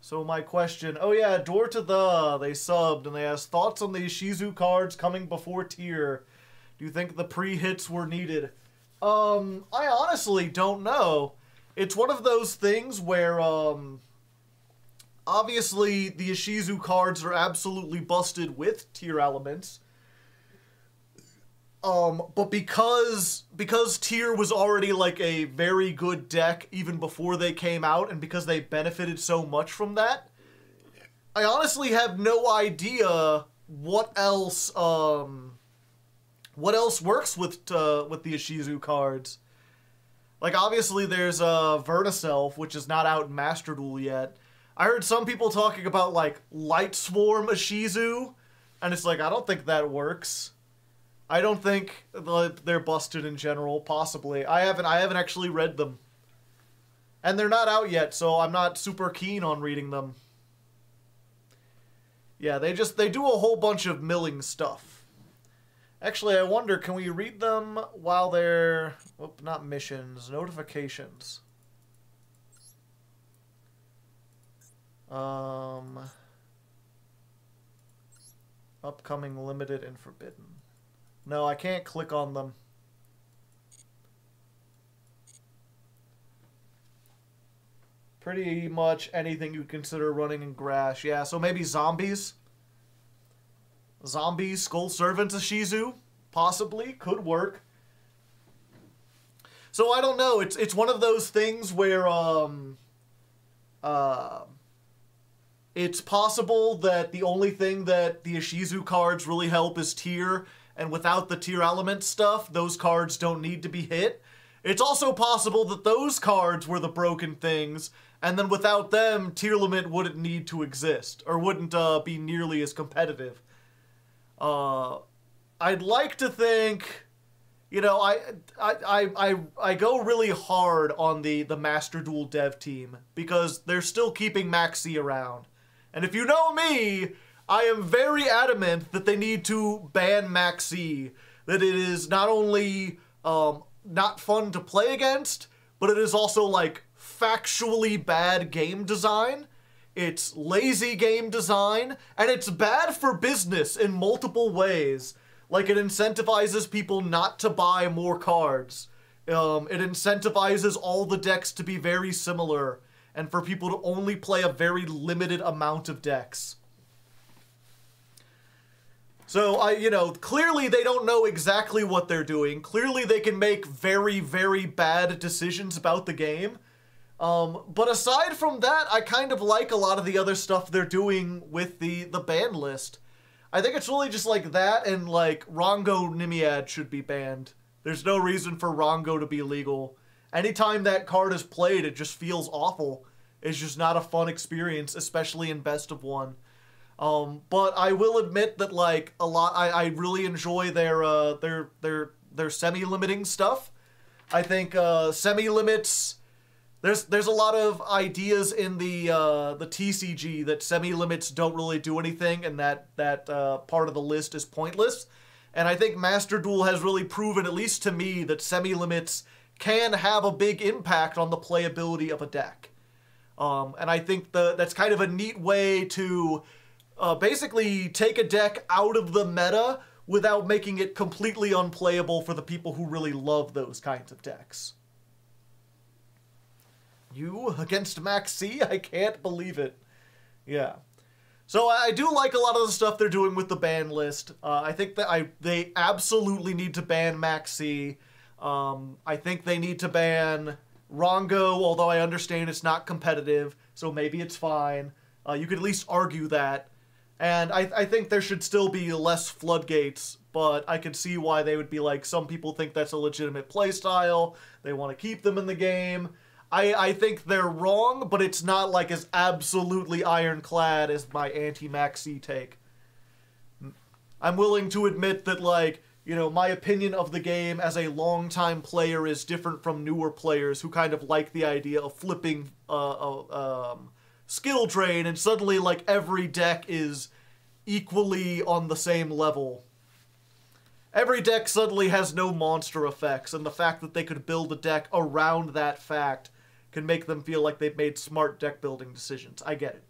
So my question, oh yeah, Door to the, they subbed and they asked thoughts on the Ishizu cards coming before tier. Do you think the pre-hits were needed? I honestly don't know. It's one of those things where, obviously the Ishizu cards are absolutely busted with tier elements. But because tier was already like a very good deck even before they came out, and because they benefited so much from that, I honestly have no idea what else works with the Ishizu cards. Like obviously there's Vertiself, which is not out in Master Duel yet. I heard some people talking about like Light Swarm Ishizu, and it's like I don't think that works. I don't think they're busted in general. Possibly, I haven't actually read them, and they're not out yet, so I'm not super keen on reading them. Yeah, they do a whole bunch of milling stuff. Actually, I wonder, can we read them while they're not missions, notifications? Upcoming, limited, and forbidden. No, I can't click on them. Pretty much anything you consider running in grass. Yeah, so maybe zombies. Zombies, Skull Servants, Ishizu. Possibly. Could work. So I don't know. It's one of those things where it's possible that the only thing that the Ishizu cards really help is tier, and without the tier element stuff, those cards don't need to be hit. It's also possible that those cards were the broken things, and then without them, tier limit wouldn't need to exist, or wouldn't be nearly as competitive. I'd like to think, you know, I go really hard on the Master Duel dev team, because they're still keeping Maxi around. And if you know me, I am very adamant that they need to ban Maxi. That it is not only not fun to play against, but it is also like factually bad game design. It's lazy game design, and it's bad for business in multiple ways. Like it incentivizes people not to buy more cards. It incentivizes all the decks to be very similar, and for people to only play a very limited amount of decks. So, you know, clearly they don't know exactly what they're doing. Clearly they can make very, very bad decisions about the game. But aside from that, I kind of like a lot of the other stuff they're doing with the ban list. I think it's really just like that, and like Rongo Nimiad should be banned. There's no reason for Rongo to be legal. Anytime that card is played, it just feels awful. It's just not a fun experience, especially in Best of One. But I will admit that like a lot, I really enjoy their semi-limiting stuff. I think semi-limits, there's a lot of ideas in the TCG that semi-limits don't really do anything, and that part of the list is pointless. And I think Master Duel has really proven, at least to me, that semi-limits can have a big impact on the playability of a deck. And I think that's kind of a neat way to basically take a deck out of the meta without making it completely unplayable for the people who really love those kinds of decks. You against Maxi? I can't believe it. Yeah. So I do like a lot of the stuff they're doing with the ban list. I think that they absolutely need to ban Maxi. I think they need to ban Rongo, although I understand it's not competitive, so maybe it's fine. You could at least argue that. And I think there should still be less floodgates, but I could see why they would be like, some people think that's a legitimate playstyle, they want to keep them in the game. I think they're wrong, but it's not like as absolutely ironclad as my anti-Maxi take. I'm willing to admit that, like, you know, my opinion of the game as a longtime player is different from newer players who kind of like the idea of flipping skill drain, and suddenly, like, every deck is equally on the same level. Every deck suddenly has no monster effects, and the fact that they could build a deck around that fact can make them feel like they've made smart deck building decisions. I get it.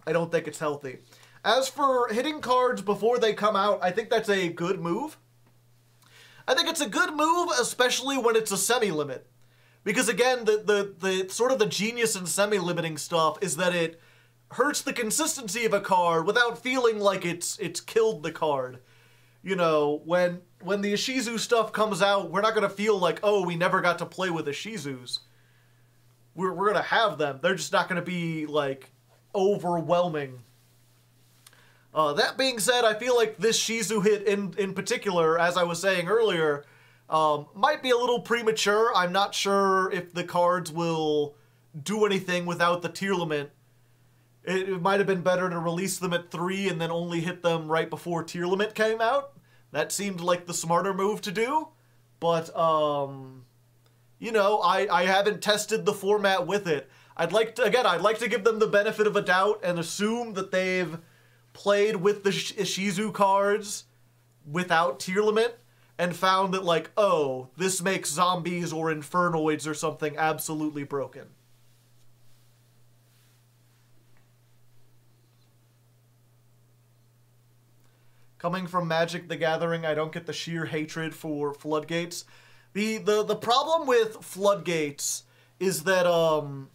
I don't think it's healthy. As for hitting cards before they come out, I think that's a good move. I think it's a good move, especially when it's a semi-limit. Because again, the sort of the genius in semi-limiting stuff is that it hurts the consistency of a card without feeling like it's killed the card. You know, when the Ishizu stuff comes out, we're not going to feel like, oh, we never got to play with Ishizus. We're going to have them. They're just not going to be, like, overwhelming. That being said, I feel like this Shizu hit in particular, as I was saying earlier, might be a little premature. I'm not sure if the cards will do anything without the tier limit. It might have been better to release them at 3 and then only hit them right before tier limit came out. That seemed like the smarter move to do. But, you know, I haven't tested the format with it. I'd like to give them the benefit of a doubt and assume that they've played with the Ishizu cards without tier limit and found that, like, oh, this makes zombies or infernoids or something absolutely broken. Coming from Magic the Gathering, I don't get the sheer hatred for Floodgates. The problem with Floodgates is that, I'm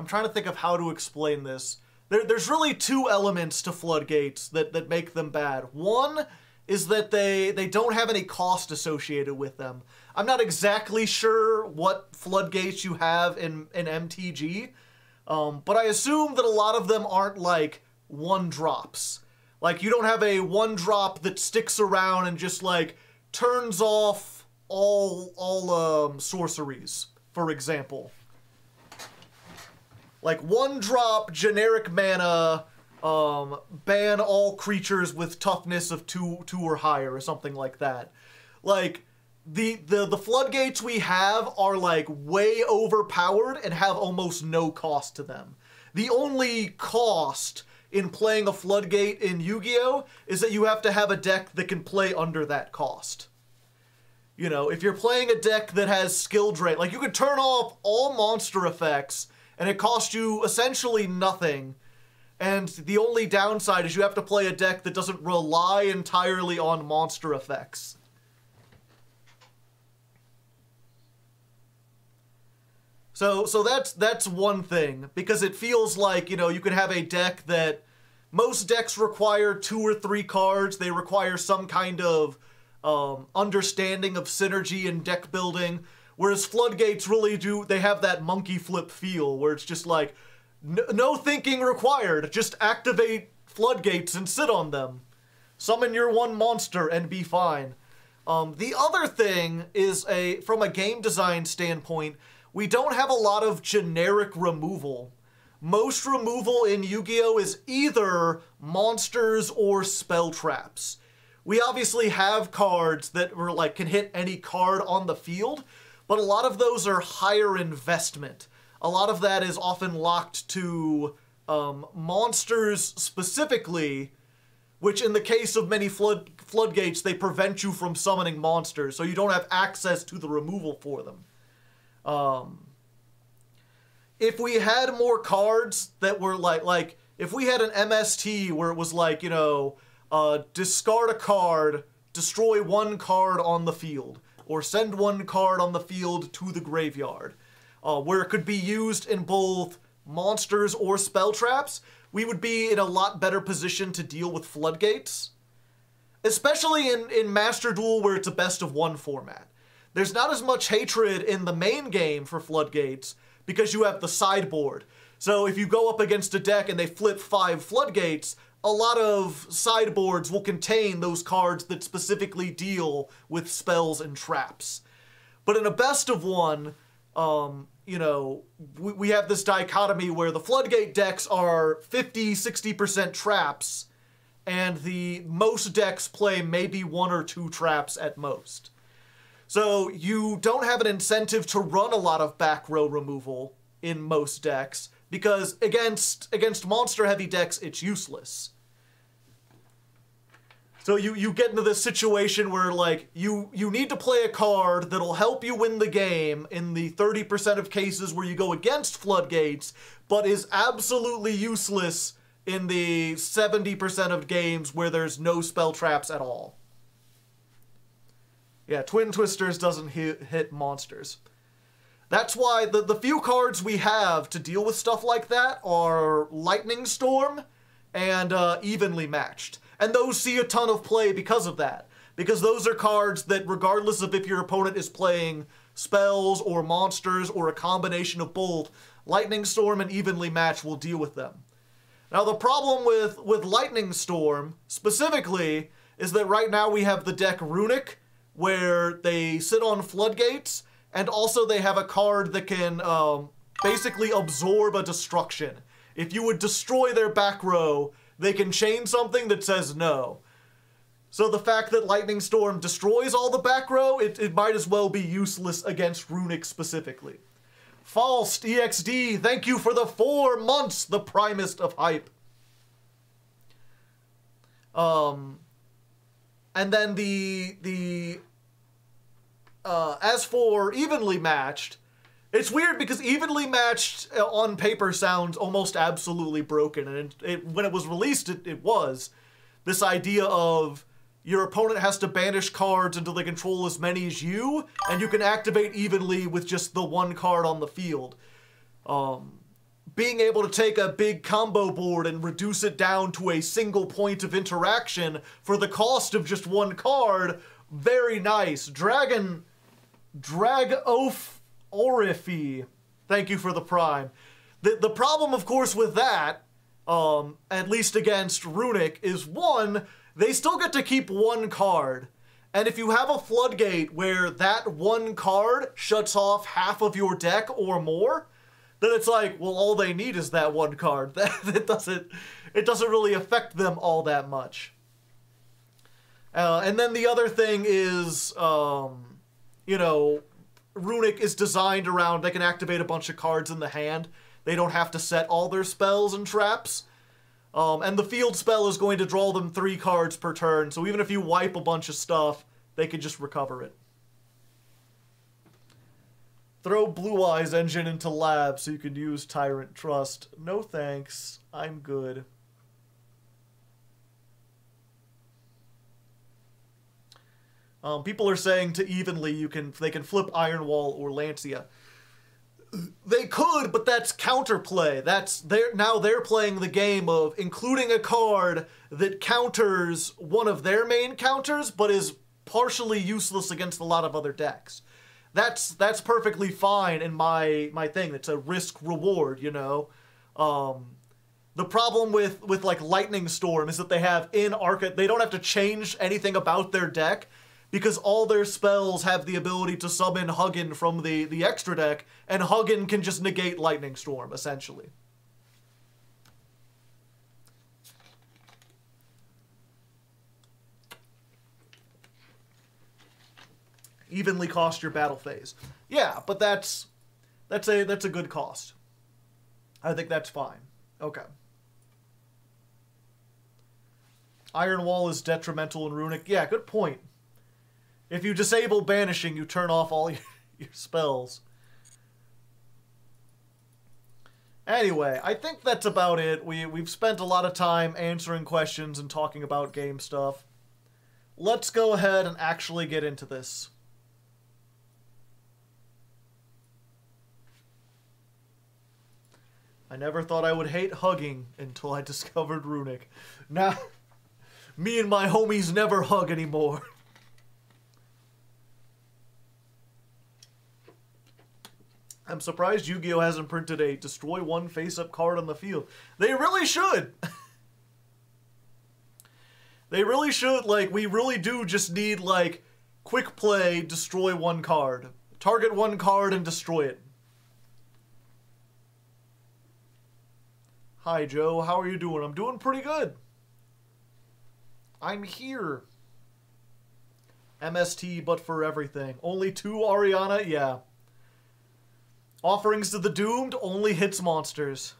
trying to think of how to explain this. There's really two elements to Floodgates that make them bad. One is that they don't have any cost associated with them. I'm not exactly sure what Floodgates you have in MTG, but I assume that a lot of them aren't like 1-drops. Like, you don't have a 1-drop that sticks around and just, like, turns off all sorceries, for example. Like, 1-drop, generic mana, ban all creatures with toughness of 2 or higher, or something like that. Like, the floodgates we have are, like, way overpowered and have almost no cost to them. The only cost in playing a floodgate in Yu-Gi-Oh! Is that you have to have a deck that can play under that cost. You know, if you're playing a deck that has skill drain, like, you could turn off all monster effects and it costs you essentially nothing. And the only downside is you have to play a deck that doesn't rely entirely on monster effects. So that's one thing, because it feels like, you know, you could have a deck that most decks require 2 or 3 cards. They require some kind of understanding of synergy and deck building, whereas Floodgates really do, they have that monkey flip feel where it's just like, no thinking required, just activate Floodgates and sit on them. Summon your one monster and be fine. The other thing is, from a game design standpoint, we don't have a lot of generic removal. Most removal in Yu-Gi-Oh! Is either monsters or spell traps. We obviously have cards that were like can hit any card on the field, but a lot of those are higher investment. A lot of that is often locked to monsters specifically, which in the case of many floodgates, they prevent you from summoning monsters, so you don't have access to the removal for them. If we had more cards that were like if we had an MST where it was like, you know, discard a card, destroy 1 card on the field, or send 1 card on the field to the graveyard, where it could be used in both monsters or spell traps, we would be in a lot better position to deal with floodgates. Especially in Master Duel, where it's a best of 1 format. There's not as much hatred in the main game for floodgates because you have the sideboard. So if you go up against a deck and they flip 5 floodgates, a lot of sideboards will contain those cards that specifically deal with spells and traps. But in a best of 1, you know, we have this dichotomy where the floodgate decks are 50-60% traps, and the most decks play maybe 1 or 2 traps at most. So you don't have an incentive to run a lot of back row removal in most decks, because against monster heavy decks, it's useless. So you get into this situation where, like, you need to play a card that'll help you win the game in the 30% of cases where you go against floodgates, but is absolutely useless in the 70% of games where there's no spell traps at all. Yeah, Twin Twisters doesn't hit monsters. That's why the few cards we have to deal with stuff like that are Lightning Storm and Evenly Matched. And those see a ton of play because of that. Because those are cards that, regardless of if your opponent is playing spells or monsters or a combination of both, Lightning Storm and Evenly Matched will deal with them. Now, the problem with Lightning Storm, specifically, is that right now we have the deck Runic, where they sit on floodgates, and also they have a card that can basically absorb a destruction. If you would destroy their back row, they can chain something that says no. So the fact that Lightning Storm destroys all the back row, it might as well be useless against Runic specifically. False EXD, thank you for the 4 months, the primest of hype. And then as for Evenly Matched, it's weird because Evenly Matched on paper sounds almost absolutely broken, and when it was released, it was. This idea of your opponent has to banish cards until they control as many as you, and you can activate evenly with just the one card on the field. Being able to take a big combo board and reduce it down to a single point of interaction for the cost of just one card, very nice. Drag-Oaf-Orifi, thank you for the prime. The problem, of course, with that, at least against Runic, is one, they still get to keep one card. And if you have a floodgate where that one card shuts off half of your deck or more, then it's like, well, all they need is that one card. It doesn't really affect them all that much. And then the other thing is, you know, Runic is designed around, they can activate a bunch of cards in the hand. They don't have to set all their spells and traps. And the field spell is going to draw them 3 cards per turn, so even if you wipe a bunch of stuff, they can just recover it. Throw Blue Eyes Engine into lab so you can use Tyrant Trust. No thanks, I'm good. People are saying to evenly they can flip Iron Wall or Lancia. They could, but that's counterplay. Now they're playing the game of including a card that counters one of their main counters, but is partially useless against a lot of other decks. That's perfectly fine in my thing. It's a risk reward, you know. The problem with like Lightning Storm is that they have they don't have to change anything about their deck, because all their spells have the ability to summon Hugin from the extra deck, and Hugin can just negate Lightning Storm, essentially. Evenly cost your battle phase. Yeah, but that's a good cost. I think that's fine. Okay. Iron Wall is detrimental in Runic. Yeah, good point. If you disable banishing, you turn off all your spells. Anyway, I think that's about it. We've spent a lot of time answering questions and talking about game stuff. Let's go ahead and actually get into this. I never thought I would hate hugging until I discovered Runic. Now, me and my homies never hug anymore. I'm surprised Yu-Gi-Oh! Hasn't printed a destroy one face-up card on the field. They really should! They really should. Like, we really do just need, like, quick play, destroy one card. Target one card and destroy it. Hi, Joe. How are you doing? I'm doing pretty good. I'm here. MST, but for everything. Only 2 Ariana? Yeah. Offerings to the Doomed only hits monsters.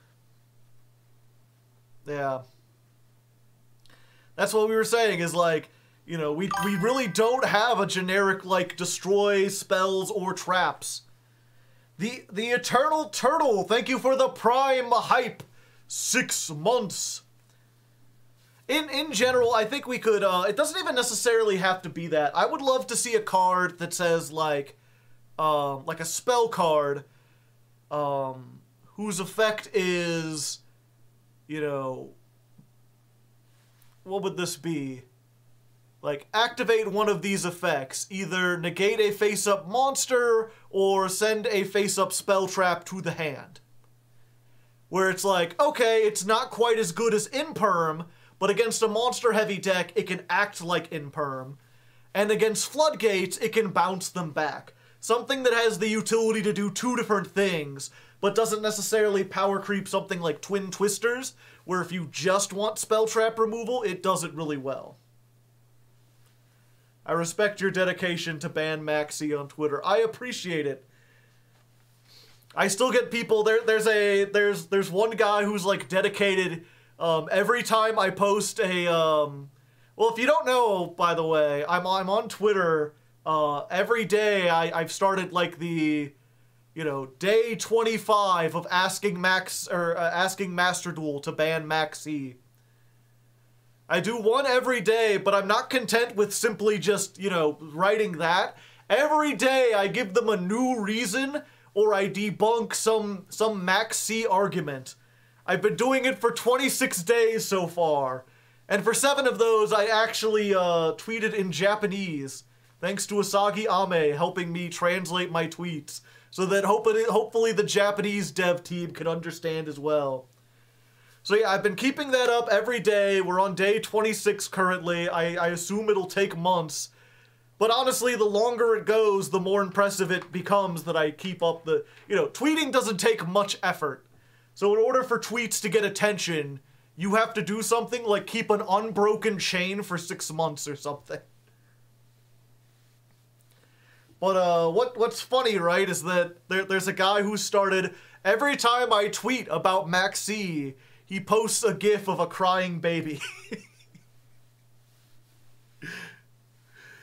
Yeah. That's what we were saying, is like, you know, we really don't have a generic, like, destroy spells or traps. The Eternal Turtle, thank you for the Prime Hype. 6 months. In general, I think we could, it doesn't even necessarily have to be that. I would love to see a card that says, like a spell card, whose effect is, you know, what would this be? Like, activate one of these effects. Either negate a face-up monster, or send a face-up spell trap to the hand. Where it's like, okay, it's not quite as good as Imperm, but against a monster-heavy deck, it can act like Imperm. And against Floodgates, it can bounce them back. Something that has the utility to do 2 different things, but doesn't necessarily power creep something like Twin Twisters, where if you just want spell trap removal, it does it really well. I respect your dedication to ban Maxi on Twitter. I appreciate it. I still get people, there's one guy who's like dedicated, every time I post a, well, if you don't know, by the way, I'm on Twitter, every day I've started like the, you know, day 25 of asking Master Duel to ban Maxi. I do one every day, but I'm not content with simply just, you know, writing that. Every day I give them a new reason, or I debunk some Max C argument. I've been doing it for 26 days so far. And for 7 of those, I actually tweeted in Japanese, thanks to Asagi Ame helping me translate my tweets, so that hopefully the Japanese dev team can understand as well. So yeah, I've been keeping that up every day. We're on day 26 currently. I assume it'll take months. But honestly, the longer it goes, the more impressive it becomes that I keep up the... You know, tweeting doesn't take much effort. So in order for tweets to get attention, you have to do something like keep an unbroken chain for 6 months or something. But what's funny, right, is that there's a guy who started... Every time I tweet about Maxi, he posts a gif of a crying baby.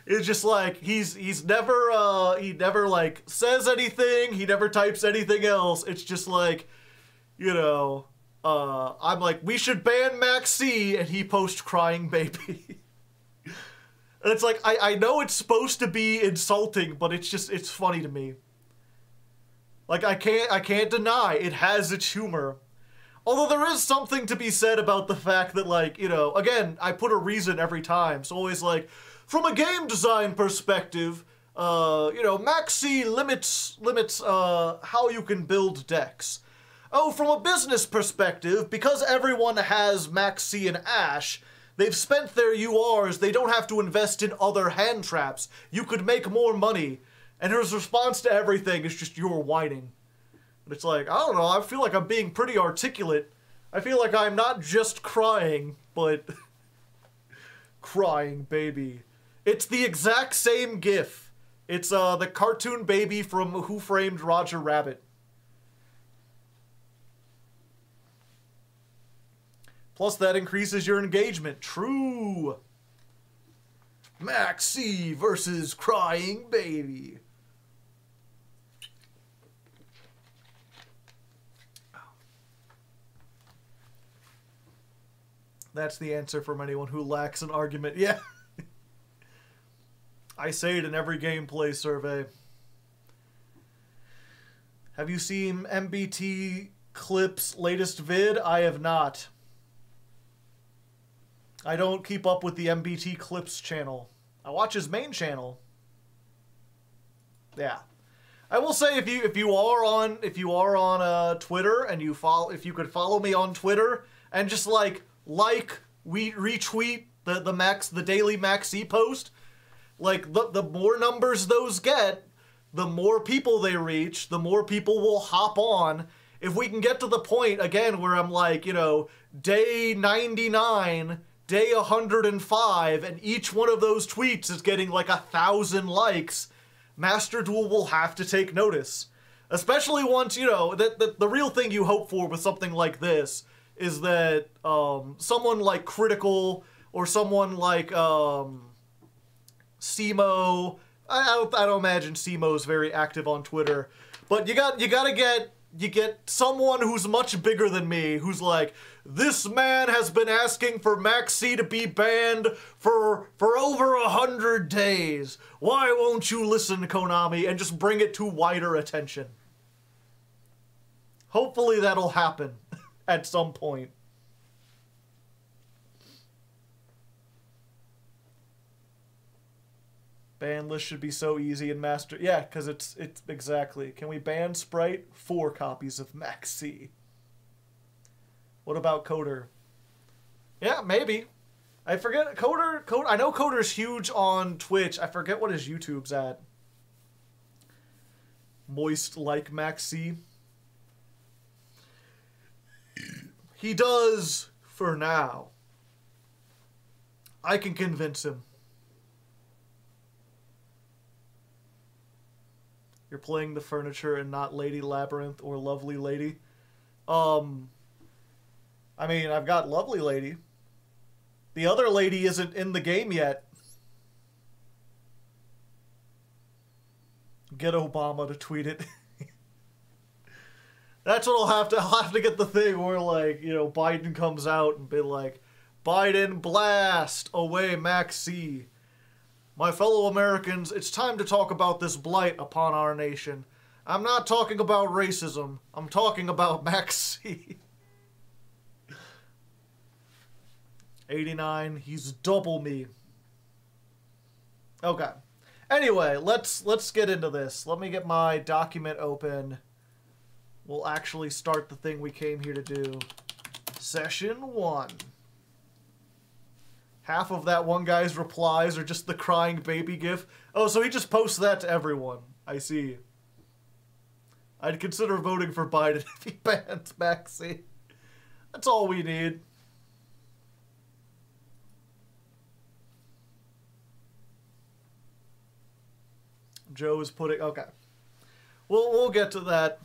It's just like, he's never, he never, like, says anything, he never types anything else. It's just like, you know, I'm like, we should ban Maxi, and he posts crying baby. And it's like, I know it's supposed to be insulting, but it's just, it's funny to me. Like, I can't deny, it has its humor. Although there is something to be said about the fact that, like, you know, again, I put a reason every time, so always like, from a game design perspective, you know, Maxi limits how you can build decks. Oh, from a business perspective, because everyone has Maxi and Ash, they've spent their URs, they don't have to invest in other hand traps. You could make more money. And his response to everything is just, you're whining. And it's like, I don't know, I feel like I'm being pretty articulate. I feel like I'm not just crying, but... crying baby. It's the exact same GIF. It's the cartoon baby from Who Framed Roger Rabbit. Plus that increases your engagement. True. Maxi versus crying baby. That's the answer from anyone who lacks an argument. Yeah. I say it in every gameplay survey. Have you seen MBT Clip's latest vid? I have not. I don't keep up with the MBT Clips channel. I watch his main channel. Yeah. I will say if you are on Twitter and if you could follow me on Twitter and just retweet the daily Maxi post, like the more numbers those get, the more people they reach, the more people will hop on. If we can get to the point again where I'm like, you know, day 99, day 105, and each one of those tweets is getting like 1,000 likes, Master Duel will have to take notice. Especially once, you know, the real thing you hope for with something like this is that someone like Critical or someone like Simo. I don't imagine Simo's very active on Twitter, but you gotta get someone who's much bigger than me, who's like, this man has been asking for Maxx C to be banned for over 100 days. Why won't you listen, Konami, and just bring it to wider attention? Hopefully that'll happen at some point. Ban list should be so easy in Master. Yeah, because it's exactly. Can we ban Sprite? 4 copies of Maxx C. What about Coder? Yeah, maybe. I forget. Coder. I know Coder's huge on Twitch. I forget what his YouTube's at. Moist like Maxx C. He does for now. I can convince him. You're playing the furniture and not Lady Labyrinth or Lovely Lady. I mean, I've got Lovely Lady. The other lady isn't in the game yet. Get Obama to tweet it. That's what I'll have to get the thing where, like, you know, Biden comes out and be like, Biden blast away Maxx C. My fellow Americans, it's time to talk about this blight upon our nation. I'm not talking about racism. I'm talking about Maxx C. 89, he's double me. Okay. Anyway, let's get into this. Let me get my document open. We'll actually start the thing we came here to do. Session 1. Half of that one guy's replies are just the crying baby gif. Oh, so he just posts that to everyone. I see. I'd consider voting for Biden if he bans Maxx C. That's all we need. Joe is putting... Okay. We'll get to that.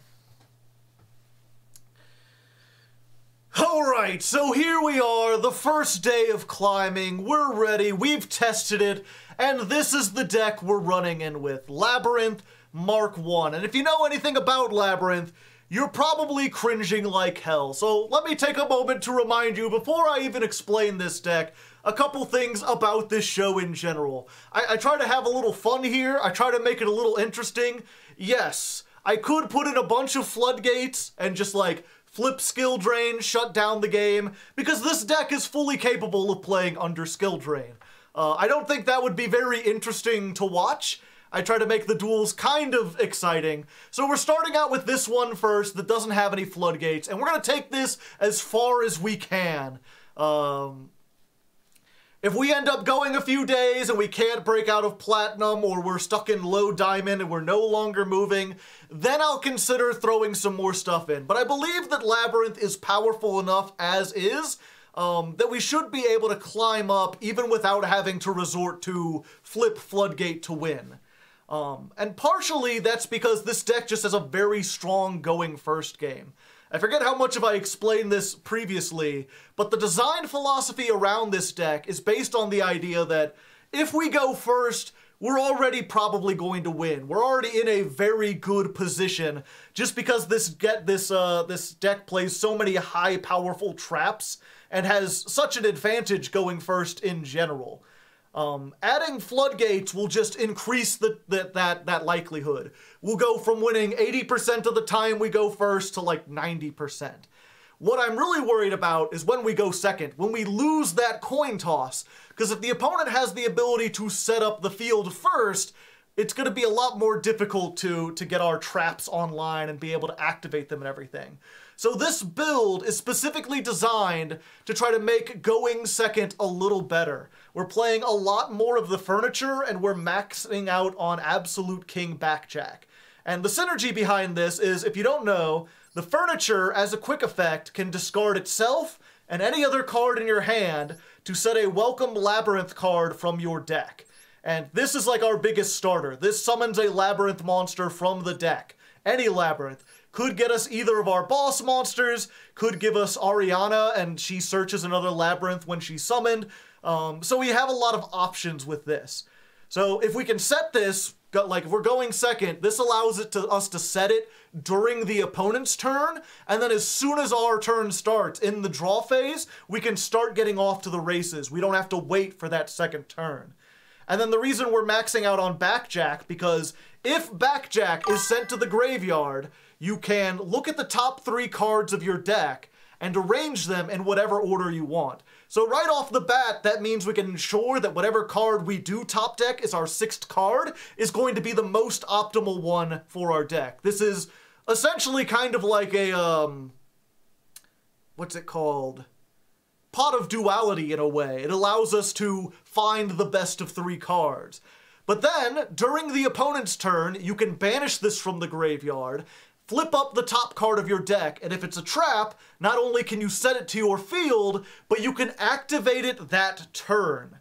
Alright, so here we are, the first day of climbing. We're ready, we've tested it, and this is the deck we're running in with. Labyrinth Mark 1. And if you know anything about Labyrinth, you're probably cringing like hell. So let me take a moment to remind you, before I even explain this deck, a couple things about this show in general. I try to have a little fun here. I try to make it a little interesting. Yes, I could put in a bunch of floodgates and just like flip skill drain, shut down the game, because this deck is fully capable of playing under skill drain. I don't think that would be very interesting to watch. I try to make the duels kind of exciting. So we're starting out with this one first that doesn't have any floodgates, and we're going to take this as far as we can. If we end up going a few days and we can't break out of platinum, or we're stuck in low diamond and we're no longer moving, then I'll consider throwing some more stuff in. But I believe that Labyrinth is powerful enough as is, that we should be able to climb up even without having to resort to flip floodgate to win. And partially that's because this deck just has a very strong going first game. I forget how much of I explained this previously, but the design philosophy around this deck is based on the idea that if we go first, we're already probably going to win. We're already in a very good position just because this deck plays so many high powerful traps and has such an advantage going first in general. Adding floodgates will just increase that likelihood. We'll go from winning 80% of the time we go first to like 90%. What I'm really worried about is when we go second, when we lose that coin toss, because if the opponent has the ability to set up the field first, it's going to be a lot more difficult to get our traps online and be able to activate them and everything. So this build is specifically designed to try to make going second a little better. We're playing a lot more of the furniture, and we're maxing out on Absolute King Backjack. And the synergy behind this is, if you don't know, the furniture, as a quick effect, can discard itself and any other card in your hand to set a Welcome Labyrinth card from your deck. And this is like our biggest starter. This summons a Labyrinth monster from the deck. Any Labyrinth. Could get us either of our boss monsters, could give us Ariana and she searches another Labyrinth when she's summoned. So we have a lot of options with this. So if we can set this, like if we're going second, this allows us to set it during the opponent's turn, and then as soon as our turn starts in the draw phase, we can start getting off to the races. We don't have to wait for that second turn. And then the reason we're maxing out on Backjack, because if Backjack is sent to the graveyard, you can look at the top 3 cards of your deck and arrange them in whatever order you want. So right off the bat, that means we can ensure that whatever card we do top deck is our 6th card is going to be the most optimal one for our deck. This is essentially kind of like a, what's it called? Pot of duality in a way. It allows us to find the best of 3 cards. But then, during the opponent's turn, you can banish this from the graveyard, flip up the top card of your deck, and if it's a trap, not only can you set it to your field, but you can activate it that turn.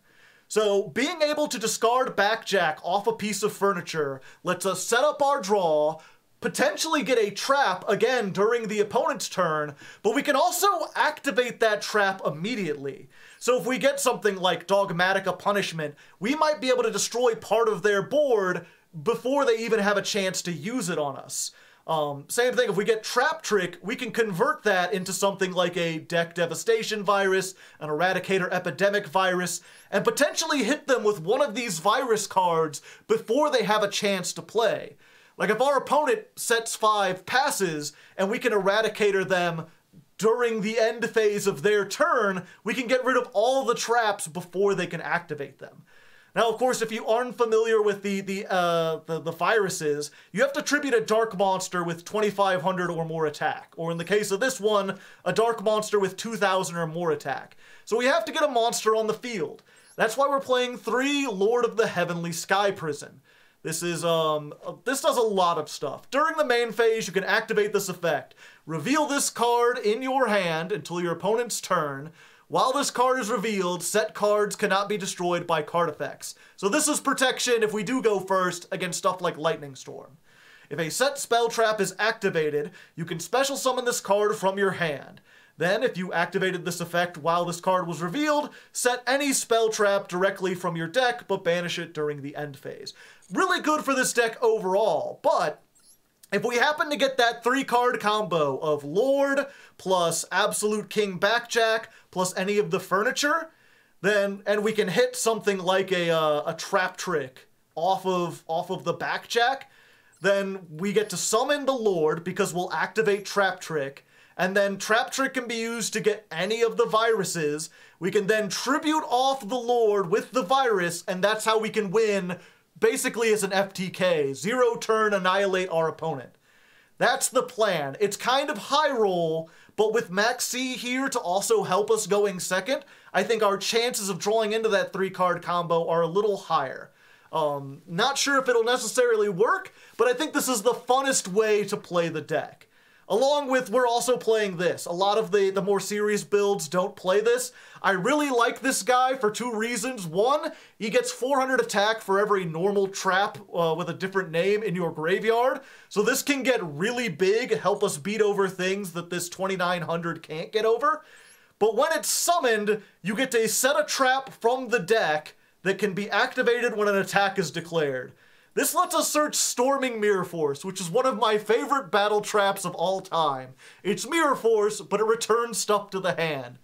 So being able to discard Backjack off a piece of furniture lets us set up our draw, potentially get a trap again during the opponent's turn, but we can also activate that trap immediately. So if we get something like Dogmatica Punishment, we might be able to destroy part of their board before they even have a chance to use it on us. Same thing, if we get Trap Trick, we can convert that into something like a Deck Devastation virus, an Eradicator Epidemic virus, and potentially hit them with one of these virus cards before they have a chance to play. Like if our opponent sets 5 passes and we can Eradicator them during the end phase of their turn, we can get rid of all the traps before they can activate them. Now, of course, if you aren't familiar with the viruses, you have to tribute a dark monster with 2,500 or more attack, or in the case of this one, a dark monster with 2,000 or more attack. So we have to get a monster on the field. That's why we're playing 3 Lord of the Heavenly Sky Prison. This does a lot of stuff. During the main phase, you can activate this effect. Reveal this card in your hand until your opponent's turn. While this card is revealed, set cards cannot be destroyed by card effects. So this is protection if we do go first against stuff like Lightning Storm. If a set spell trap is activated, you can special summon this card from your hand. Then, if you activated this effect while this card was revealed, set any spell trap directly from your deck, but banish it during the end phase. Really good for this deck overall, but if we happen to get that 3-card combo of Lord plus Absolute King Backjack plus any of the furniture, then, and we can hit something like a Trap Trick off of the Backjack, then we get to summon the Lord because we'll activate Trap Trick, and then Trap Trick can be used to get any of the viruses. We can then tribute off the Lord with the virus, and that's how we can win basically as an FTK. 0 turn, annihilate our opponent. That's the plan. It's kind of high roll, but with Max C here to also help us going second, I think our chances of drawing into that 3-card combo are a little higher. Not sure if it'll necessarily work, but I think this is the funnest way to play the deck. Along with, we're also playing this. A lot of the more serious builds don't play this. I really like this guy for 2 reasons. One, he gets 400 attack for every normal trap with a different name in your graveyard. So this can get really big, help us beat over things that this 2,900 can't get over. But when it's summoned, you get to set a trap from the deck that can be activated when an attack is declared. This lets us search Storming Mirror Force, which is one of my favorite battle traps of all time. It's Mirror Force, but it returns stuff to the hand.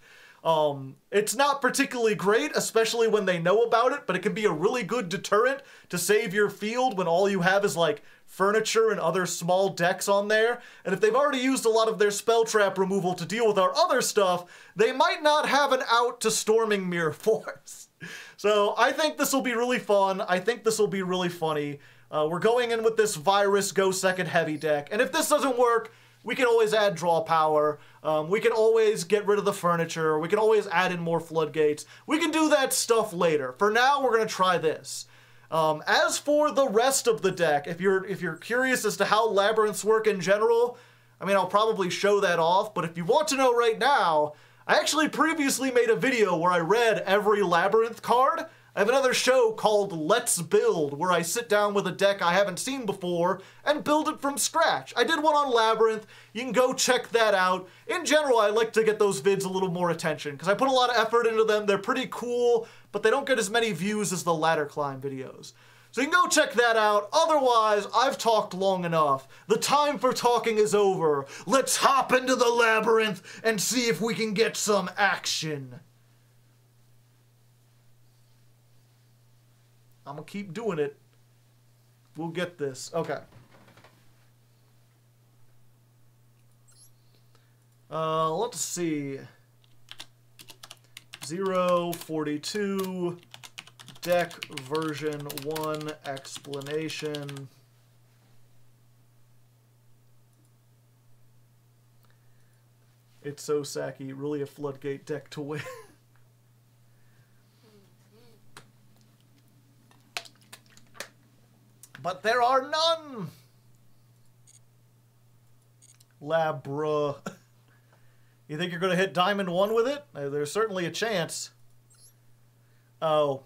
It's not particularly great, especially when they know about it, but it can be a really good deterrent to save your field when all you have is like furniture and other small decks on there. And if they've already used a lot of their spell trap removal to deal with our other stuff, they might not have an out to Storming Mirror Force. So I think this will be really fun. I think this will be really funny. We're going in with this virus go second heavy deck. And if this doesn't work, we can always add draw power. We can always get rid of the furniture. We can always add in more floodgates. We can do that stuff later. For now, we're going to try this. As for the rest of the deck, if you're curious as to how labyrinths work in general, I mean, I'll probably show that off. But if you want to know right now, I actually previously made a video where I read every Labyrinth card. I have another show called Let's Build, where I sit down with a deck I haven't seen before and build it from scratch. I did one on Labyrinth. You can go check that out. In general, I like to get those vids a little more attention, because I put a lot of effort into them. They're pretty cool, but they don't get as many views as the ladder climb videos. So you can go check that out. Otherwise, I've talked long enough. The time for talking is over. Let's hop into the Labyrinth and see if we can get some action. I'm gonna keep doing it. We'll get this. Okay. Let's see. 042 deck version 1 explanation. It's so sacky. Really a floodgate deck to win. But there are none! Labra. You think you're going to hit Diamond 1 with it? There's certainly a chance. Oh.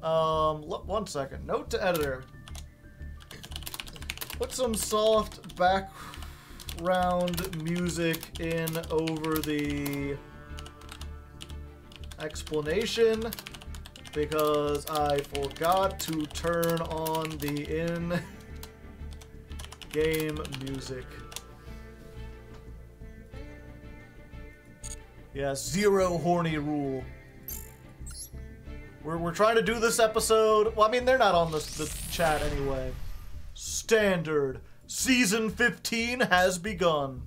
1 second. Note to editor. Put some soft background music in over the explanation, because I forgot to turn on the in-game music. Yeah, 0 horny rule. We're trying to do this episode. Well, I mean, they're not on the chat anyway. Standard. Season 15 has begun.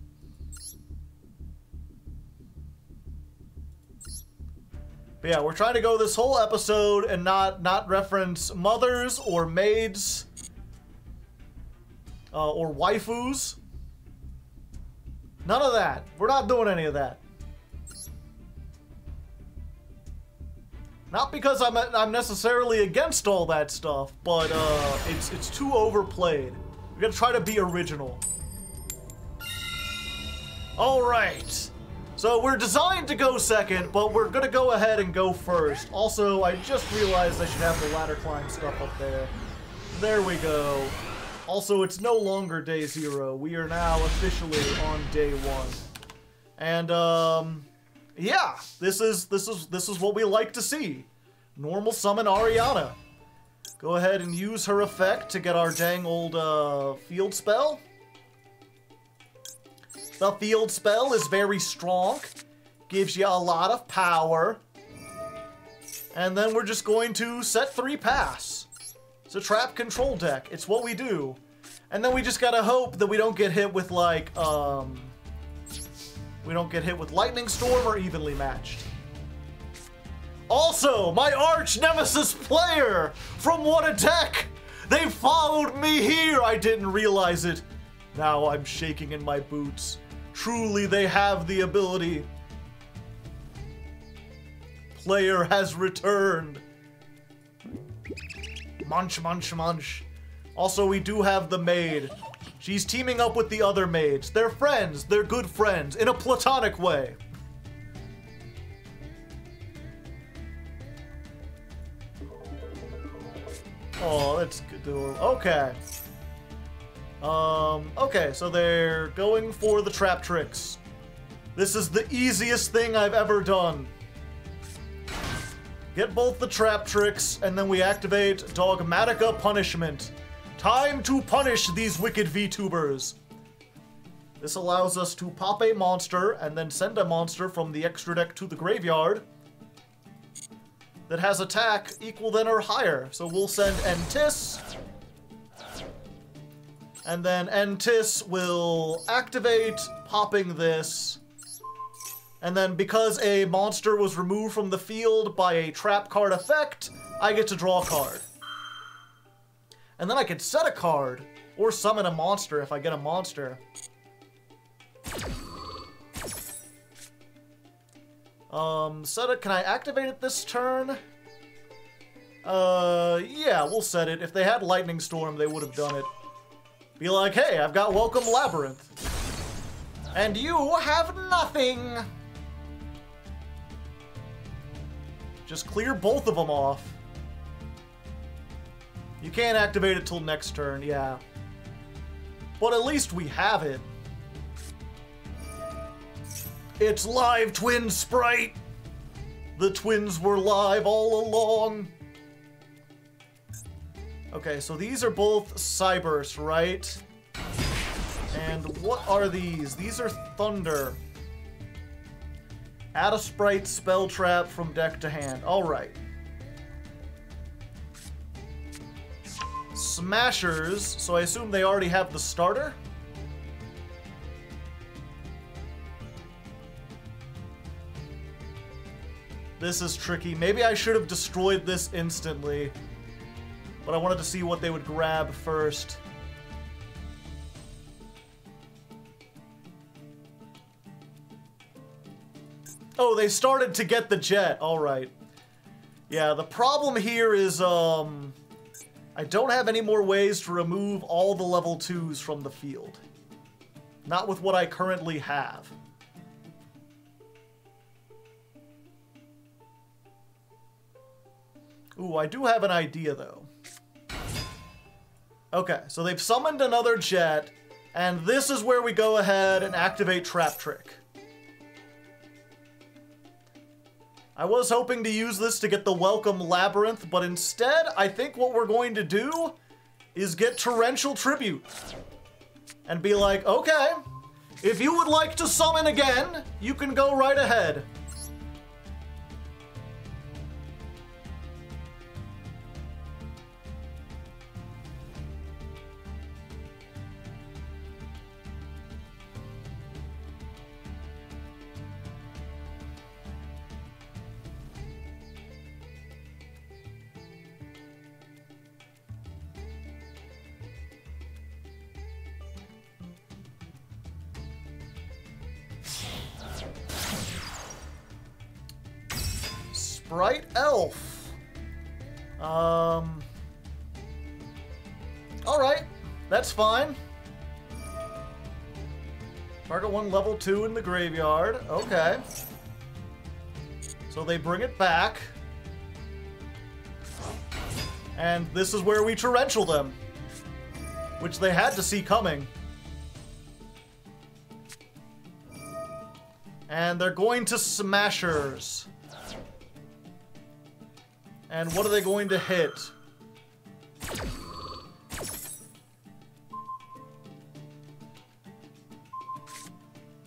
But yeah, we're trying to go this whole episode and not reference mothers or maids or waifus. None of that. We're not doing any of that. Not because I'm necessarily against all that stuff, but it's too overplayed. We gotta try to be original. All right. So we're designed to go second, but we're gonna go ahead and go first. Also, I just realized I should have the ladder climb stuff up there. There we go. Also, it's no longer day 0. We are now officially on day 1. And yeah, this is what we like to see. Normal summon Ariana. Go ahead and use her effect to get our dang old field spell. The field spell is very strong, gives you a lot of power, and then we're just going to set 3 pass. It's a trap control deck. It's what we do. And then we just gotta hope that we don't get hit with like, we don't get hit with Lightning Storm or Evenly Matched. Also, my arch nemesis player from What a Deck! They followed me here! I didn't realize it. Now I'm shaking in my boots. Truly, they have the ability. Player has returned. Munch, munch, munch. Also, we do have the maid. She's teaming up with the other maids. They're friends. They're good friends. In a platonic way. Oh, that's good. Okay. Okay, so they're going for the trap tricks. This is the easiest thing I've ever done. Get both the trap tricks, and then we activate Dogmatica Punishment. Time to punish these wicked VTubers. This allows us to pop a monster, and then send a monster from the extra deck to the graveyard that has attack equal than or higher. So we'll send Entis. And then Entis will activate, popping this. And then because a monster was removed from the field by a trap card effect, I get to draw a card. And then I can set a card, or summon a monster if I get a monster. Set it, can I activate it this turn? Yeah, we'll set it. If they had Lightning Storm, they would have done it. Be like, hey, I've got Welcome Labyrinth. And you have nothing. Just clear both of them off. You can't activate it till next turn, yeah. But at least we have it. It's live, twin sprite! The twins were live all along. Okay, so these are both Cybursts, right? And what are these? These are Thunder. Add a sprite spell trap from deck to hand. Alright. Smashers, so I assume they already have the starter? This is tricky. Maybe I should have destroyed this instantly. But I wanted to see what they would grab first. Oh, they started to get the jet. Alright. Yeah, the problem here is, I don't have any more ways to remove all the level 2s from the field. Not with what I currently have. Ooh, I do have an idea, though. Okay, so they've summoned another jet, and this is where we go ahead and activate Trap Trick. I was hoping to use this to get the Welcome Labyrinth, but instead, I think what we're going to do is get Torrential Tribute. And be like, okay, if you would like to summon again, you can go right ahead. Sprite Elf. Alright, that's fine. Target 1 level 2 in the graveyard. Okay. So they bring it back. And this is where we torrential them. Which they had to see coming. And they're going to Smashers. And what are they going to hit?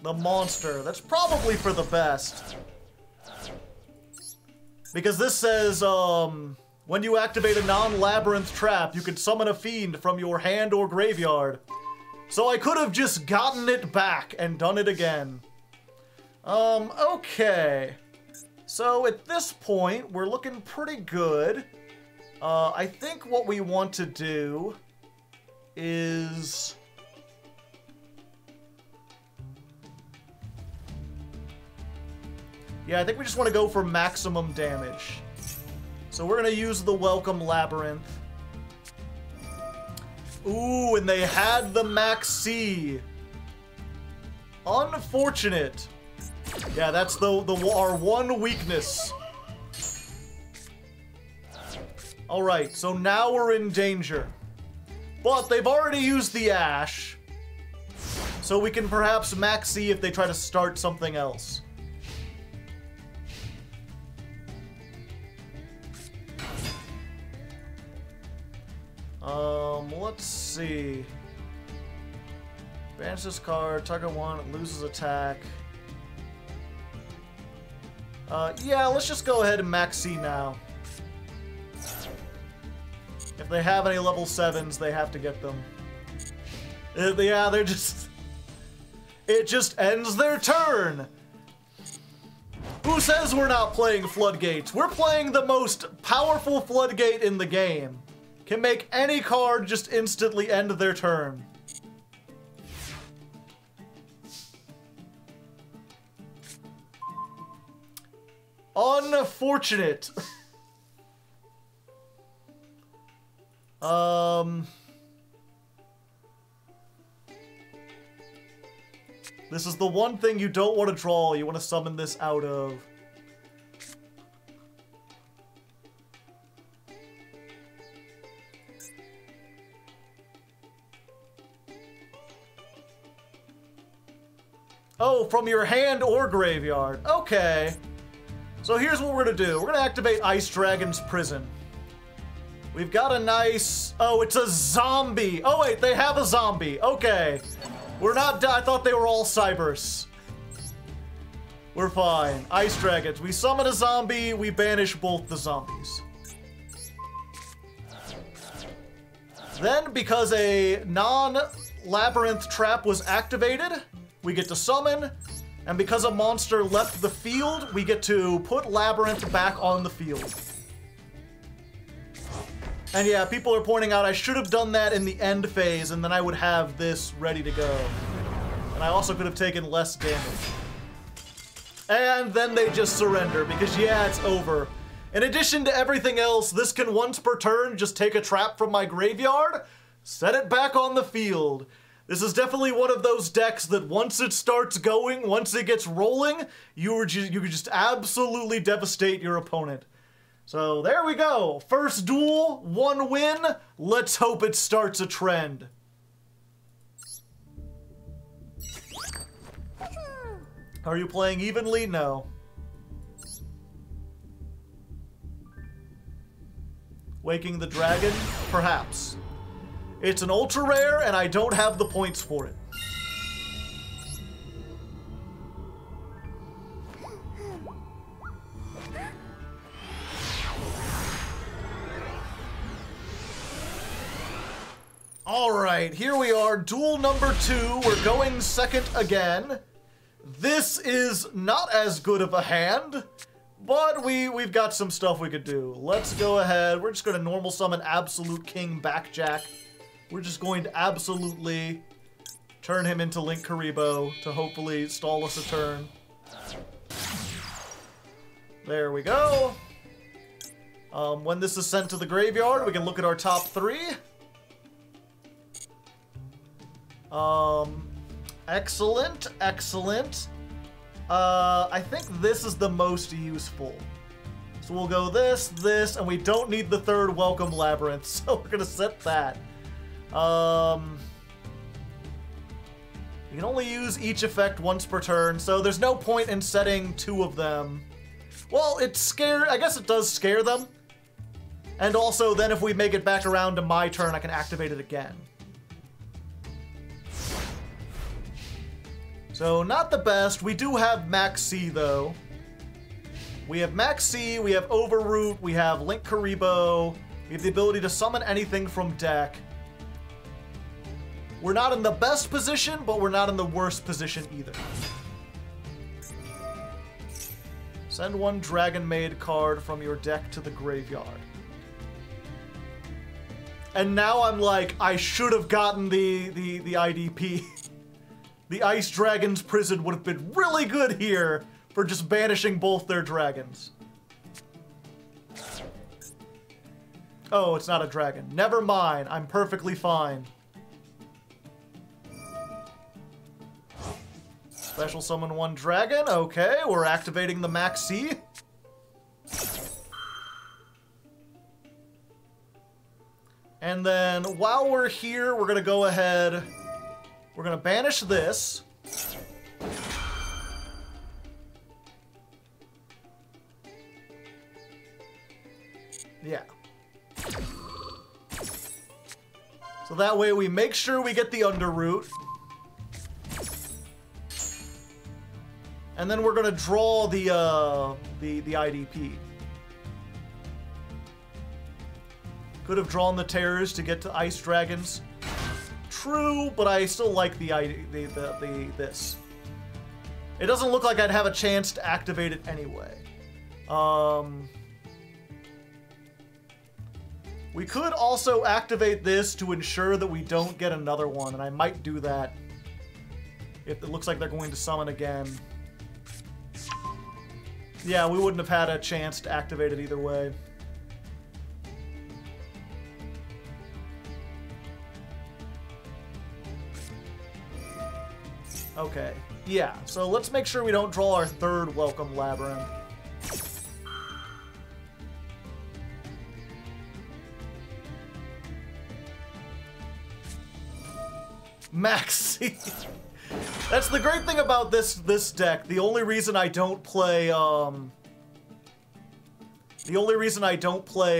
The monster. That's probably for the best. Because this says, when you activate a non-labyrinth trap, you can summon a fiend from your hand or graveyard. So I could have just gotten it back and done it again. Okay. So at this point, we're looking pretty good. I think what we want to do is... yeah, I think we just want to go for maximum damage. So we're going to use the Welcome Labyrinth. Ooh, and they had the Max C. Unfortunate. Yeah, that's our one weakness. Alright, so now we're in danger. But they've already used the Ash. So we can perhaps Max C if they try to start something else. Let's see. Banish this card, target 1, it loses attack. Yeah, let's just go ahead and Max C now. If they have any level 7s, they have to get them. Yeah, they're just... it just ends their turn! Who says we're not playing Floodgates? We're playing the most powerful Floodgate in the game. Can make any card just instantly end their turn. Unfortunate. This is the one thing you don't want to draw. You want to summon this out of. Oh, from your hand or graveyard. Okay. So here's what we're gonna do. We're gonna activate Ice Dragon's Prison. We've got a nice... Oh, it's a zombie. Oh, wait, they have a zombie. Okay. We're not... I thought they were all cybers. We're fine. Ice Dragons. We summon a zombie. We banish both the zombies. Then, because a non-labyrinth trap was activated, we get to summon. And because a monster left the field, we get to put labyrinth back on the field. And yeah, people are pointing out I should have done that in the end phase, and then I would have this ready to go. And I also could have taken less damage. And then they just surrender, because yeah, it's over. In addition to everything else, this can once per turn just take a trap from my graveyard, set it back on the field. This is definitely one of those decks that once it starts going, once it gets rolling, you can just absolutely devastate your opponent. So there we go. First duel, 1 win. Let's hope it starts a trend. Are you playing evenly? No. Waking the Dragon? Perhaps. It's an ultra rare and I don't have the points for it. Alright, here we are, duel number 2. We're going second again. This is not as good of a hand, but we've got some stuff we could do. Let's go ahead. We're just going to normal summon Absolute King Backjack. We're just going to absolutely turn him into Linkuriboh to hopefully stall us a turn. There we go. When this is sent to the graveyard, we can look at our top 3. Excellent, excellent. I think this is the most useful. So we'll go this, and we don't need the third Welcome Labyrinth, so we're gonna set that. You can only use each effect once per turn, so there's no point in setting 2 of them. Well, I guess it does scare them. And also, then if we make it back around to my turn, I can activate it again. So, not the best. We do have Max C, though. We have Max C, we have Overroot, we have Linkuriboh, we have the ability to summon anything from deck. We're not in the best position, but we're not in the worst position either. Send 1 Dragon Maid card from your deck to the graveyard. And now I'm like, I should have gotten the IDP. The Ice Dragon's Prison would have been really good here for just banishing both their dragons. Oh, it's not a dragon. Never mind. I'm perfectly fine. Special summon 1 dragon. Okay, we're activating the Max C. And then while we're here, we're going to go ahead. We're going to banish this. Yeah. So that way we make sure we get the Underroot. And then we're going to draw the IDP. Could have drawn the Terrors to get to Ice Dragons. True, but I still like this. It doesn't look like I'd have a chance to activate it anyway. We could also activate this to ensure that we don't get another one, and I might do that if it looks like they're going to summon again. Yeah, we wouldn't have had a chance to activate it either way. Okay, yeah, so let's make sure we don't draw our 3rd Welcome Labyrinth. Max C. That's the great thing about this deck. The only reason I don't play,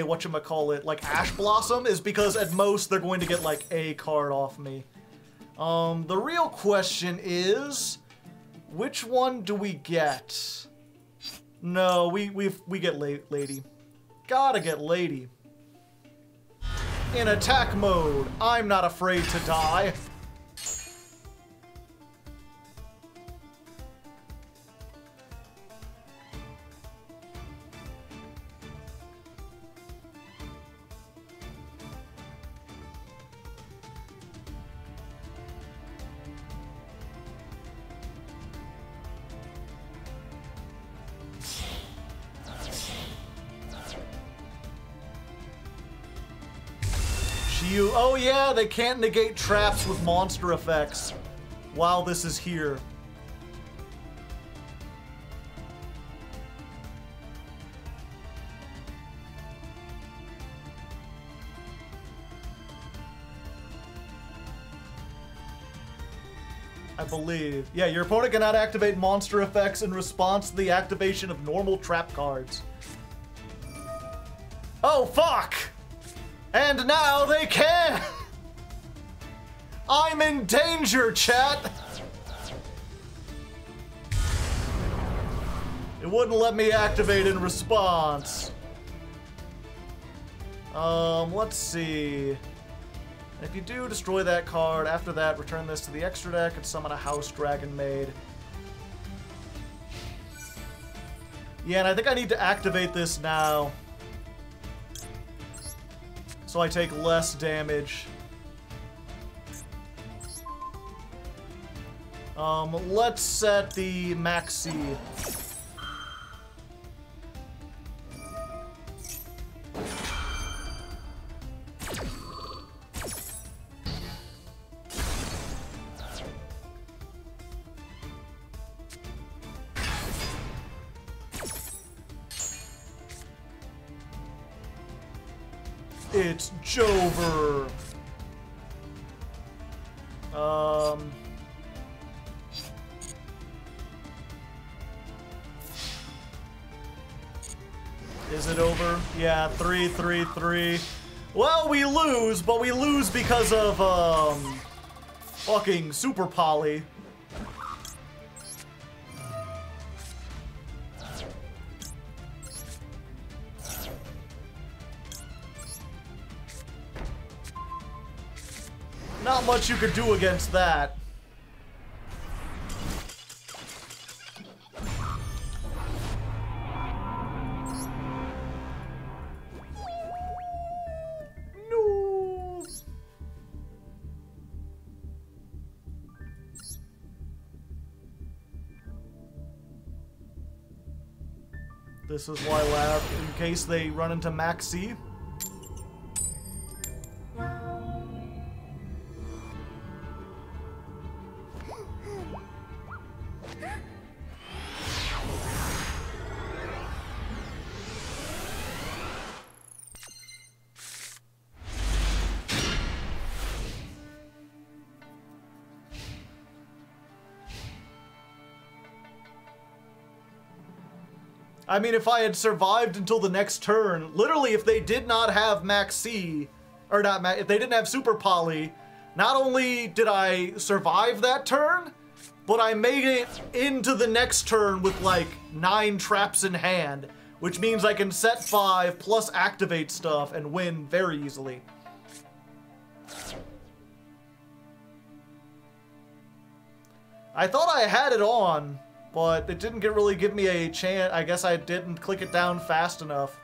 whatchamacallit, like Ash Blossom is because at most they're going to get like a card off me. The real question is, which one do we get? No, we get Lady. Gotta get Lady. In attack mode, I'm not afraid to die. Oh yeah, they can't negate traps with monster effects while this is here. I believe. Yeah, your opponent cannot activate monster effects in response to the activation of normal trap cards. Oh, fuck! And now they can! I'm in danger, chat! It wouldn't let me activate in response. Let's see. If you do destroy that card, after that, return this to the extra deck and summon a House Dragon Maid. Yeah, and I think I need to activate this now, so I take less damage. Let's set the Maxi. It's Jover. Is it over? Yeah, 3-3-3. Well, we lose, but we lose because of, fucking Super Poly. Not much you could do against that. No. This is why I laugh, in case they run into Maxi. I mean, if I had survived until the next turn, literally if they did not have Maxi, or not if they didn't have Super Poly, not only did I survive that turn, but I made it into the next turn with like 9 traps in hand, which means I can set 5 plus activate stuff and win very easily. I thought I had it on, but it didn't really give me a chance. I guess I didn't click it down fast enough.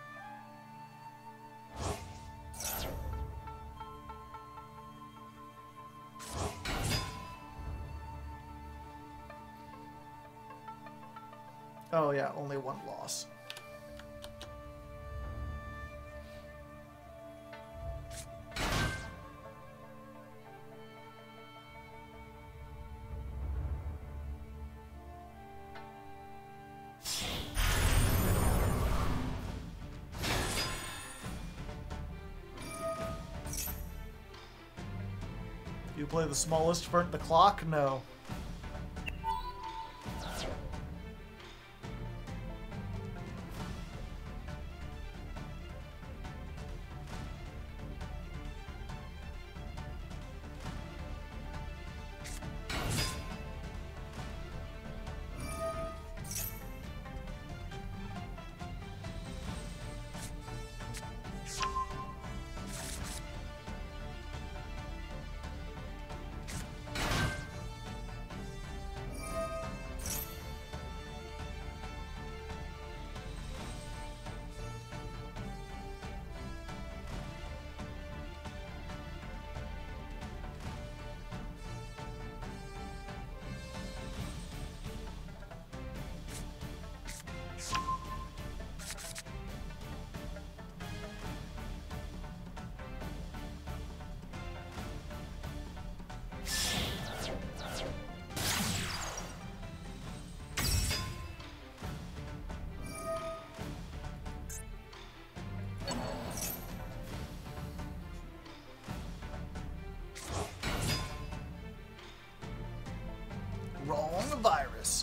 Oh yeah, only 1 loss. You play the smallest for the clock? No.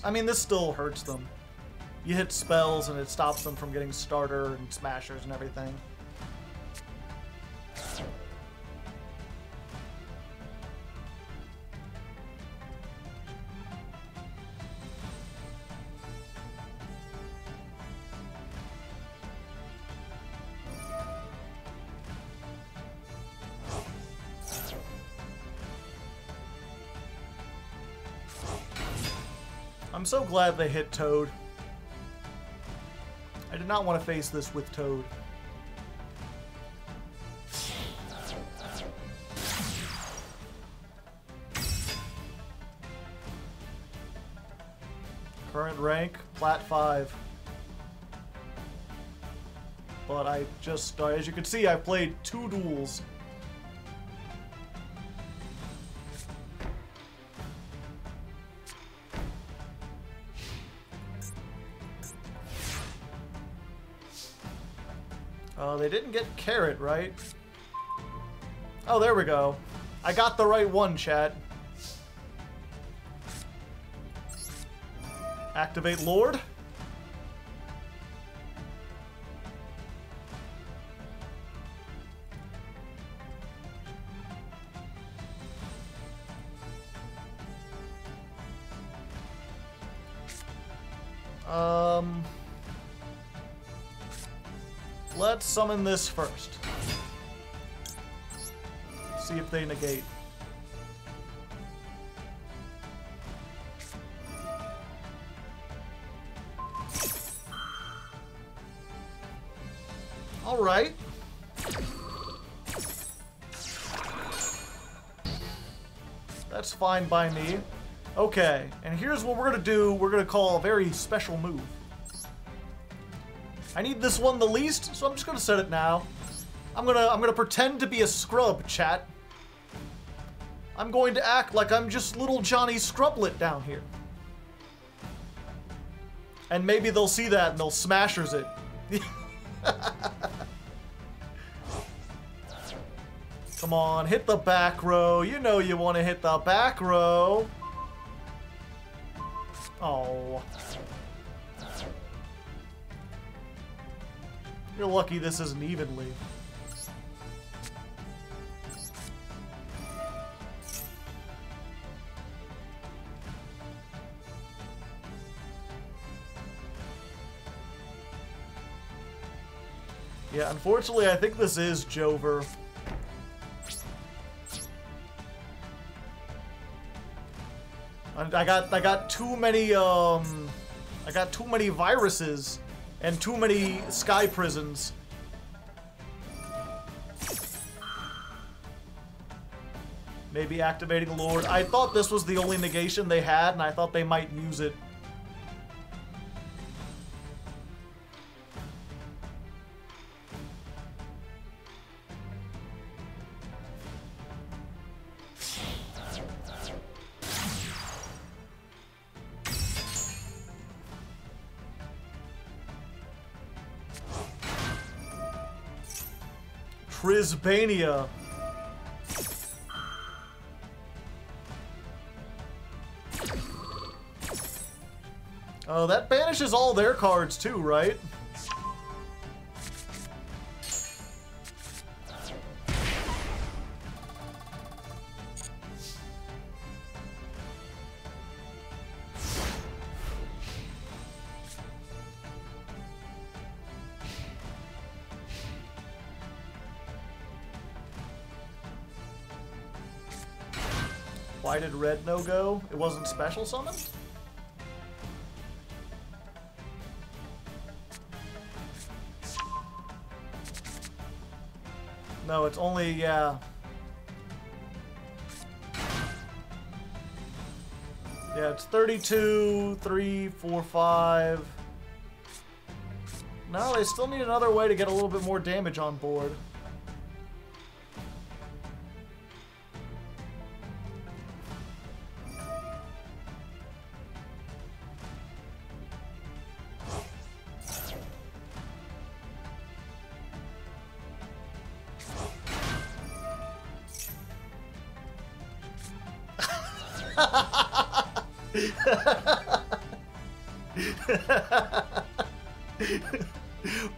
I mean, this still hurts them. You hit spells and it stops them from getting starter and smashers and everything. I'm so glad they hit Toad. I did not want to face this with Toad. Current rank, Plat 5. But I just, as you can see, I've played 2 duels. They didn't get Carrot, right? Oh, there we go. I got the right one, chat. Activate Lord. Let's summon this first. See if they negate. All right. That's fine by me. Okay, and here's what we're gonna do. We're gonna call a very special move. I need this one the least, so I'm just gonna set it now. I'm gonna pretend to be a scrub, chat. I'm going to act like I'm just little Johnny Scrublet down here. And maybe they'll see that and they'll smashers it. Come on, hit the back row. You know you want to hit the back row. Oh. You're lucky this isn't evenly. Yeah, unfortunately, I think this is Jover. I got too many viruses and too many sky prisons. Maybe activating Lord. I thought this was the only negation they had, and I thought they might use it. Trisbania. Oh, that banishes all their cards too, right? Why did red no go? It wasn't special summoned? No, it's only, yeah. Yeah, it's 32, 3, 4, 5. No, they still need another way to get a little bit more damage on board.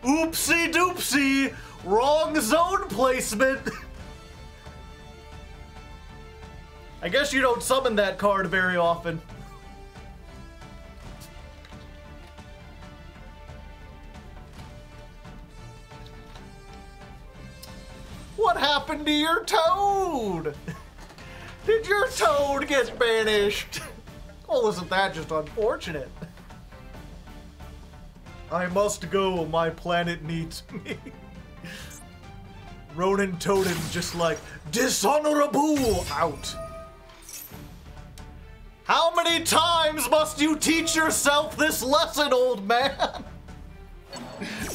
Oopsie doopsie! Wrong zone placement! I guess you don't summon that card very often. What happened to your toad? Did your toad get banished? Oh, isn't that just unfortunate? I must go, my planet needs me. Ronin Totem just like, dishonorable, out. How many times must you teach yourself this lesson, old man?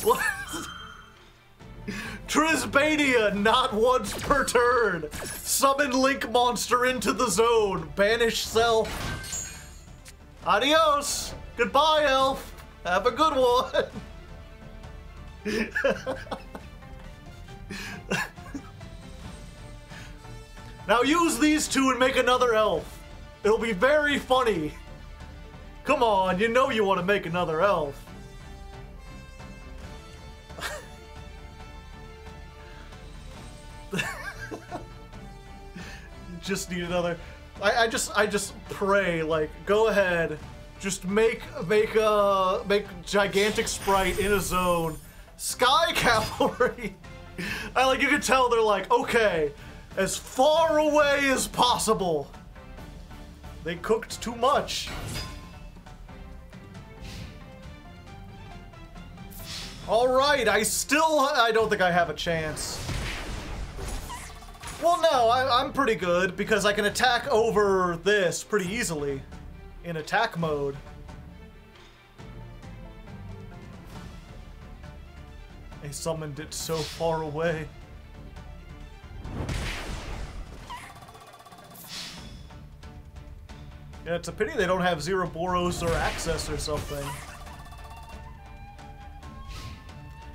What? Trisbania, not once per turn. Summon Link Monster into the zone. Banish self. Adios. Goodbye, elf. Have a good one. Now use these two and make another elf. It'll be very funny. Come on, you know you want to make another elf. Just need another. I just pray, like, go ahead, just make gigantic sprite in a zone. Sky Cavalry. I like, you can tell they're like, okay, as far away as possible. They cooked too much. All right, I don't think I have a chance. Well, no, I'm pretty good because I can attack over this pretty easily in attack mode. They summoned it so far away. Yeah, it's a pity they don't have Zeroboros or Access or something.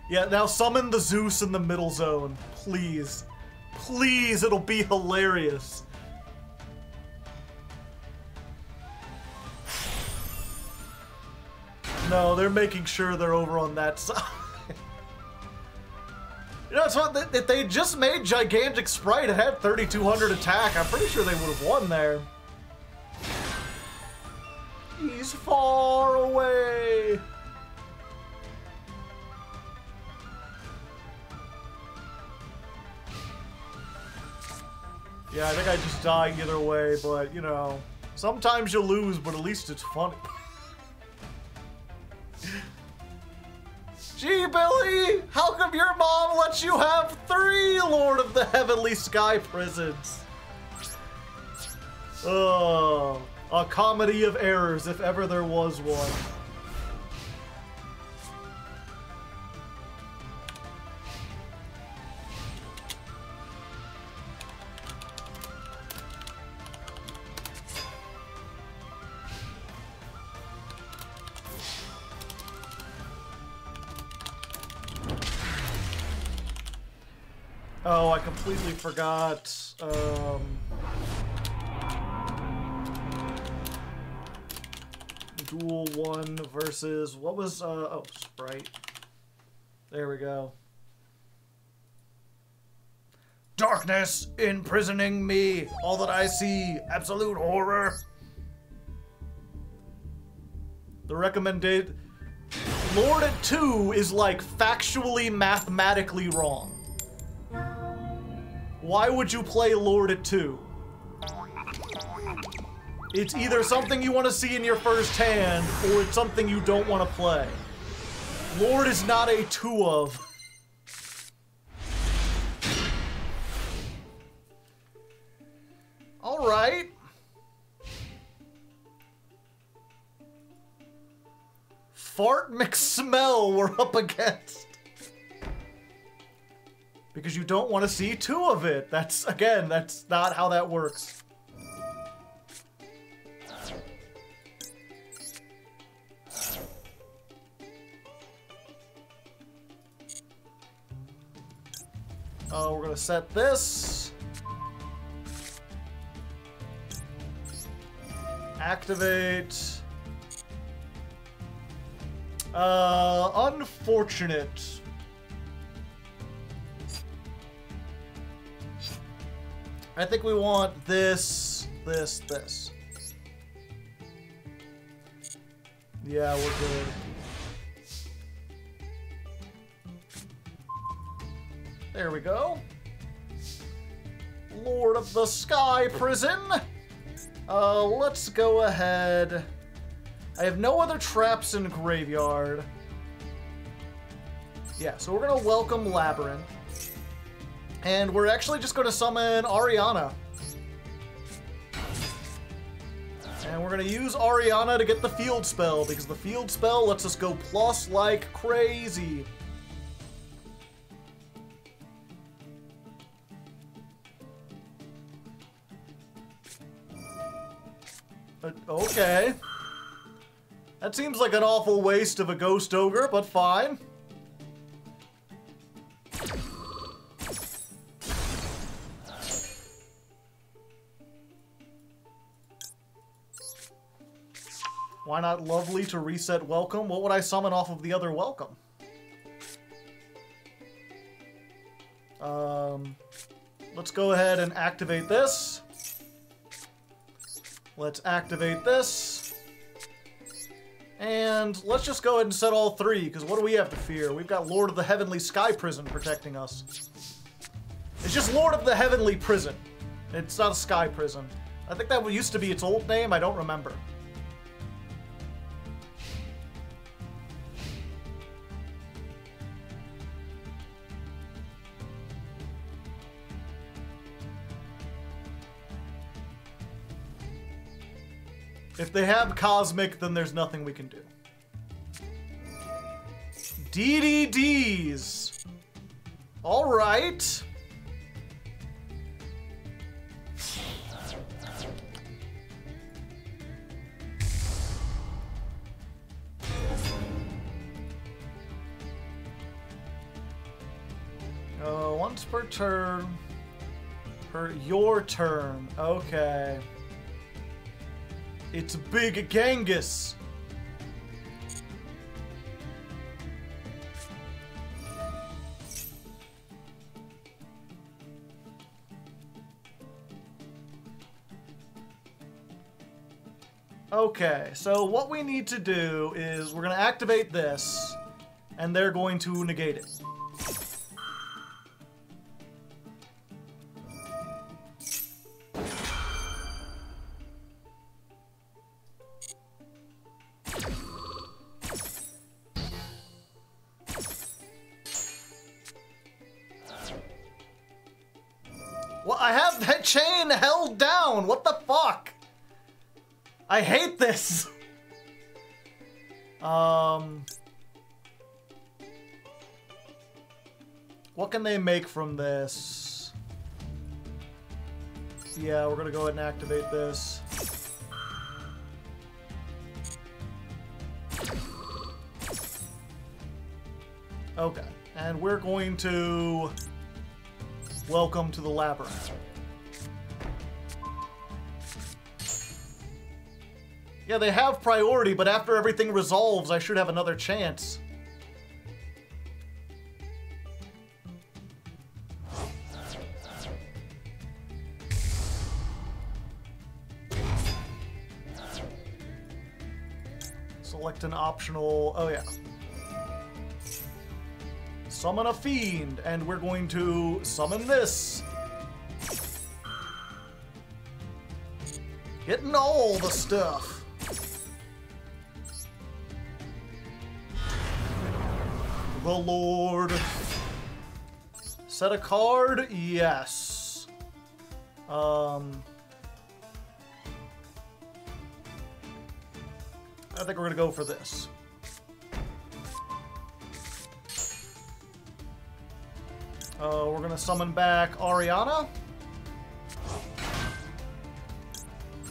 Yeah, now summon the Zeus in the middle zone, please. Please, it'll be hilarious. No, they're making sure they're over on that side. You know, it's what, if they just made Gigantic Sprite, it had 3,200 attack, I'm pretty sure they would have won there. He's far away. Yeah, I think I just die either way, but, you know, sometimes you lose, but at least it's funny. Gee, Billy, how come your mom lets you have 3 Lord of the Heavenly Sky prisons? Oh, a comedy of errors, if ever there was one. Oh, I completely forgot. Duel 1 versus, what was, oh, Sprite. There we go. Darkness imprisoning me. All that I see, absolute horror. The recommended Lord at 2 is like factually, mathematically wrong. Why would you play Lord at 2? It's either something you want to see in your first hand, or it's something you don't want to play. Lord is not a 2 of. Alright. Fart McSmell we're up against. Because you don't want to see 2 of it. That's, again, that's not how that works. Oh, we're gonna set this. Activate. Unfortunate. I think we want this. Yeah, we're good. There we go. Lord of the Sky Prison. Let's go ahead. I have no other traps in Graveyard. Yeah, so we're gonna welcome Labyrinth. And we're actually just gonna summon Ariana. And we're gonna use Ariana to get the field spell, because the field spell lets us go plus like crazy. Okay. That seems like an awful waste of a Ghost Ogre, but fine. Why not Lovely to reset Welcome? What would I summon off of the other Welcome? Let's go ahead and activate this. Let's activate this. And let's just go ahead and set all three, because what do we have to fear? We've got Lord of the Heavenly Sky Prison protecting us. It's just Lord of the Heavenly Prison. It's not a Sky Prison. I think that used to be its old name. I don't remember. If they have Cosmic, then there's nothing we can do. DDDs. All right. Once per turn. Per your turn. Okay. It's Big Genghis. Okay, so what we need to do is we're going to activate this, and they're going to negate it. Well, I have that chain held down. What the fuck? I hate this. What can they make from this? Yeah, we're gonna go ahead and activate this. Okay, and we're going to welcome to the Labyrinth. Yeah, they have priority, but after everything resolves, I should have another chance. Select an optional... Oh, yeah. Summon a fiend, and we're going to summon this. Getting all the stuff. The Lord. Set a card? Yes. I think we're gonna go for this. We're gonna summon back Ariana.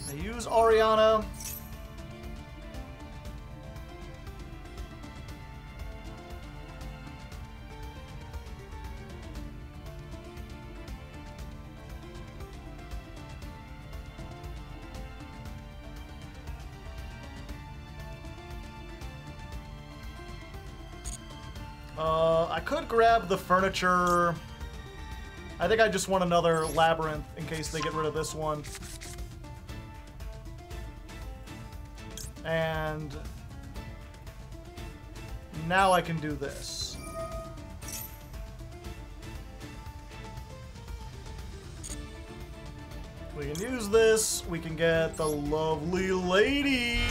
I use Ariana. I could grab the furniture. I think I just want another labyrinth in case they get rid of this one. And now I can do this. We can use this. We can get the lovely lady.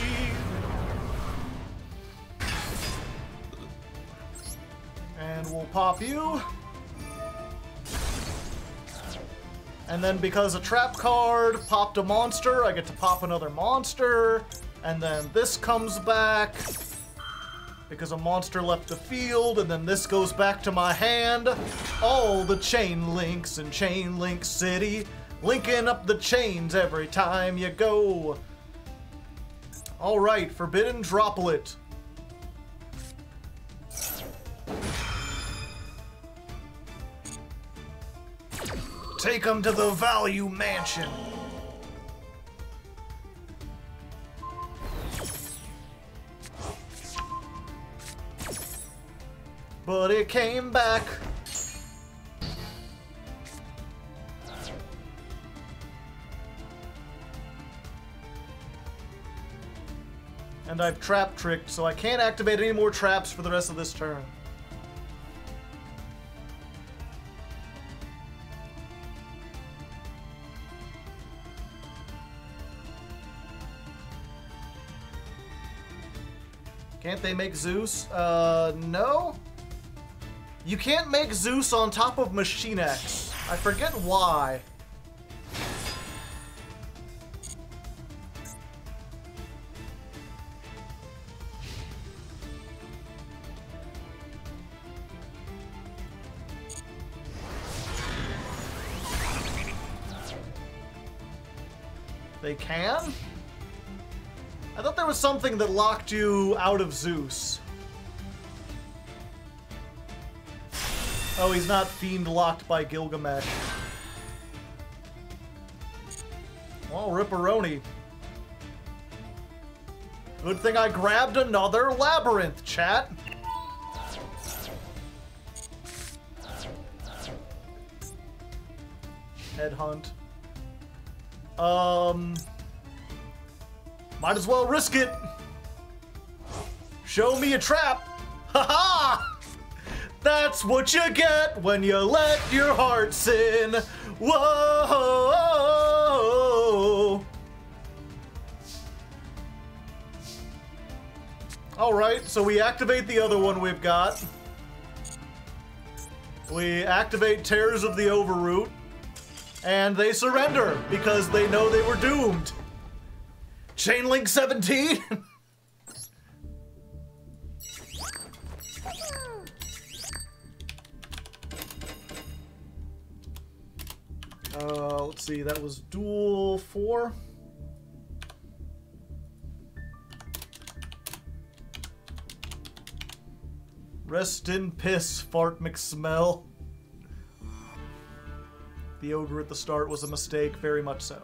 And we'll pop you. And then because a trap card popped a monster, I get to pop another monster. And then this comes back because a monster left the field, and then this goes back to my hand. All the chain links in Chain Link City, linking up the chains every time you go. All right, Forbidden Droplet. Take them to the Value Mansion. But it came back. And I've trap tricked, so I can't activate any more traps for the rest of this turn. Can't they make Zeus? No? You can't make Zeus on top of Machine X. I forget why. They can? I thought there was something that locked you out of Zeus. Oh, he's not fiend locked by Gilgamesh. Well, Ripperoni. Good thing I grabbed another labyrinth, chat. Headhunt. Might as well risk it. Show me a trap. Haha! That's what you get when you let your heart sin. Whoa! Alright, so we activate the other one we've got. We activate Tears of the Overroot. And they surrender because they know they were doomed. Chainlink 17? Let's see, that was duel 4. Rest in piss, Fart McSmell. The ogre at the start was a mistake, very much so.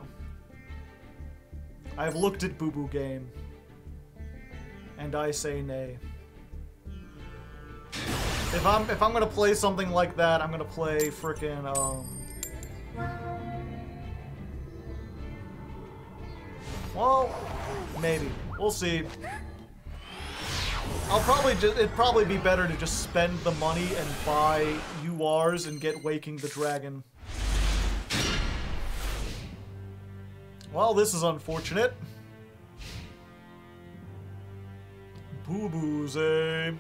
I have looked at Boo Boo Game, and I say nay. If I'm gonna play something like that, I'm gonna play frickin' well, maybe. We'll see. It'd probably be better to just spend the money and buy URs and get Waking the Dragon. Well, this is unfortunate. Boo-boos, eh?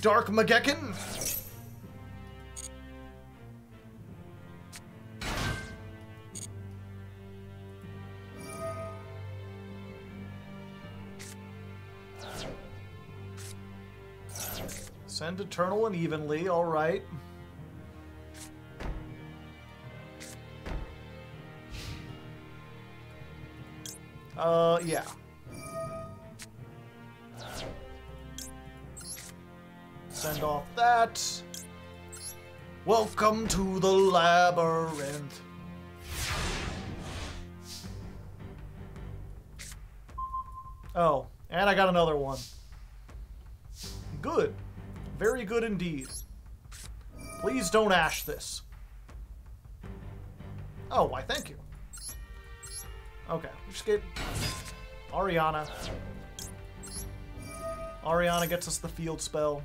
Dark Magekin? Send Eternal and Evenly, alright. Yeah. Send off that. Welcome to the labyrinth. Oh, and I got another one. Good. Very good indeed. Please don't ash this. Oh, why thank you. Okay, just get Ariana. Ariana gets us the field spell.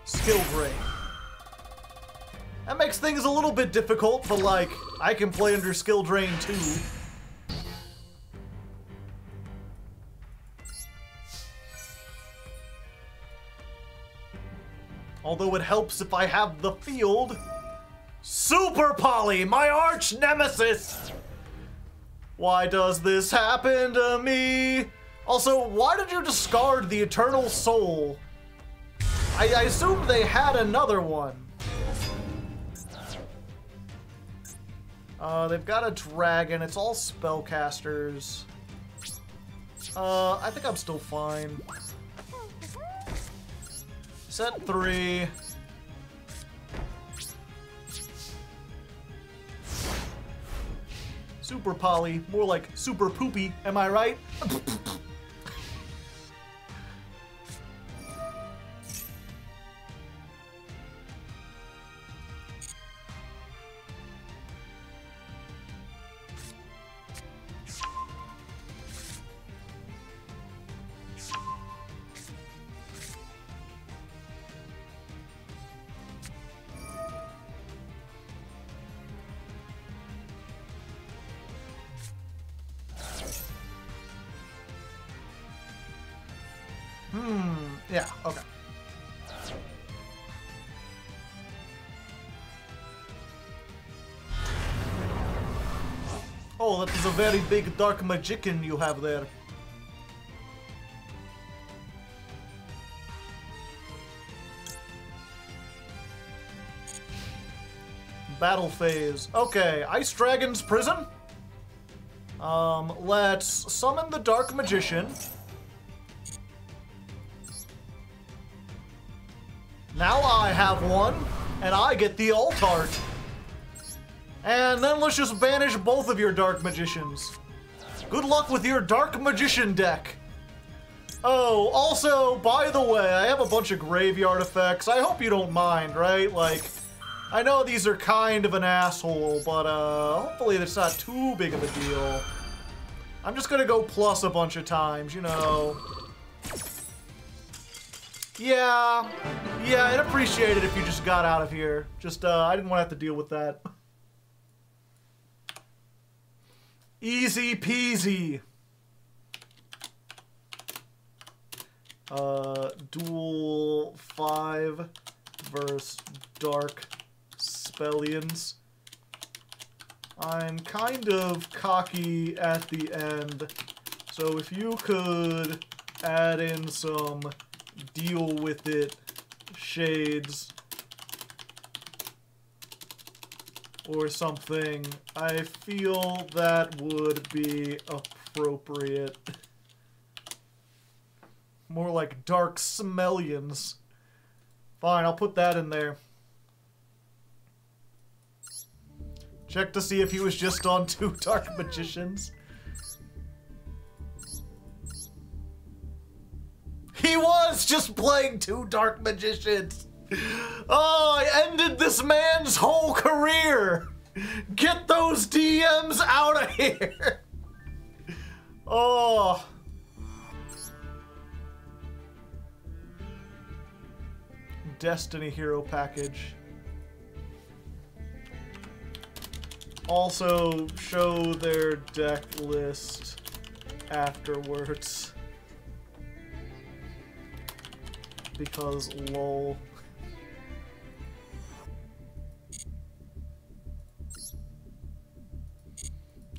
Skill Drain. That makes things a little bit difficult, but like, I can play under Skill Drain too. Although it helps if I have the field. Super Poly, my arch nemesis! Why does this happen to me? Also, why did you discard the Eternal Soul? I assumed they had another one. They've got a dragon. It's all spellcasters. I think I'm still fine. Set 3. Super Poly, more like super poopy, am I right? Yeah, okay. Oh, that is a very big dark magician you have there. Battle phase. Okay, Ice Dragon's Prison. Let's summon the Dark Magician. Now I have one, and I get the Altart. And then let's just banish both of your Dark Magicians. Good luck with your Dark Magician deck. Oh, also, by the way, I have a bunch of graveyard effects. I hope you don't mind, right? Like, I know these are kind of an asshole, but hopefully it's not too big of a deal. I'm just gonna go plus a bunch of times, you know. Yeah, I'd appreciate it if you just got out of here. Just, I didn't want to have to deal with that. Easy peasy. Duel 5 versus Dark Spellions. I'm kind of cocky at the end, so if you could add in some deal with it shades or something, I feel that would be appropriate. More like Dark Smellions. Fine, I'll put that in there. Check to see if he was just on 2 Dark Magicians. He was just playing 2 Dark Magicians! Oh, I ended this man's whole career! Get those DMs out of here! Oh. Destiny Hero package. Also, show their deck list afterwards. Because lol.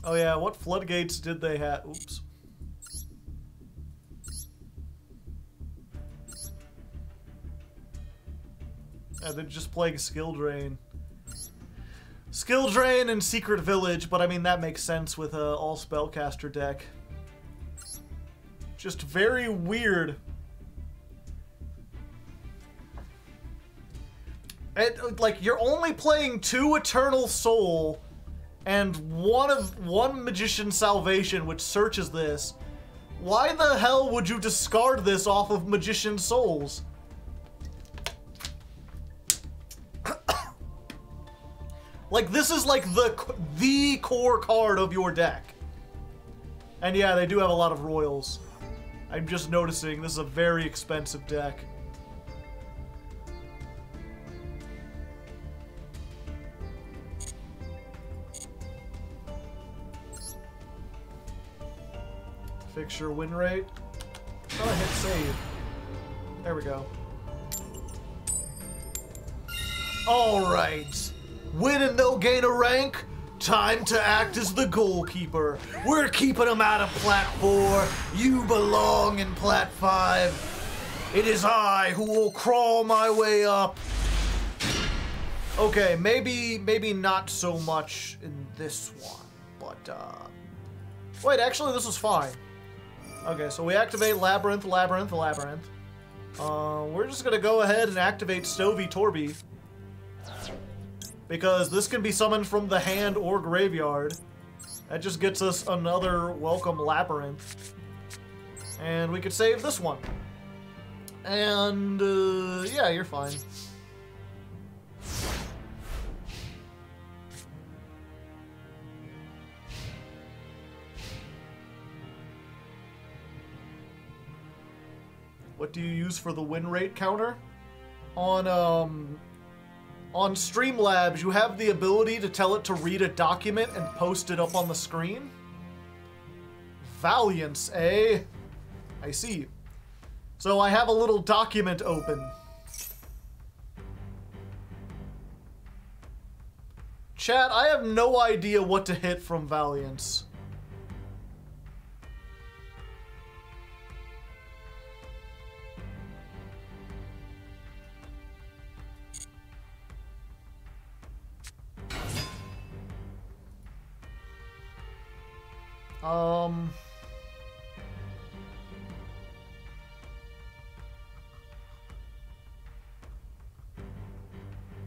Oh yeah, what floodgates did they have? Oops. Yeah, they're just playing Skill Drain. Skill Drain and Secret Village, but I mean that makes sense with a all spellcaster deck. Just very weird. Like, you're only playing 2 Eternal Soul and one Magician's Salvation, which searches this. Why the hell would you discard this off of Magician's Souls? Like, this is like the core card of your deck. And yeah, they do have a lot of royals. I'm just noticing this is a very expensive deck. Fix your win rate. Oh, hit save. There we go. Alright. Win and no gain a rank. Time to act as the goalkeeper. We're keeping him out of Plat 4. You belong in Plat 5. It is I who will crawl my way up. Okay, maybe not so much in this one, but wait, actually this was fine. Okay, so we activate Labyrinth. We're just gonna go ahead and activate Stovey Torby, because this can be summoned from the hand or graveyard. That just gets us another welcome Labyrinth. And we could save this one. And, yeah, you're fine. What do you use for the win rate counter? On Streamlabs, you have the ability to tell it to read a document and post it up on the screen. Valiance, eh? I see. So I have a little document open. Chat, I have no idea what to hit from Valiance.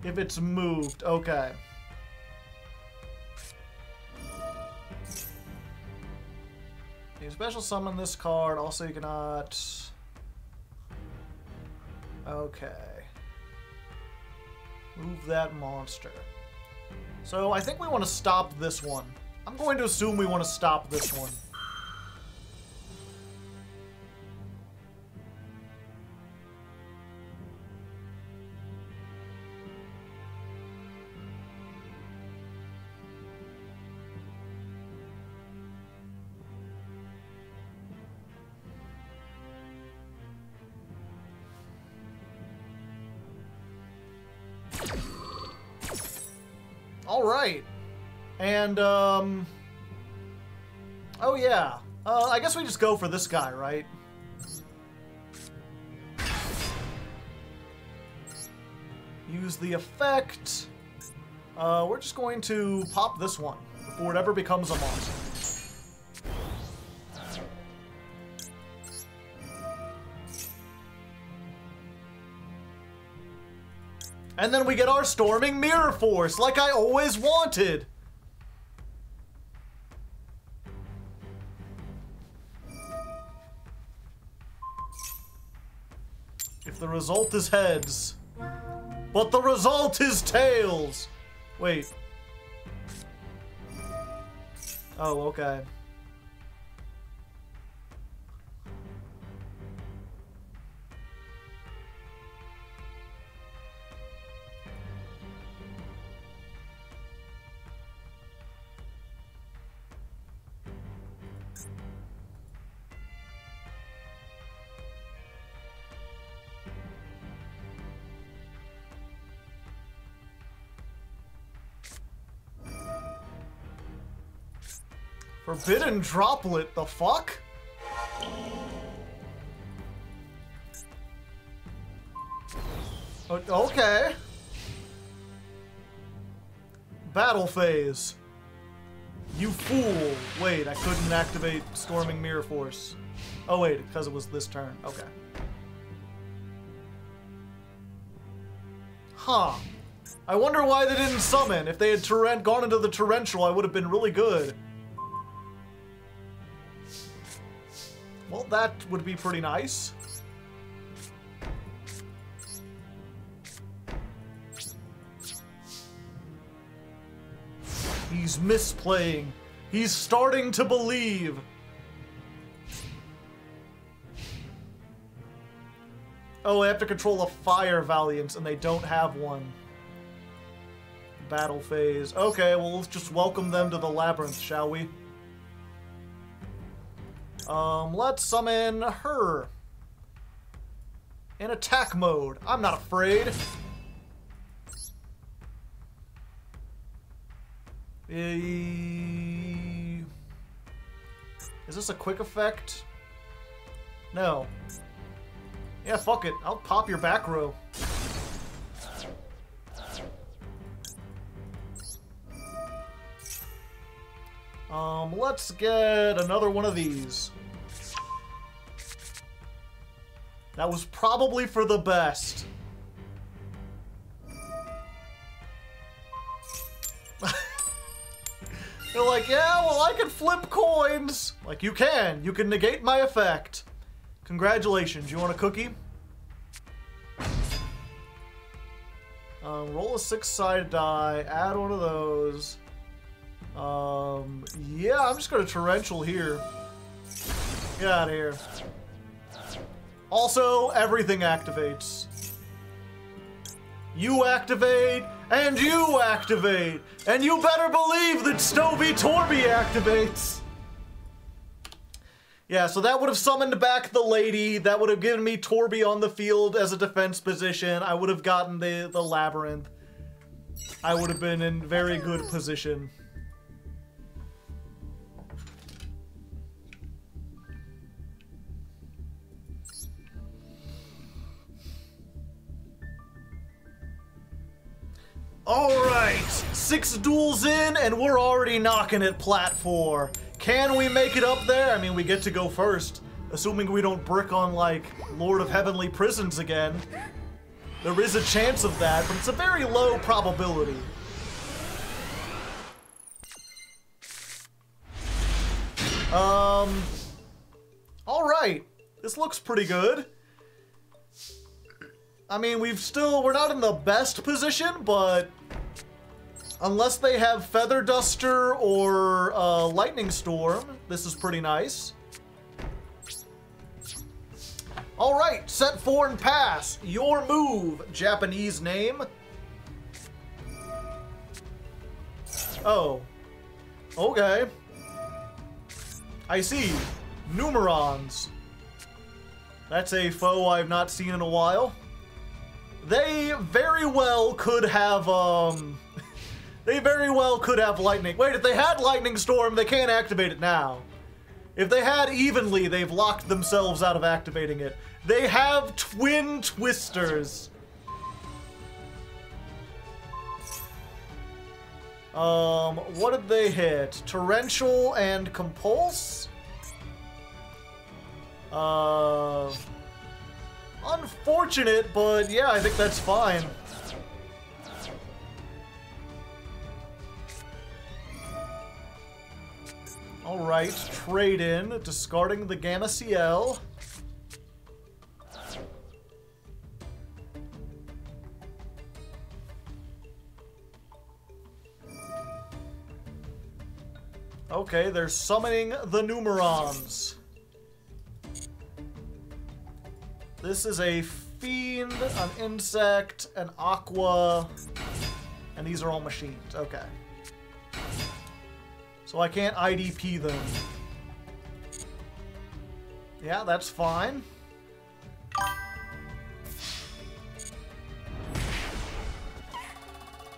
If it's moved, okay. You special summon this card, also you cannot... Okay. Move that monster. So I think we want to stop this one. I'm going to assume we want to stop this one. All right. And, oh yeah. I guess we just go for this guy, right? Use the effect. We're just going to pop this one before it ever becomes a monster. And then we get our Storming Mirror Force, like I always wanted. If the result is heads, but the result is tails. Wait. Oh, okay. Forbidden Droplet, the fuck? Okay. Battle phase. You fool. Wait, I couldn't activate Storming Mirror Force. Oh wait, because it was this turn. Okay. Huh. I wonder why they didn't summon. If they had gone into the Torrential, I would have been really good. Well, that would be pretty nice. He's misplaying. He's starting to believe. Oh, they have to control a Fire Valiant, and they don't have one. Battle phase. Okay, well, let's just welcome them to the Labyrinth, shall we? Let's summon her. In attack mode. I'm not afraid. Is this a quick effect? No. Yeah, fuck it. I'll pop your back row. Let's get another one of these. That was probably for the best. They're like, yeah, well, I can flip coins. Like, you can negate my effect. Congratulations. You want a cookie? Roll a 6-sided die. Add one of those. Yeah, I'm just gonna Torrential here. Get out of here. Also, everything activates. You activate, and you activate. And you better believe that Stovey Torby activates. Yeah, so that would have summoned back the lady. That would have given me Torby on the field as a defense position. I would have gotten the Labyrinth. I would have been in very good position. Alright, 6 duels in, and we're already knocking at Plat 4. Can we make it up there? I mean, we get to go first. Assuming we don't brick on, like, Lord of Heavenly Prisons again. There is a chance of that, but it's a very low probability. Alright. This looks pretty good. I mean, we're not in the best position, but unless they have Feather Duster or Lightning Storm, this is pretty nice. Alright, set 4 and pass. Your move, Japanese name. Oh. Okay. I see. Numerons. That's a foe I've not seen in a while. They very well could have, they very well could have Lightning. Wait, if they had Lightning Storm, they can't activate it now. If they had Evenly, they've locked themselves out of activating it. They have Twin Twisters. What did they hit? Torrential and Compulse? Unfortunate, but yeah, I think that's fine. Alright, trade in, discarding the Gamma CL. Okay, they're summoning the Numerons. This is a Fiend, an Insect, an Aqua, and these are all machines. Okay. So I can't IDP them. Yeah, that's fine.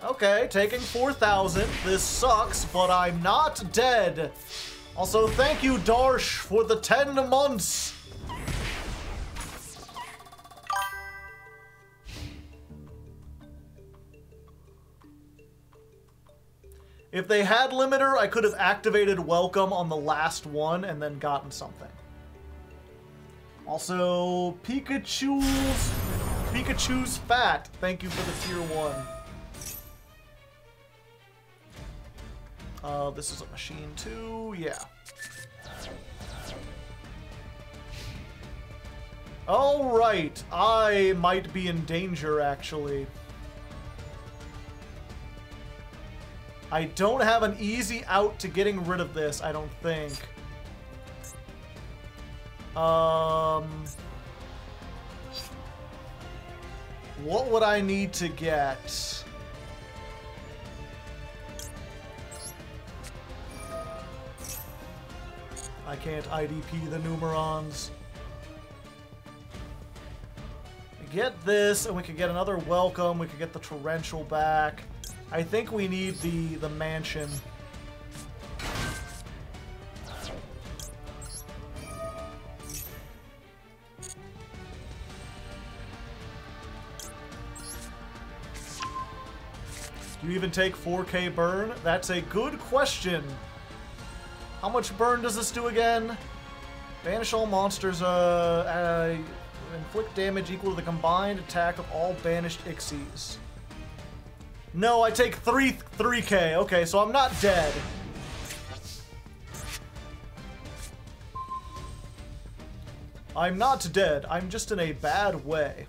Okay, taking 4,000. This sucks, but I'm not dead. Also, thank you, Darsh, for the 10 months. If they had Limiter, I could have activated Welcome on the last one and then gotten something. Also, Pikachu's fat. Thank you for the tier 1. This is a machine too, yeah. Alright, I might be in danger, actually. I don't have an easy out to getting rid of this, I don't think. What would I need to get? I can't IDP the Numerons. We get this, and we could get another welcome. We could get the torrential back. I think we need the mansion. Do you even take 4K burn? That's a good question. How much burn does this do again? Banish all monsters, inflict damage equal to the combined attack of all banished Ixies. No, I take 3K. Okay, so I'm not dead. I'm not dead. I'm just in a bad way.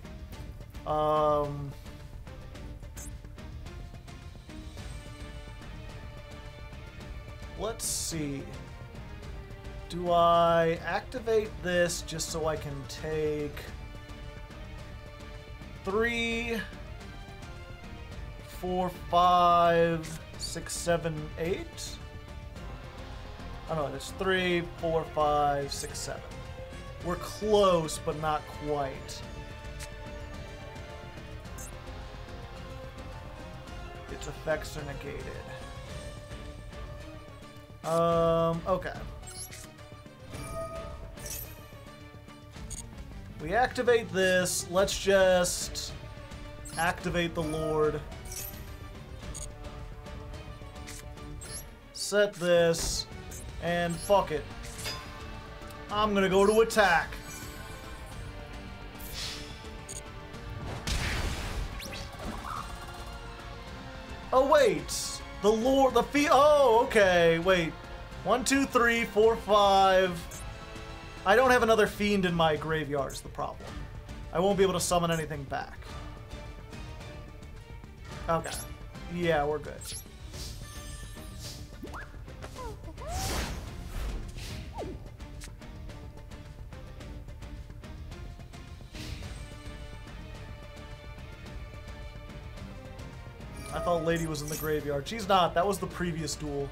Let's see. Do I activate this just so I can take 3, 4, 5, 6, 7, 8? Oh no, it's 3, 4, 5, 6, 7. We're close, but not quite. Its effects are negated. Okay. We activate this. Let's just activate the Lord. Set this, and fuck it. I'm gonna go to attack. Oh wait, the Lord, oh okay, wait. 1, 2, 3, 4, 5. I don't have another fiend in my graveyard is the problem. I won't be able to summon anything back. Okay. Yeah, we're good. I thought Lady was in the graveyard. She's not. That was the previous duel.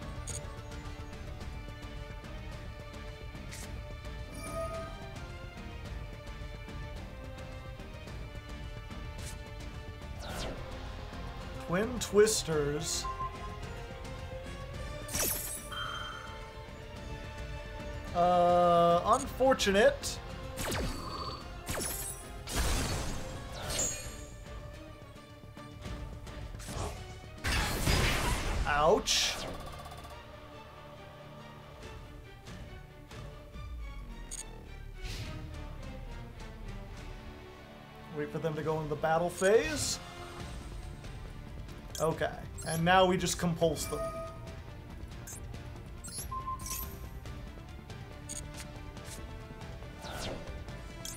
Twin Twisters. Unfortunate. Ouch. Wait for them to go into the battle phase. Okay, and now we just compulse them.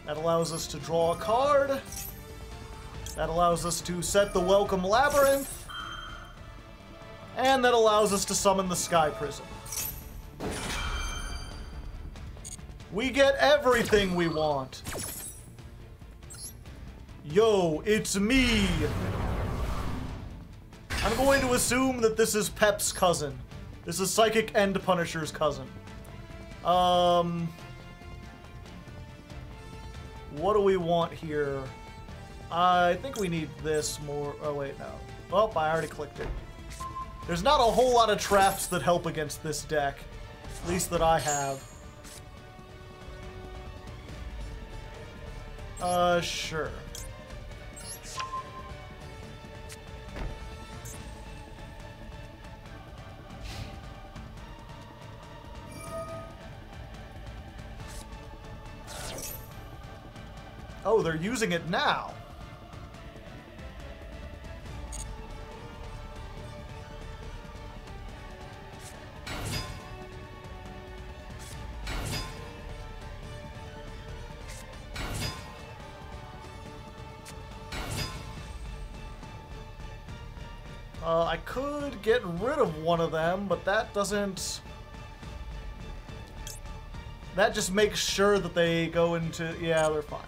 That allows us to draw a card. That allows us to set the Welcome Labyrinth. And that allows us to summon the Sky Prism. We get everything we want. Yo, it's me. I'm going to assume that this is Pep's cousin. This is Psychic End Punisher's cousin. What do we want here? I think we need this more. Oh, wait, no. Oh, I already clicked it. There's not a whole lot of traps that help against this deck. At least that I have. Sure. Oh, they're using it now. I could get rid of one of them, but that doesn't... That just makes sure that they go into... Yeah, they're fine.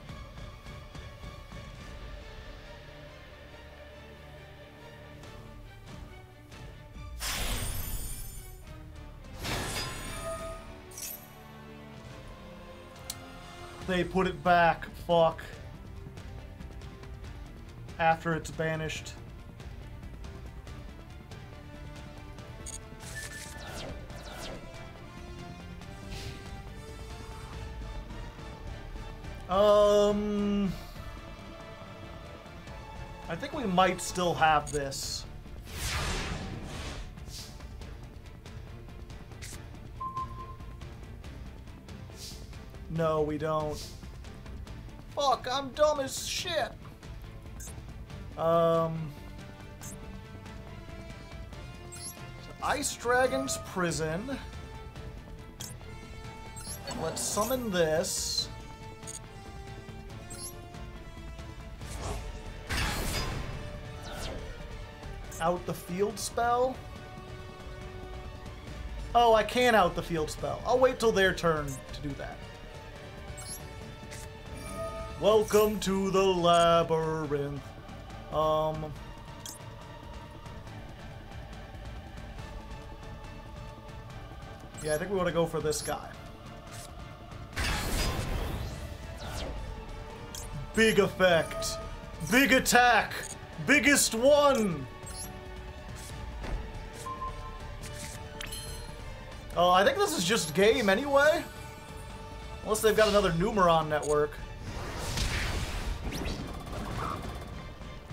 They put it back. Fuck. After it's banished. I think we might still have this. No, we don't. Fuck, I'm dumb as shit. Ice Dragon's Prison. Let's summon this. Out the field spell? Oh, I can out the field spell. I'll wait till their turn to do that. Welcome to the labyrinth. Yeah, I think we want to go for this guy. Big effect. Big attack. Biggest one. Oh, I think this is just game anyway. Unless they've got another Numeron network.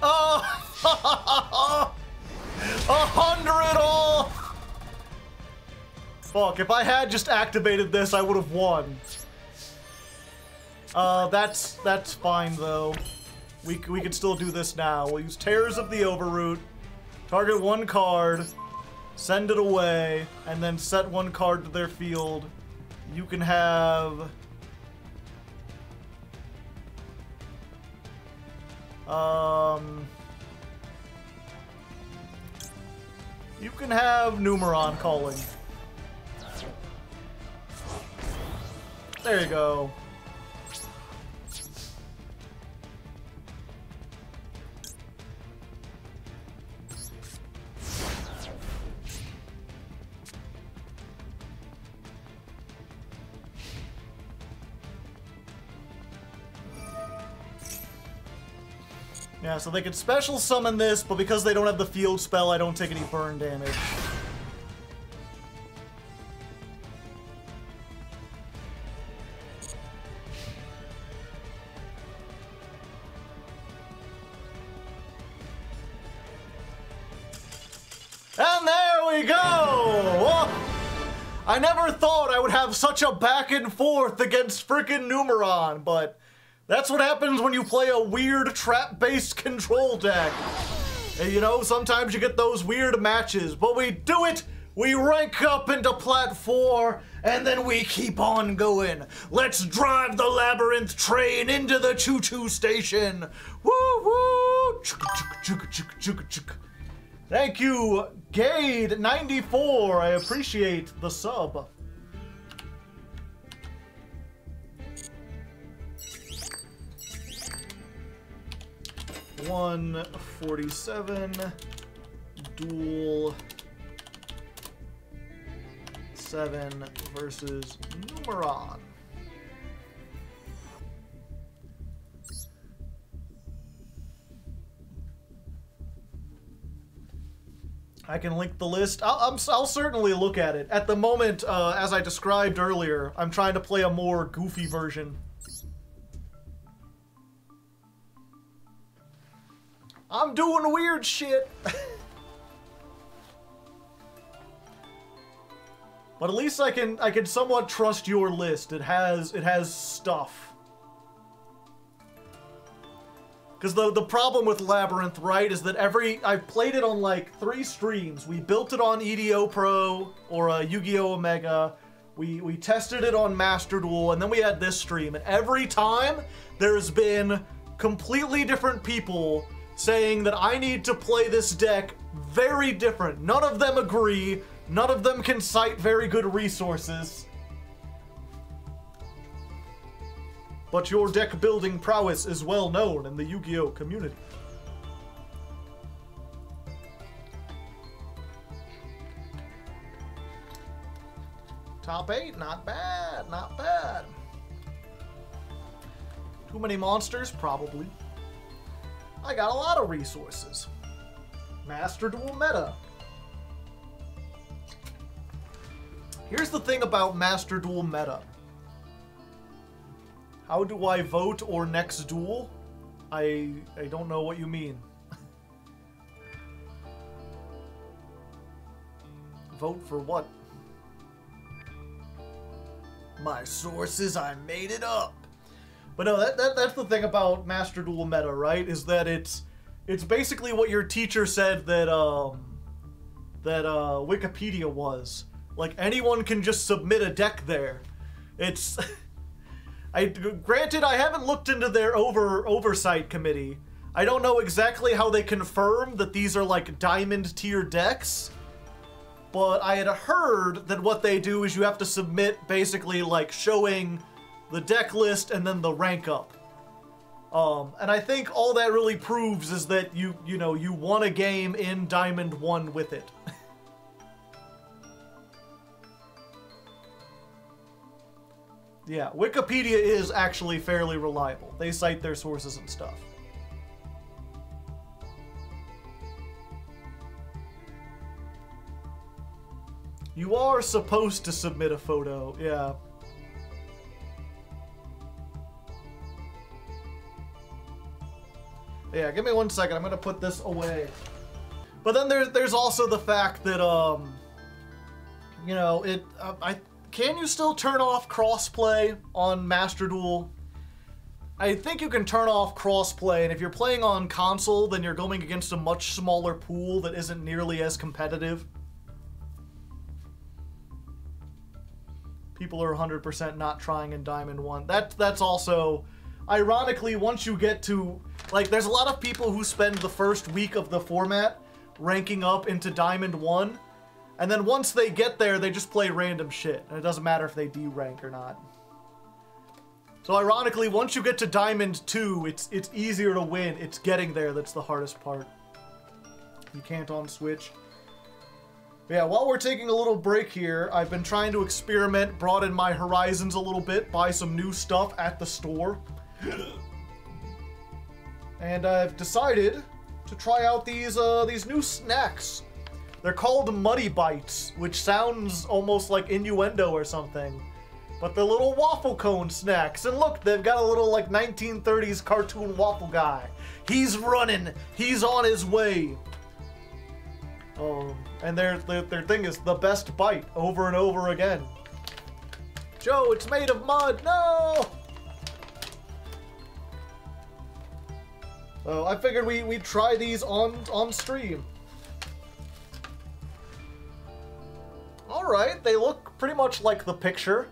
Oh! 100 off! Fuck, if I had just activated this, I would have won. That's fine though. We can still do this now. We'll use Tears of the Overroot, target one card, send it away, and then set one card to their field. You can have... You can have Numeron calling. There you go. Yeah, so they could special summon this, but because they don't have the field spell, I don't take any burn damage. And there we go! Oh, I never thought I would have such a back and forth against frickin' Numeron, but... That's what happens when you play a weird trap-based control deck. And, you know, sometimes you get those weird matches, but we do it! We rank up into Plat 4, and then we keep on going. Let's drive the Labyrinth train into the choo-choo station. Woo-woo! Thank you, Gade94. I appreciate the sub. 147 duel 7 versus Numeron. I can link the list. I'll certainly look at it. At the moment, as I described earlier, I'm trying to play a more goofy version. I'm doing weird shit. But at least I can somewhat trust your list. It has stuff. Because the problem with Labyrinth, right, is that I've played it on like 3 streams. We built it on EDO Pro or Yu-Gi-Oh! Omega. We tested it on Master Duel, and then we had this stream. And every time, there's been completely different people saying that I need to play this deck very different. None of them agree. None of them can cite very good resources. But your deck building prowess is well known in the Yu-Gi-Oh! Community. Top 8, not bad, not bad. Too many monsters? Probably. I got a lot of resources. Master Duel meta. Here's the thing about Master Duel meta. How do I vote or next duel? I don't know what you mean. Vote for what? My sources, I made it up. But no, that's the thing about Master Duel meta, right? Is that it's basically what your teacher said that Wikipedia was. Like, anyone can just submit a deck there. It's granted, I haven't looked into their oversight committee. I don't know exactly how they confirm that these are like diamond tier decks. But I had heard that what they do is you have to submit basically like showing the deck list and then the rank up. And I think all that really proves is that you won a game in Diamond 1 with it. Yeah, Wikipedia is actually fairly reliable. They cite their sources and stuff. You are supposed to submit a photo, yeah. Yeah, give me 1 second. I'm gonna put this away. But then there's also the fact that can you still turn off crossplay on Master Duel? I think you can turn off crossplay, and if you're playing on console, then you're going against a much smaller pool that isn't nearly as competitive. People are 100% not trying in Diamond 1. That's also, ironically, once you get to, like, there's a lot of people who spend the first week of the format ranking up into Diamond 1, and then once they get there, they just play random shit, and it doesn't matter if they D-rank or not. So ironically, once you get to Diamond 2, it's easier to win. It's getting there that's the hardest part. You can't on Switch. Yeah, while we're taking a little break here, I've been trying to experiment, broaden my horizons a little bit, buy some new stuff at the store. And I've decided to try out these new snacks. They're called Muddy Bites, which sounds almost like innuendo or something. But they're little waffle cone snacks. And look, they've got a little like 1930s cartoon waffle guy. He's running. He's on his way. And their thing is the best bite over and over again. Joe, it's made of mud. No! So I figured we'd try these on stream. Alright, they look pretty much like the picture.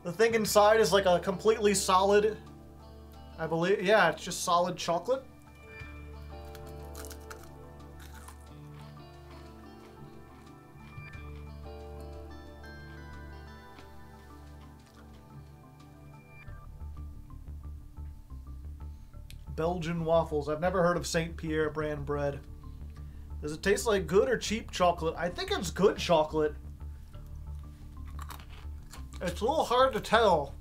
The thing inside is like a completely solid, I believe, yeah, it's just solid chocolate. Belgian waffles. I've never heard of St. Pierre brand bread. Does it taste like good or cheap chocolate? I think it's good chocolate. It's a little hard to tell.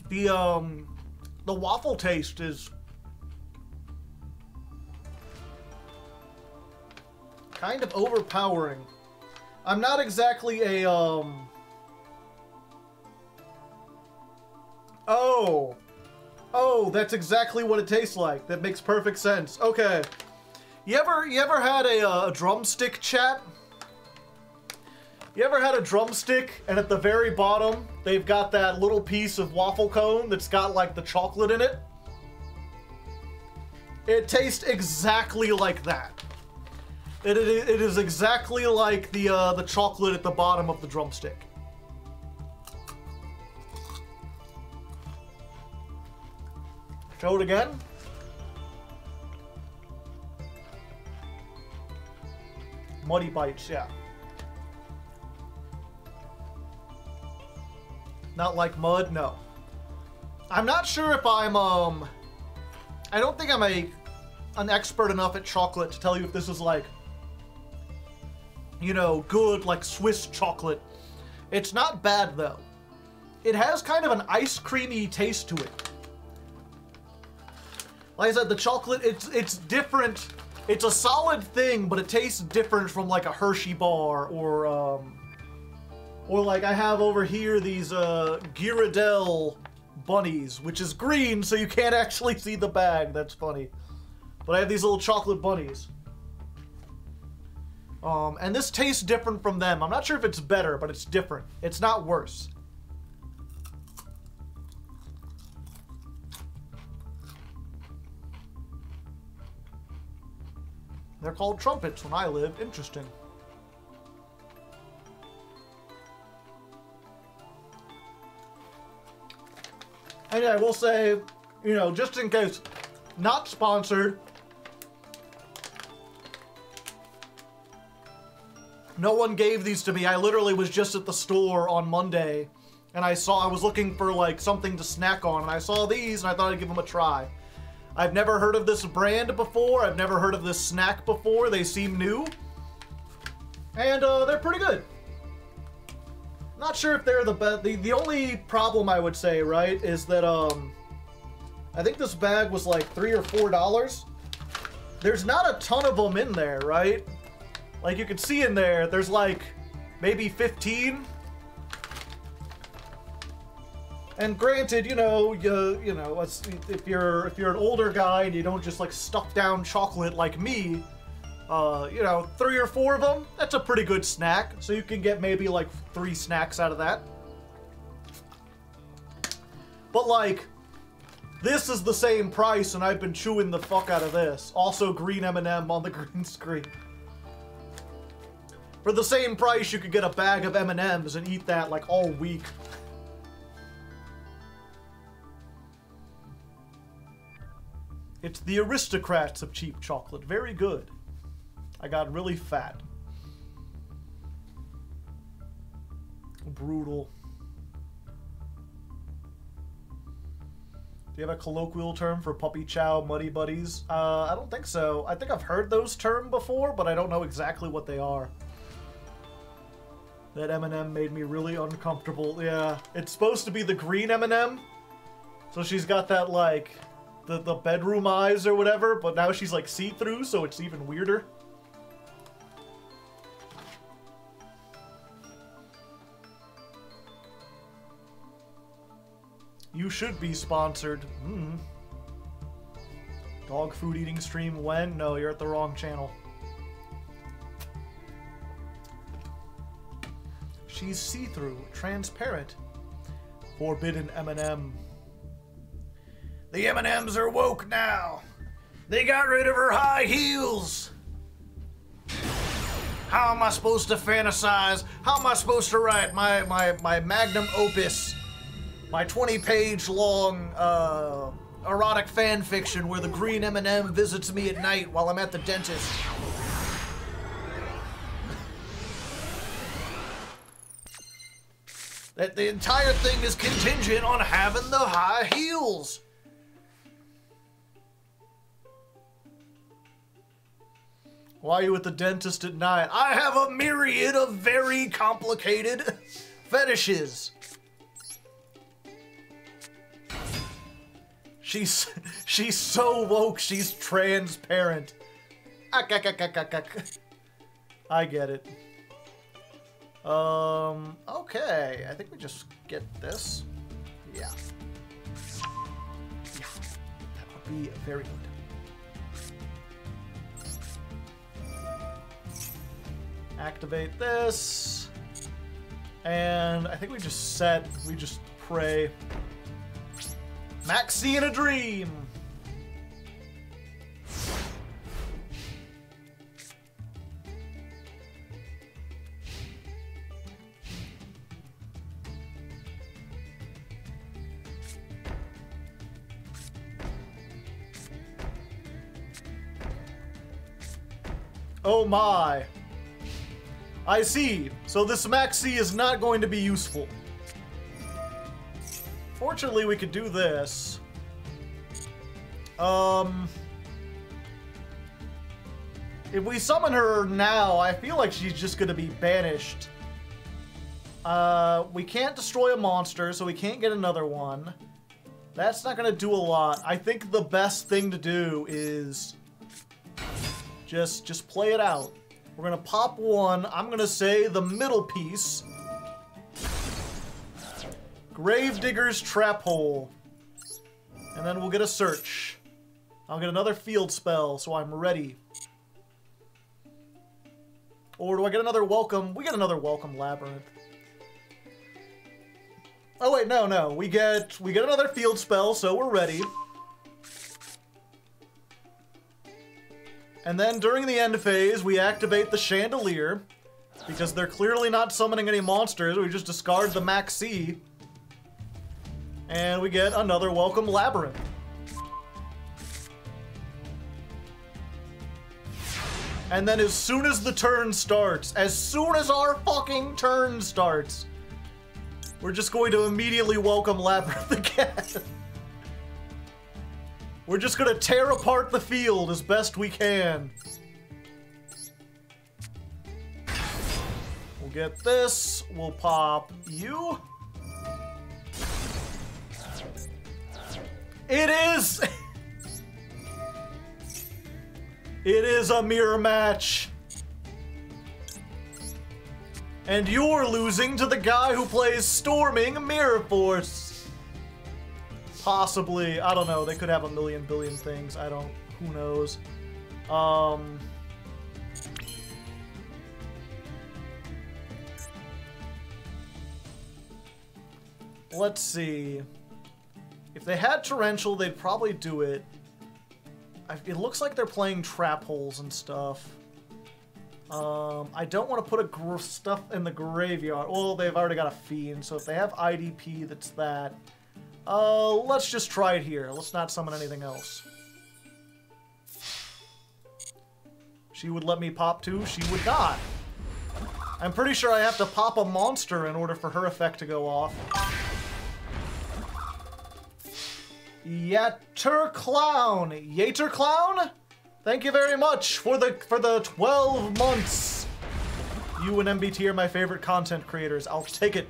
The waffle taste is kind of overpowering. I'm not exactly a Oh, that's exactly what it tastes like. That makes perfect sense. Okay. You ever had a drumstick chat? You ever had a drumstick and at the very bottom they've got that little piece of waffle cone that's got like the chocolate in it? It tastes exactly like that. It is exactly like the chocolate at the bottom of the drumstick. Show it again. Muddy Bites, yeah. Not like mud? No. I'm not sure if I'm, I don't think I'm an expert enough at chocolate to tell you if this is like, you know, good, like Swiss chocolate. It's not bad, though. It has kind of an ice creamy taste to it. Like I said, the chocolate, it's different. It's a solid thing, but it tastes different from like a Hershey bar or like I have over here these Ghirardelli bunnies, which is green, so you can't actually see the bag. That's funny. But I have these little chocolate bunnies. And this tastes different from them. I'm not sure if it's better, but it's different. It's not worse. They're called trumpets when I live. Interesting. And yeah, I will say, you know, just in case, not sponsored. No one gave these to me. I literally was just at the store on Monday, and I was looking for like something to snack on, and I saw these, and I thought I'd give them a try. I've never heard of this brand before. I've never heard of this snack before. They seem new. And they're pretty good. Not sure if they're the best. The only problem I would say, right, is that I think this bag was like $3 or $4. There's not a ton of them in there, right? Like you can see in there, there's like maybe 15. And granted, you know, if you're an older guy and you don't just like stuff down chocolate like me, you know, 3 or 4 of them, that's a pretty good snack. So you can get maybe like 3 snacks out of that. But like, this is the same price, and I've been chewing the fuck out of this. Also, green M&M on the green screen. For the same price, you could get a bag of M&Ms and eat that like all week. It's the aristocrats of cheap chocolate. Very good. I got really fat. Brutal. Do you have a colloquial term for puppy chow muddy buddies? I don't think so. I think I've heard those terms before, but I don't know exactly what they are. That M&M made me really uncomfortable. Yeah, it's supposed to be the green M&M. So she's got that like the bedroom eyes or whatever, but now she's like see-through, so it's even weirder. You should be sponsored. Dog food eating stream when? No, you're at the wrong channel. She's see-through, transparent. Forbidden M&M. The M&Ms are woke now. They got rid of her high heels. How am I supposed to fantasize? How am I supposed to write my magnum opus? My 20-page long erotic fan fiction where the green M&M visits me at night while I'm at the dentist. That the entire thing is contingent on having the high heels. Why are you at the dentist at night? I have a myriad of very complicated fetishes. She's so woke, she's transparent. I get it. Okay, I think we just get this. Yeah. Yeah, that would be very good. Activate this. And I think we just pray. Maxie in a dream. Oh my. I see. So this Maxi is not going to be useful. Fortunately, we could do this. If we summon her now, I feel like she's just gonna be banished. We can't destroy a monster, so we can't get another one. That's not gonna do a lot. I think the best thing to do is just play it out. We're gonna pop one. I'm gonna say the middle piece. Gravedigger's Trap Hole. And then we'll get a search. I'll get another field spell, so I'm ready. Or do I get another welcome? We get another welcome labyrinth. Oh wait, no. We get another field spell, so we're ready. And then during the end phase, we activate the Chandelier. Because they're clearly not summoning any monsters, we just discard the Maxi. And we get another welcome labyrinth. And then as soon as the turn starts, as soon as our fucking turn starts, we're just going to immediately welcome Labyrinth again. We're just gonna tear apart the field as best we can. We'll get this, we'll pop you. It is! It is a mirror match. And you're losing to the guy who plays Storming Mirror Force. Possibly. I don't know. They could have a million billion things. Who knows? Let's see. If they had Torrential, they'd probably do it. It looks like they're playing Trap Holes and stuff. I don't want to put stuff in the graveyard. Well, they've already got a Fiend, so if they have IDP, that's that. Let's just try it here. Let's not summon anything else. She would let me pop two? She would not. I'm pretty sure I have to pop a monster in order for her effect to go off. Yater Clown. Yater Clown? Thank you very much for the 12 months. You and MBT are my favorite content creators. I'll take it.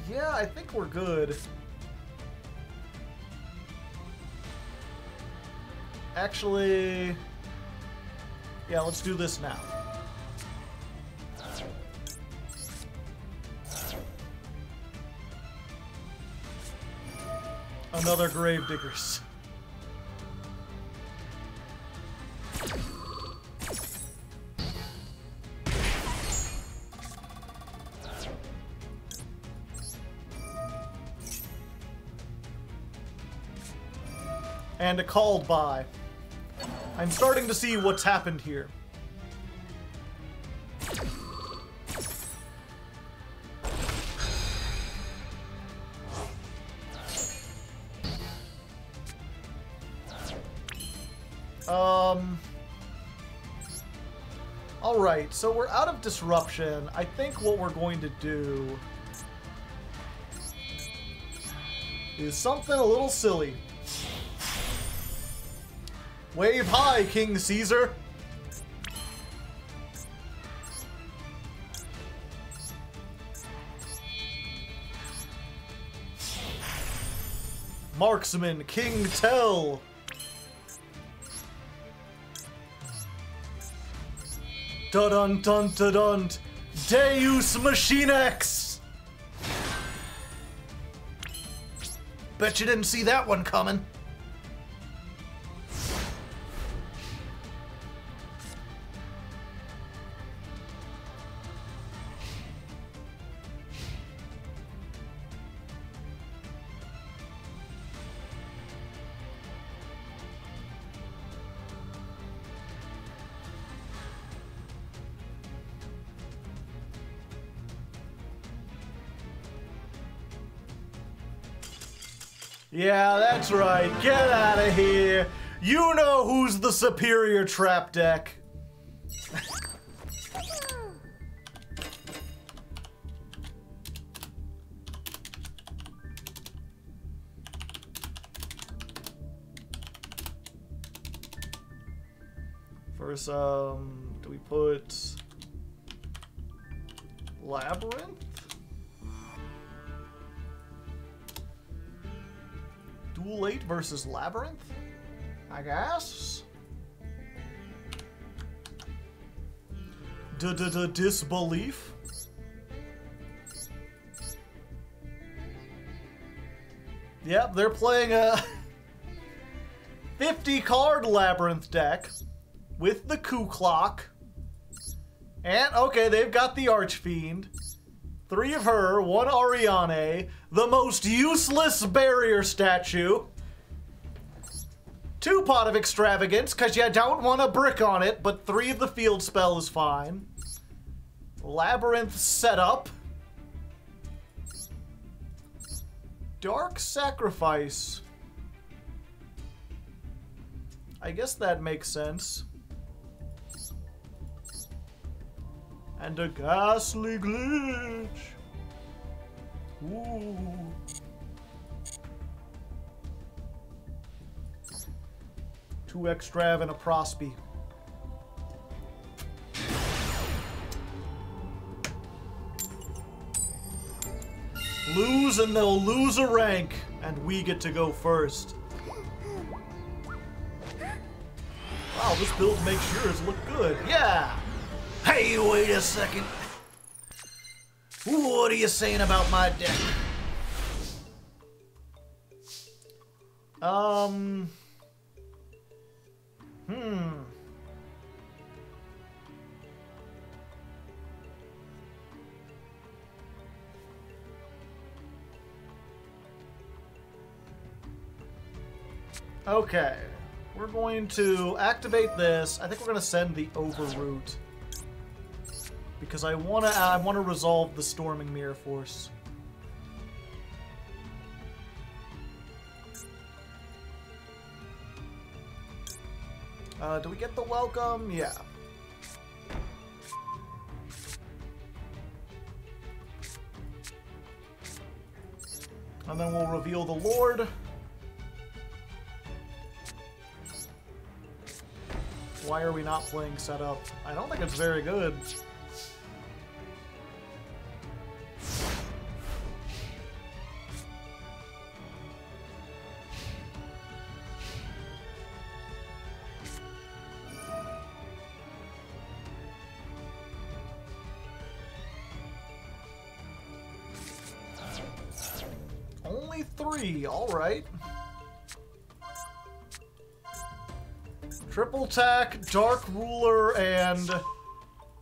Yeah, I think we're good. Actually, yeah, let's do this now. Another Gravediggers. And a Called By. I'm starting to see what's happened here. Alright, so we're out of disruption. I think what we're going to do is something a little silly. Wave high, King Caesar! Marksman, King Tell! Dun-dun-dun-dun-dun! Deus Machine X! Bet you didn't see that one coming. Yeah, that's right. Get out of here. You know who's the superior trap deck. First, do we put Labyrinth? Duel 8 versus Labyrinth? I guess? Disbelief? Yep, they're playing a 50-card Labyrinth deck with the Coup Clock. And, okay, they've got the Archfiend. 3 of her, 1 Ariane, the most useless barrier statue. 2 Pot of Extravagance, because you don't want a brick on it, but 3 of the field spell is fine. Labyrinth setup. Dark Sacrifice. I guess that makes sense. And a Ghastly Glitch. Ooh. Two Extrav and a Prosby. Lose and they'll lose a rank, and we get to go first. Wow, this build makes yours look good. Yeah! Hey, wait a second. What are you saying about my deck? Okay. We're going to activate this. I think we're going to send the Overroot. Because I wanna resolve the Storming Mirror Force. Do we get the welcome? Yeah. And then we'll reveal the Lord. Why are we not playing setup? I don't think it's very good. Only 3, alright. Triple Tack, Dark Ruler, and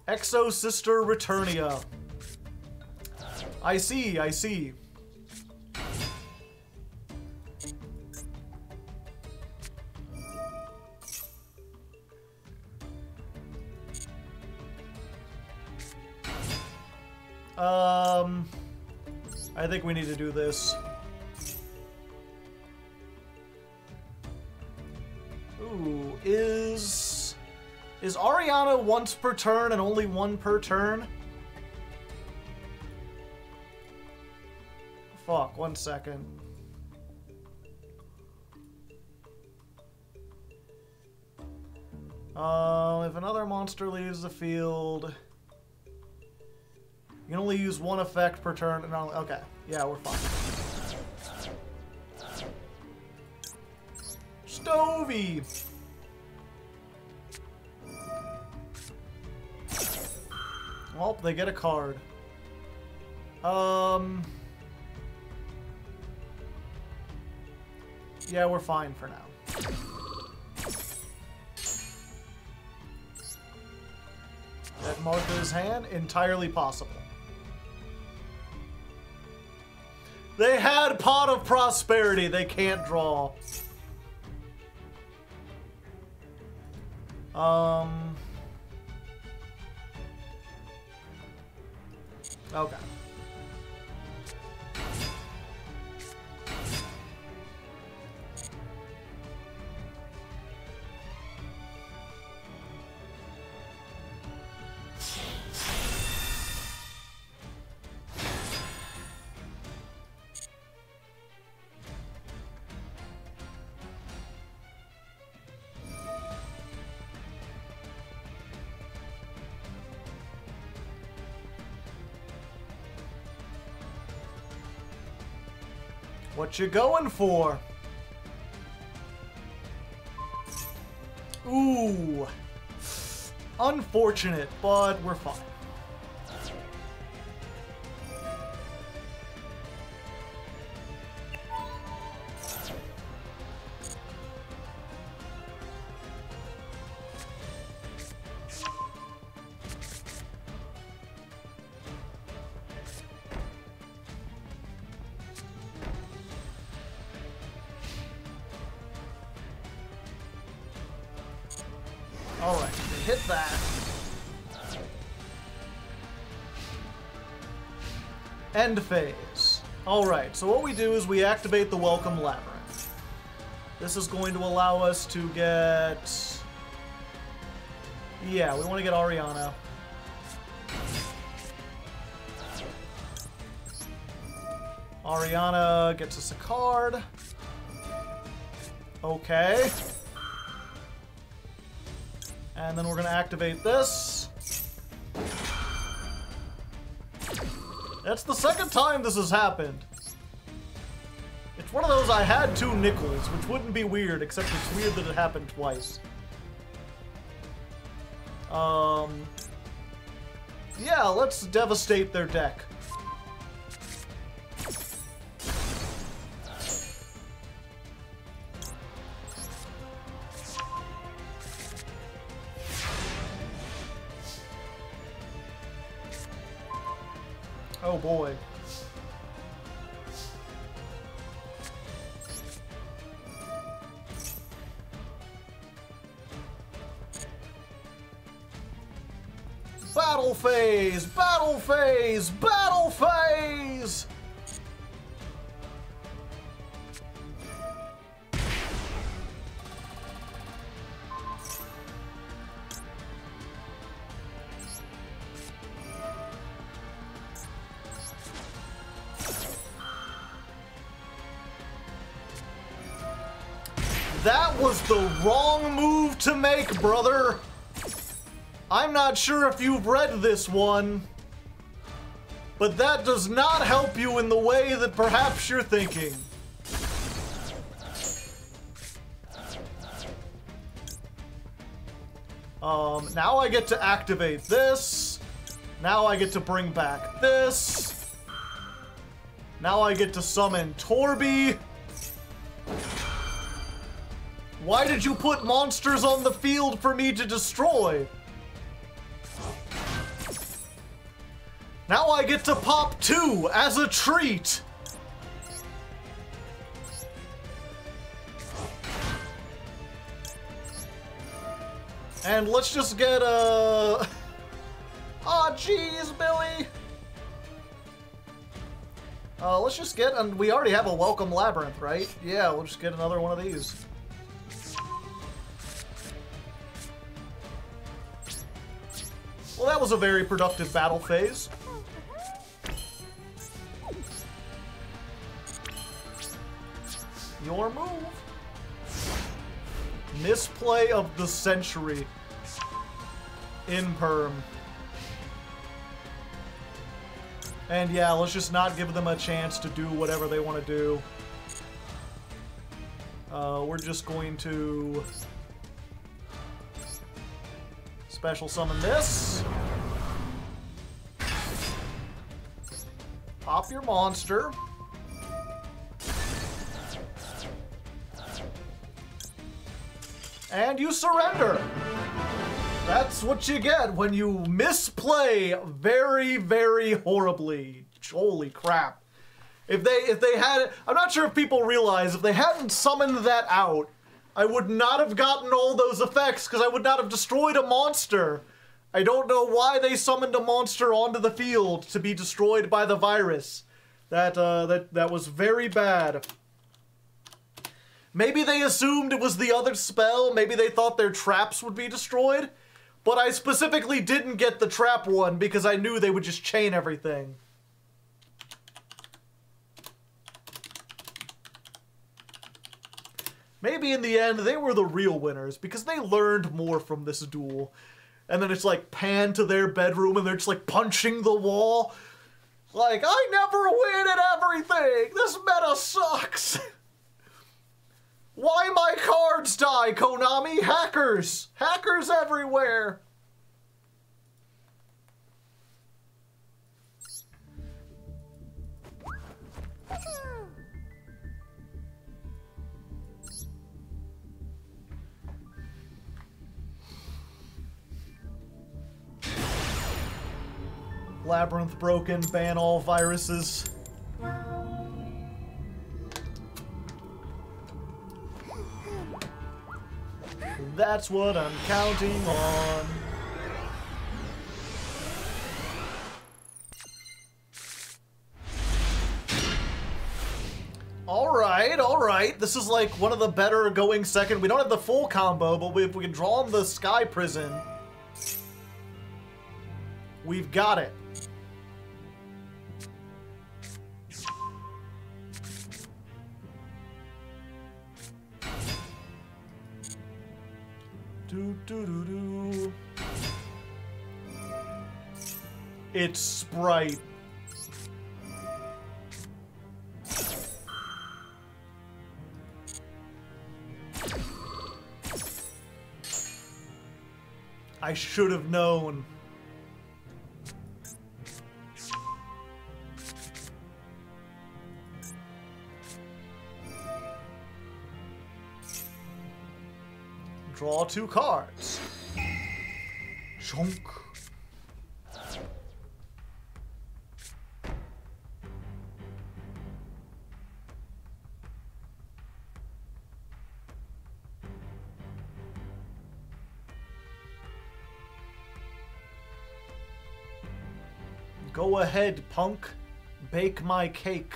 Exo Sister Returnia. I see, I see. I think we need to do this. Ooh, is Ariana once per turn and only 1 per turn? Fuck, 1 second. If another monster leaves the field, you can only use 1 effect per turn. No, okay, yeah, we're fine. Stovey! Well, they get a card. Yeah, we're fine for now. That Martha's hand? Entirely possible. They had Pot of Prosperity. They can't draw. Okay. What you going for? Ooh. Unfortunate, but we're fine. Alright, hit that. End phase. Alright, so what we do is we activate the Welcome Labyrinth. This is going to allow us to get... Yeah, we want to get Ariana. Ariana gets us a card. Okay. And then we're going to activate this. That's the second time this has happened. It's one of those I had 2 nickels, which wouldn't be weird, except it's weird that it happened twice. Yeah, let's devastate their deck. Oh boy. Battle phase! Battle phase! Battle phase! That was the wrong move to make, brother. I'm not sure if you've read this one, but that does not help you in the way that perhaps you're thinking. Now I get to activate this. Now I get to bring back this. Now I get to summon Torby. Why did you put monsters on the field for me to destroy? Now I get to pop 2 as a treat. And let's just get a... Aw, jeez, Billy. Let's just get... And we already have a Welcome Labyrinth, right? Yeah, we'll just get another one of these. Well, that was a very productive battle phase. Your move. Misplay of the century. Imperm. And yeah, let's just not give them a chance to do whatever they want to do. We're just going to special summon this. Pop your monster. And you surrender. That's what you get when you misplay very, very horribly. Holy crap. If they had, I'm not sure if people realize, if they hadn't summoned that out, I would not have gotten all those effects because I would not have destroyed a monster. I don't know why they summoned a monster onto the field to be destroyed by the virus. That was very bad. Maybe they assumed it was the other spell. Maybe they thought their traps would be destroyed. But I specifically didn't get the trap one because I knew they would just chain everything. Maybe in the end, they were the real winners because they learned more from this duel. And then it's like pan to their bedroom and they're just like punching the wall. Like, I never win at everything! This meta sucks! Why my cards die, Konami? Hackers! Hackers everywhere! Labyrinth broken, ban all viruses. That's what I'm counting on. Alright. This is like one of the better going second. We don't have the full combo, but if we can draw on the Sky Prison, we've got it. Do. It's Sprite. I should have known. Draw 2 cards. Chunk. Go ahead, punk. Bake my cake.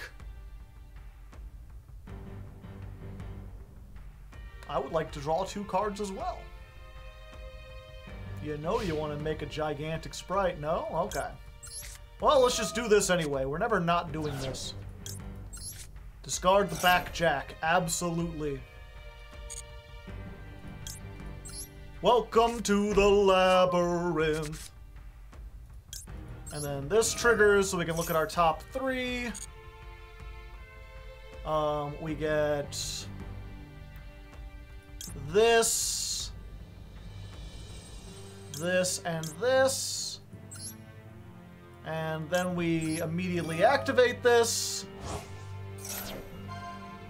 I would like to draw 2 cards as well. You know you want to make a gigantic Sprite, no? Okay. Well, let's just do this anyway. We're never not doing this. Discard the back jack. Absolutely. Welcome to the labyrinth. And then this triggers so we can look at our top 3. We get this, and this. And then we immediately activate this.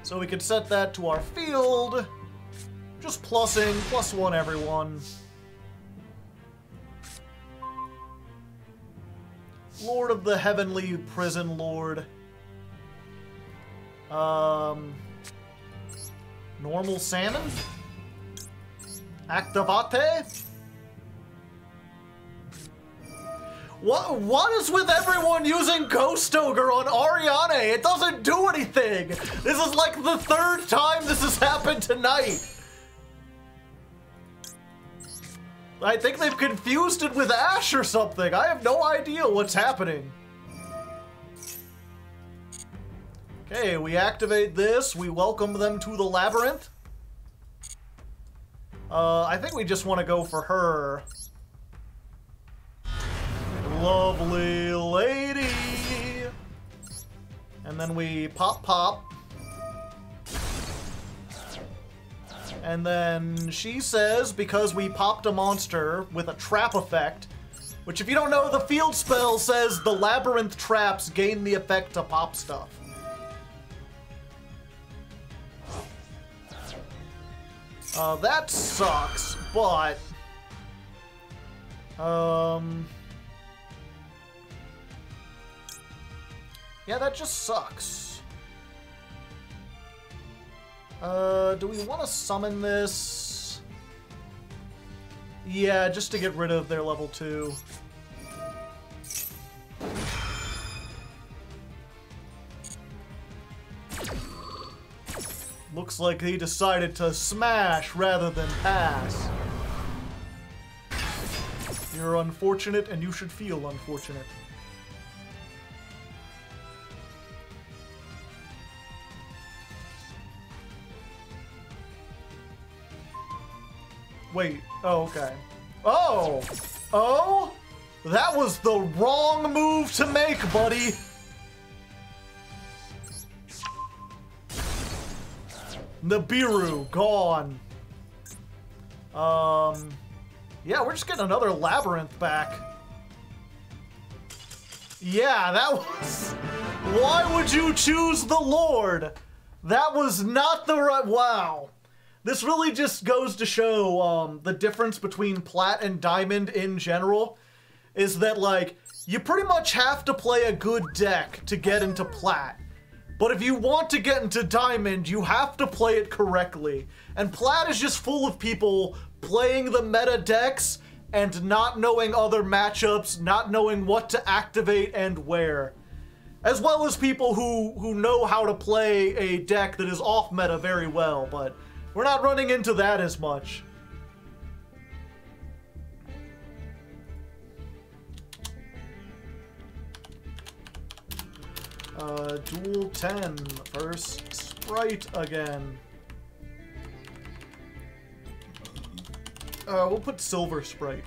So we can set that to our field. Just plussing, +1 everyone. Lord of the Heavenly Prison Lord. Normal Salmon? Activate? What is with everyone using Ghost Ogre on Ariane? It doesn't do anything! This is like the 3rd time this has happened tonight! I think they've confused it with Ash or something. I have no idea what's happening. Okay, we activate this. We welcome them to the labyrinth. I think we just want to go for her. Lovely lady. And then we pop. And then she says, because we popped a monster with a trap effect, which if you don't know, the field spell says the labyrinth traps gain the effect to pop stuff. That sucks, but... yeah, that just sucks. Do we want to summon this? Yeah, just to get rid of their level 2. Looks like he decided to smash rather than pass. You're unfortunate, and you should feel unfortunate. Wait, oh, okay. Oh! That was the wrong move to make, buddy! Nibiru, gone. Yeah, we're just getting another Labyrinth back. Yeah, that was... Why would you choose the Lord? That was not the right... Wow. This really just goes to show the difference between Plat and Diamond in general. Is that, like, you pretty much have to play a good deck to get into Plat. But if you want to get into Diamond, you have to play it correctly. And Plat is just full of people playing the meta decks and not knowing other matchups, not knowing what to activate and where. As well as people who know how to play a deck that is off meta very well, but we're not running into that as much. Duel 10, first Sprite again. We'll put Silver Sprite.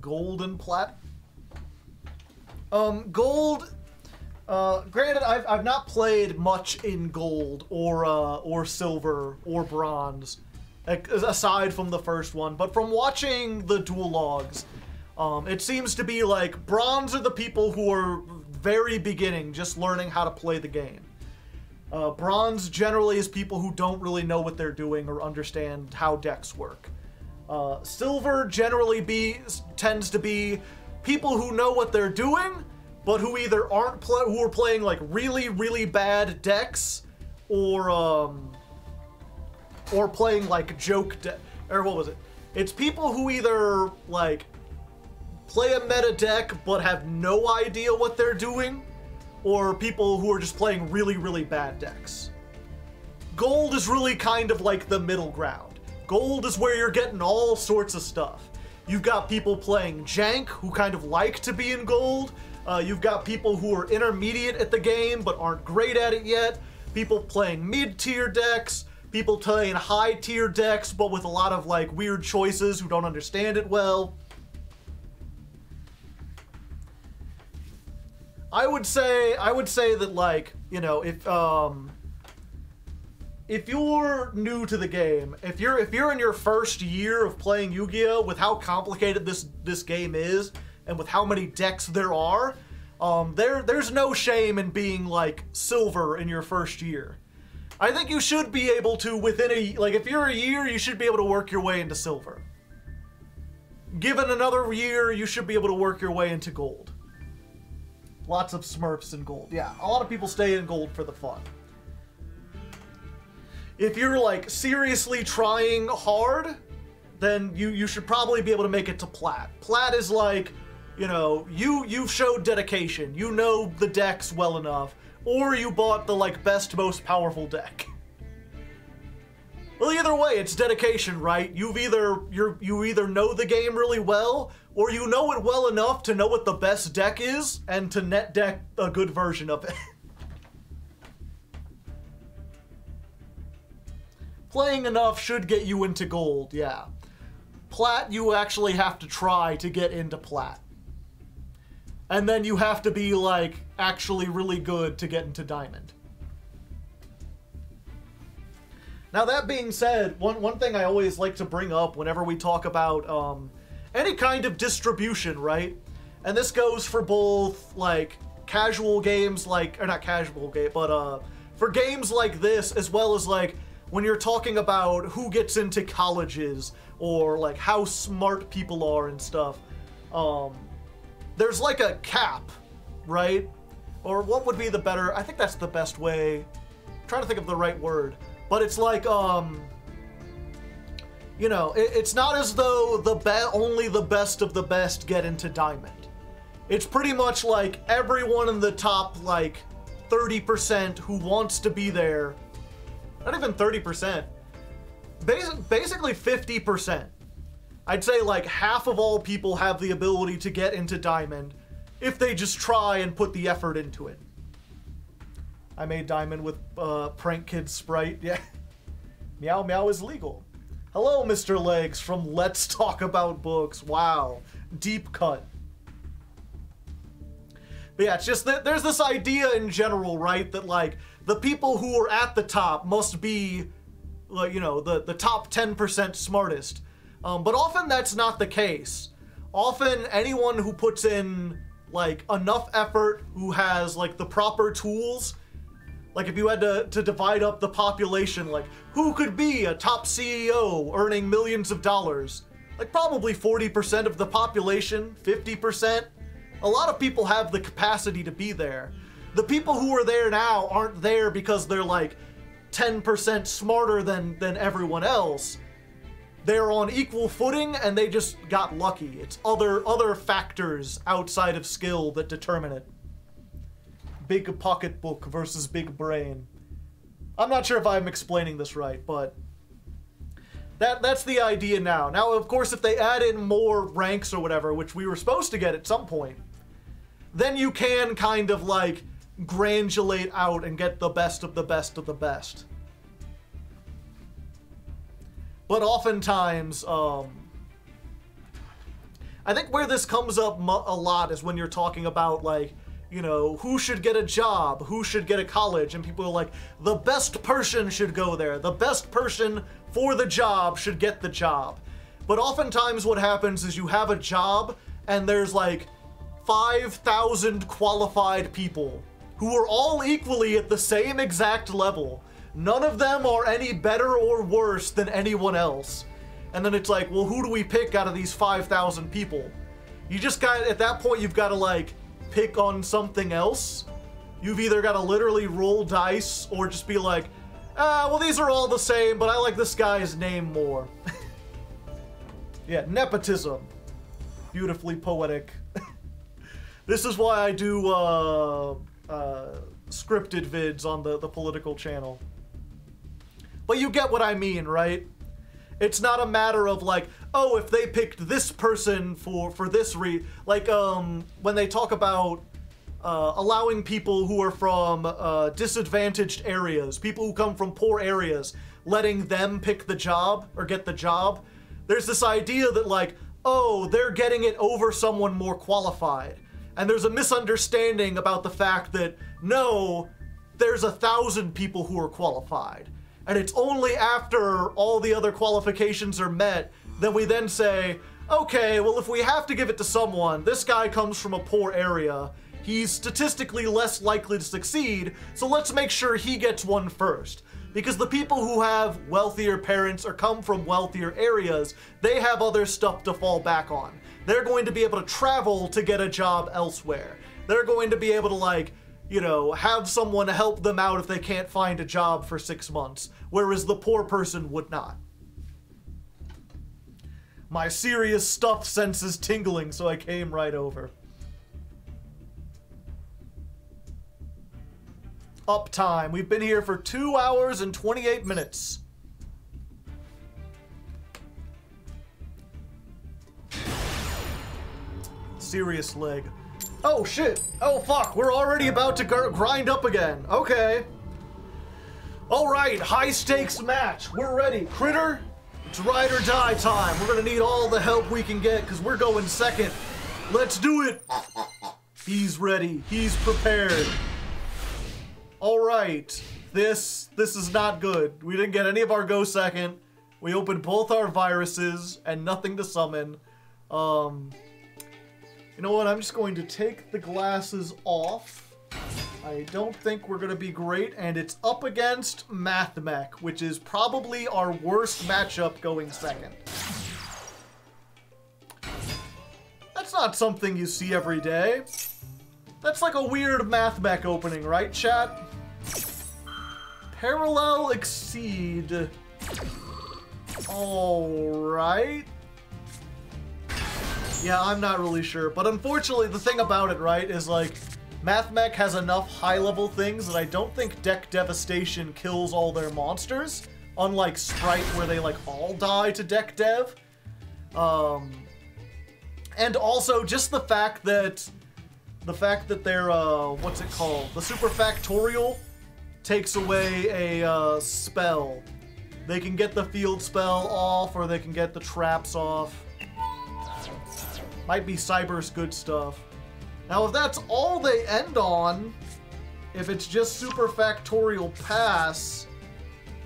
Gold and Plat. Gold, granted, I've not played much in Gold or Silver or Bronze, aside from the first one, but from watching the duel logs, it seems to be like Bronze are the people who are very beginning, just learning how to play the game. Bronze generally is people who don't really know what they're doing or understand how decks work. Silver generally tends to be people who know what they're doing, but who either who are playing like really, really bad decks, or playing like joke or what was it? It's people who either like play a meta deck but have no idea what they're doing, or people who are just playing really, really bad decks. Gold is really kind of like the middle ground. Gold is where you're getting all sorts of stuff. You've got people playing jank who kind of like to be in gold. You've got people who are intermediate at the game but aren't great at it yet. People playing mid-tier decks. People playing high-tier decks but with a lot of like weird choices who don't understand it well. I would say that, like, you know, if you're new to the game, if you're in your first year of playing Yu-Gi-Oh! With how complicated this game is and with how many decks there are, there's no shame in being like silver in your first year. I think you should be able to, if you're a year, you should be able to work your way into silver. Given another year, you should be able to work your way into gold. Lots of Smurfs in gold. Yeah, a lot of people stay in gold for the fun. If you're like seriously trying hard, then you should probably be able to make it to Plat. Plat is like, you know, you've showed dedication. You know the decks well enough, or you bought the like best, most powerful deck. Well, either way, it's dedication, right? You either know the game really well, or you know it well enough to know what the best deck is and to net deck a good version of it. Playing enough should get you into gold, yeah. Plat, you actually have to try to get into Plat. And then you have to be, like, actually really good to get into Diamond. Now, that being said, one thing I always like to bring up whenever we talk about any kind of distribution, right? And this goes for both, like, casual games, like, or not casual game, but for games like this, as well as, like, when you're talking about who gets into colleges, or, like, how smart people are and stuff, there's, like, a cap, right? Or what would be the better, I think that's the best way, I'm trying to think of the right word, but it's like, you know, it's not as though only the best of the best get into Diamond. It's pretty much like everyone in the top, like, 30% who wants to be there, not even 30%, basically 50%. I'd say like half of all people have the ability to get into Diamond if they just try and put the effort into it. I made Diamond with Prank Kid Sprite, yeah. Meow Meow is legal. Hello, Mr. Legs from Let's Talk About Books. Wow, deep cut. But yeah, it's just that there's this idea in general, right, that like the people who are at the top must be, like, you know, the top 10% smartest. But often that's not the case. Often anyone who puts in like enough effort, who has like the proper tools, like if you had to divide up the population, like who could be a top CEO earning millions of dollars? Like probably 40% of the population, 50%. A lot of people have the capacity to be there. The people who are there now aren't there because they're like 10% smarter than everyone else. They're on equal footing and they just got lucky. It's other factors outside of skill that determine it. Big pocketbook versus big brain. I'm not sure if I'm explaining this right, but that's the idea now. Now, of course, if they add in more ranks or whatever, which we were supposed to get at some point, then you can kind of like granulate out and get the best of the best of the best. But oftentimes, I think where this comes up a lot is when you're talking about, like, you know, who should get a job, who should get a college, and people are like, the best person should go there, the best person for the job should get the job. But oftentimes what happens is you have a job, and there's like 5,000 qualified people who are all equally at the same exact level. None of them are any better or worse than anyone else. And then it's like, well, who do we pick out of these 5,000 people? You just got, at that point, you've got to like pick on something else. You've either got to literally roll dice or just be like, well, these are all the same, but I like this guy's name more. Yeah, nepotism. Beautifully poetic. This is why I do scripted vids on the political channel. But you get what I mean, right? It's not a matter of like, oh, if they picked this person for this like when they talk about allowing people who are from disadvantaged areas, people who come from poor areas, letting them pick the job or get the job. There's this idea that like, oh, they're getting it over someone more qualified. And there's a misunderstanding about the fact that, no, there's 1,000 people who are qualified. And it's only after all the other qualifications are met that we then say, okay, well, if we have to give it to someone, this guy comes from a poor area, he's statistically less likely to succeed, so let's make sure he gets one first. Because the people who have wealthier parents or come from wealthier areas, they have other stuff to fall back on. They're going to be able to travel to get a job elsewhere. They're going to be able to, like, you know, have someone help them out if they can't find a job for 6 months, whereas the poor person would not. My serious stuff sense is tingling, so I came right over. Uptime. We've been here for 2 hours and 28 minutes. Serious leg. Oh shit! Oh fuck! We're already about to grind up again. Okay. Alright, high stakes match. We're ready. Critter, it's ride or die time. We're gonna need all the help we can get because we're going second. Let's do it! He's ready. He's prepared. Alright. This is not good. We didn't get any of our go second. We opened both our viruses and nothing to summon. You know what? I'm just going to take the glasses off. I don't think we're going to be great, and it's up against MathMech, which is probably our worst matchup going second. That's not something you see every day. That's like a weird MathMech opening, right, chat? Parallel Exceed. Alright. Yeah, I'm not really sure. But unfortunately, the thing about it, right, is like, MathMech has enough high-level things that I don't think Deck Devastation kills all their monsters. Unlike Sprite, where they, like, all die to Deck Dev. And also, just the fact that their, what's it called? The Super Factorial takes away a, spell. They can get the field spell off, or they can get the traps off. Might be Cyber's good stuff. Now, if that's all they end on, if it's just super factorial pass,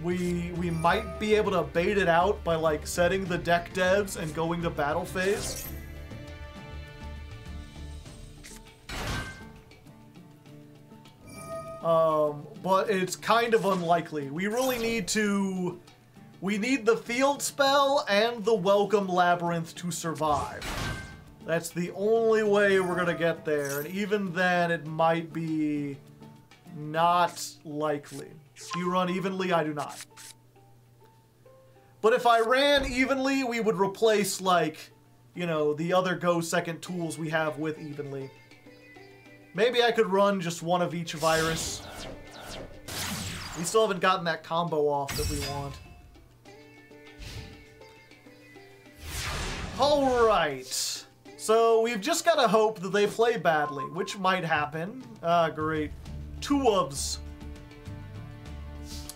we might be able to bait it out by like setting the deck devs and going to battle phase. But it's kind of unlikely. We really need to... We need the field spell and the welcome labyrinth to survive. That's the only way we're gonna get there, and even then it might be not likely. Do you run evenly? I do not. But if I ran evenly, we would replace, like, you know, the other Go Second tools we have with evenly. Maybe I could run just one of each virus. We still haven't gotten that combo off that we want. Alright. So we've just got to hope that they play badly, which might happen. Great. 2 ofs.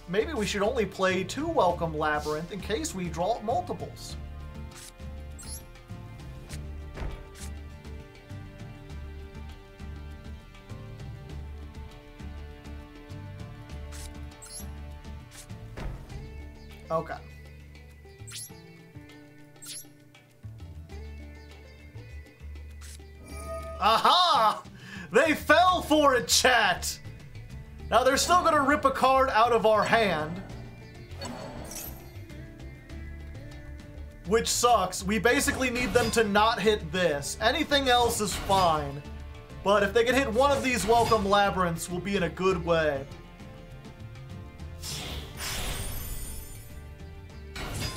Maybe we should only play 2 Welcome Labyrinth in case we draw multiples. Okay. Aha! They fell for it, chat! Now they're still gonna rip a card out of our hand. Which sucks. We basically need them to not hit this. Anything else is fine. But if they can hit one of these Welcome Labyrinths, we'll be in a good way.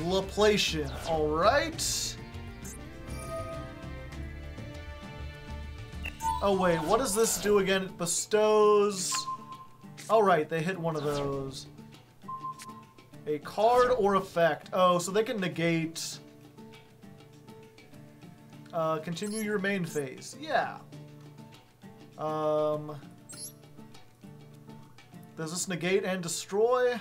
Laplacian, alright. Oh wait, what does this do again? It bestows... Oh right, they hit one of those. A card or effect. Oh, so they can negate... continue your main phase. Yeah. Does this negate and destroy?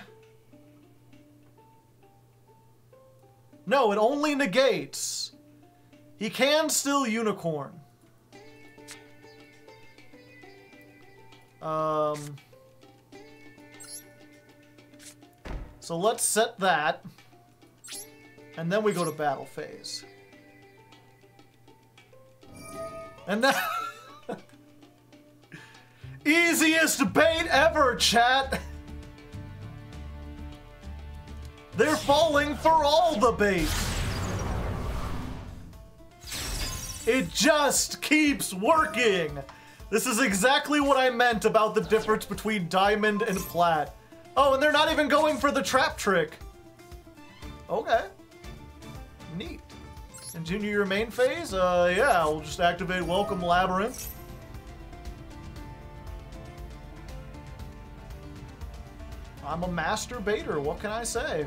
No, it only negates. He can still unicorn. So let's set that. And then we go to battle phase. And then... Easiest bait ever, chat! They're falling for all the bait! It just keeps working! This is exactly what I meant about the difference between diamond and plat. Oh, and they're not even going for the trap trick. Okay. Neat. Continue your main phase? Yeah, we'll just activate Welcome Labyrinth. I'm a master baiter, what can I say?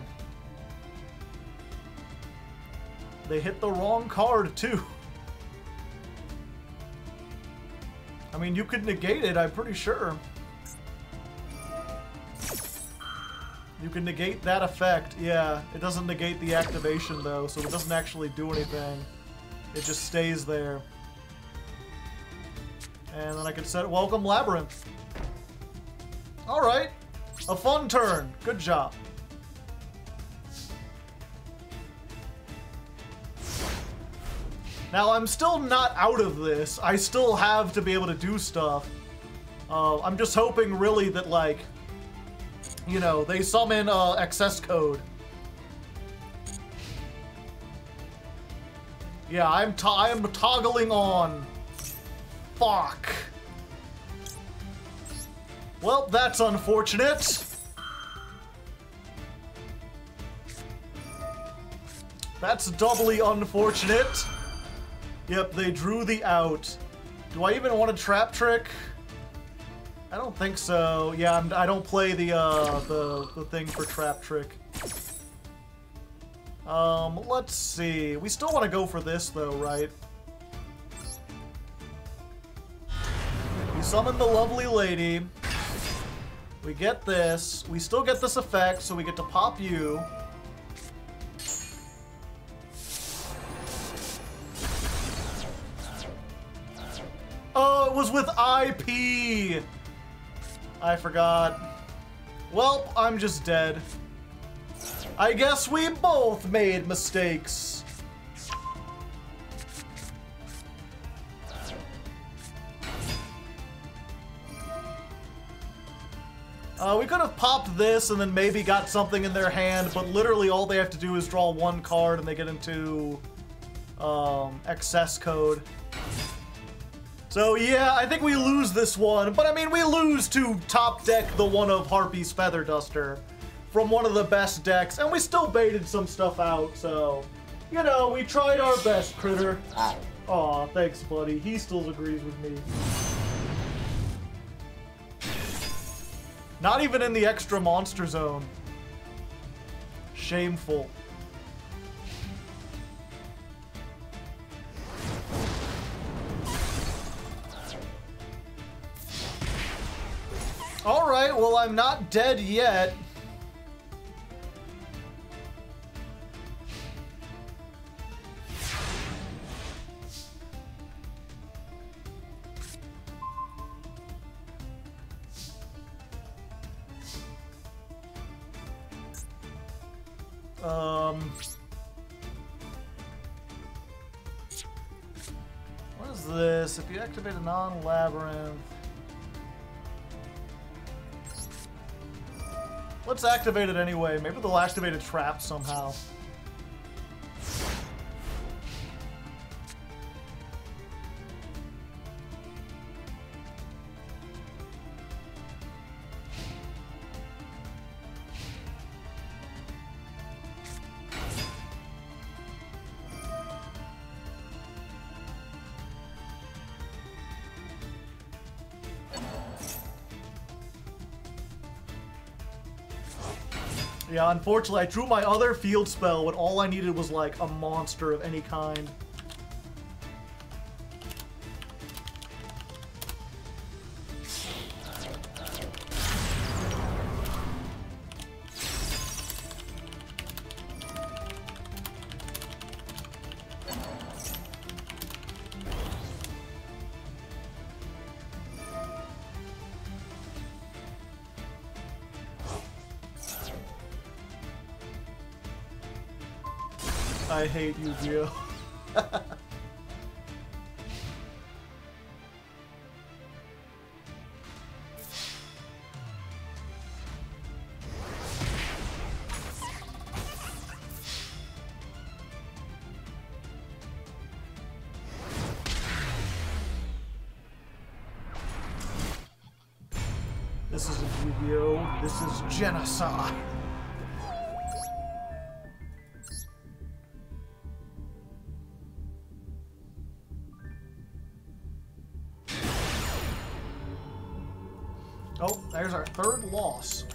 They hit the wrong card, too. I mean, you could negate it, I'm pretty sure. You can negate that effect, yeah. It doesn't negate the activation, though, so it doesn't actually do anything. It just stays there. And then I can set Welcome Labyrinth. Alright. A fun turn. Good job. Now, I'm still not out of this. I still have to be able to do stuff. I'm just hoping, really, that, like, you know, they summon access code. Yeah, I am toggling on. Fuck. Well, that's unfortunate. That's doubly unfortunate. Yep, they drew the out. Do I even want a trap trick? I don't think so. Yeah, I don't play the thing for trap trick. Let's see. We still want to go for this though, right? We summon the lovely lady. We get this. We still get this effect, so we get to pop you. was with IP. I forgot. Well, I'm just dead. I guess we both made mistakes. We could have popped this and then maybe got something in their hand, but literally all they have to do is draw one card and they get into excess code. So yeah, I think we lose this one, but I mean, we lose to top deck the one of Harpy's Feather Duster from one of the best decks, and we still baited some stuff out, so, you know, we tried our best, Critter. Aw, thanks, buddy. He still agrees with me. Not even in the extra monster zone. Shameful. Alright, well, I'm not dead yet. What is this? If you activate a non-labyrinth... Let's activate it anyway. Maybe they'll activate a trap somehow. Yeah, unfortunately, I drew my other field spell when all I needed was, like, a monster of any kind. I hate Yu-Gi-Oh! This isn't Yu-Gi-Oh! This is genocide! Oh, there's our third loss.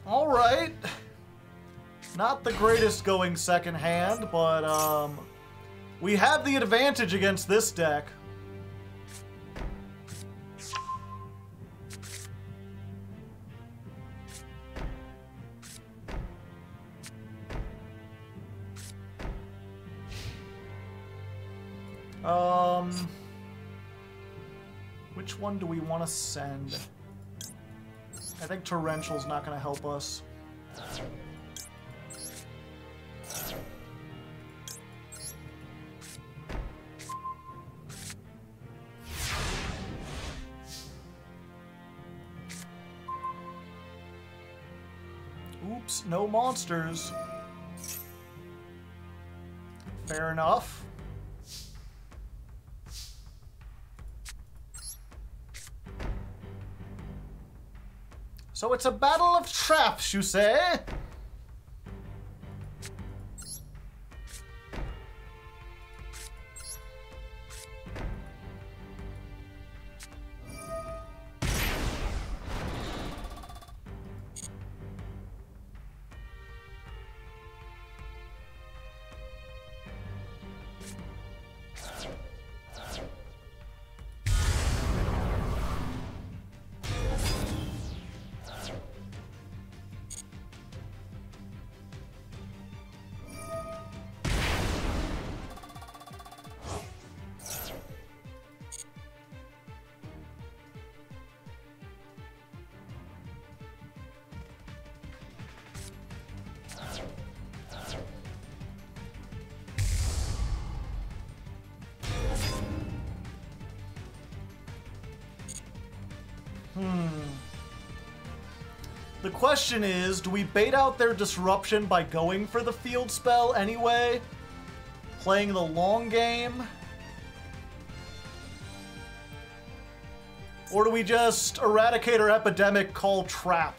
All right. Not the greatest going second hand, but we have the advantage against this deck. Which one do we want to send? I think Torrential's not going to help us. Oops, no monsters. Fair enough. So it's a battle of traps, you say? The question is, do we bait out their disruption by going for the field spell anyway? Playing the long game? Or do we just eradicate our epidemic, call trap?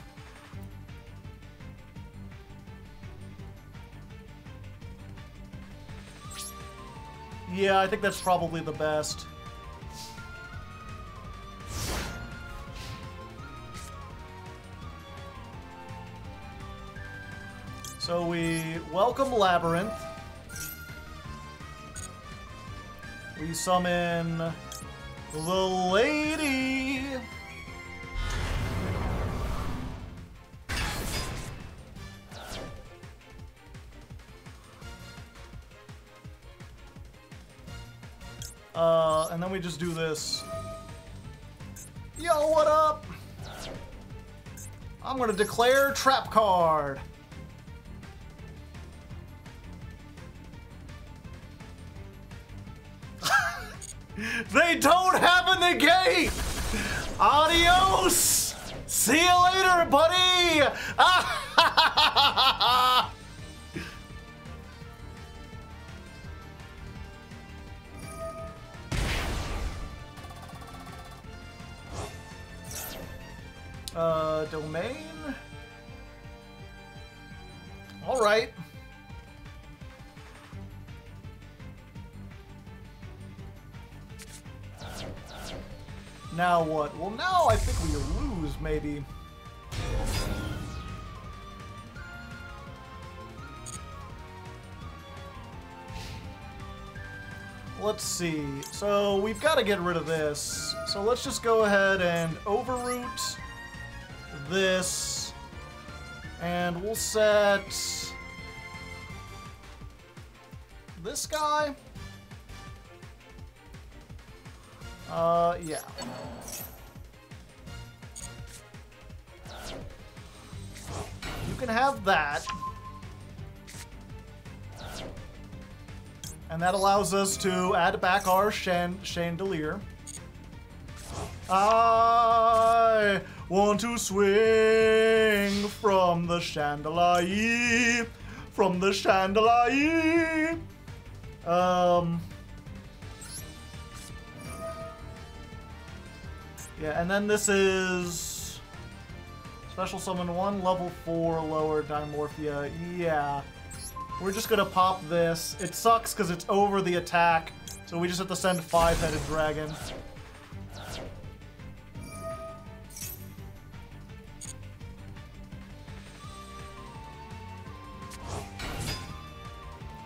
Yeah, I think that's probably the best. So we welcome Labyrinth. We summon the lady. And then we just do this. Yo, what up? I'm gonna declare trap card. They don't have a negate! Adios! See you later, buddy! Domain? All right. Now what? Well, now I think we lose, maybe. Let's see. So we've got to get rid of this. So let's just go ahead and overroot this. And we'll set this guy. Yeah. You can have that. And that allows us to add back our chandelier. I want to swing from the chandelier. From the chandelier. Yeah, and then this is special summon 1, level 4, lower Dimorphia. Yeah. We're just gonna pop this. It sucks because it's over the attack, so we just have to send 5-headed dragon.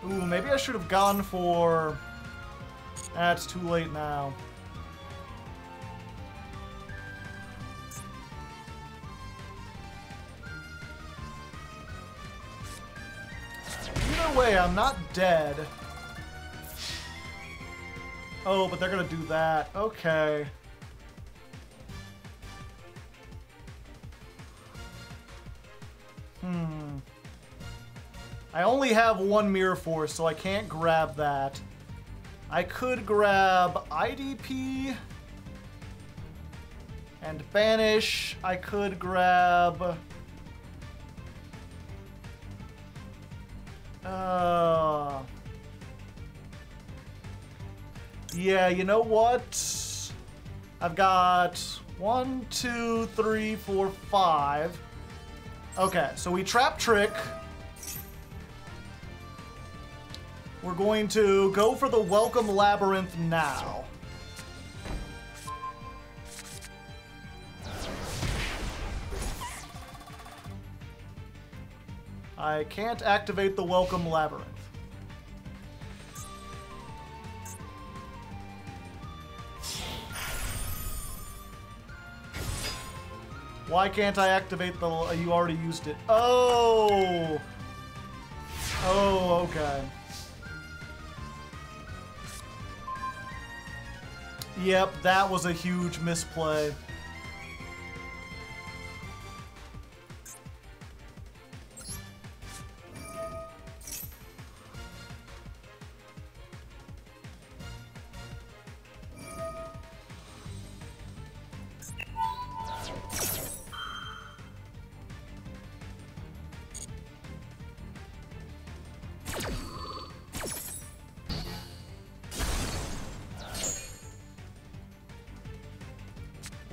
Ooh, maybe I should have gone for... it's too late now. Either way, I'm not dead. Oh, but they're gonna do that. Okay. I only have one Mirror Force, so I can't grab that. I could grab IDP and Banish. I could grab... yeah, you know what? I've got 1, 2, 3, 4, 5. Okay, so we trap Trick. We're going to go for the Welcome Labyrinth now. I can't activate the Welcome Labyrinth. Why can't I activate the... you already used it. Oh! Oh, okay. Yep, that was a huge misplay.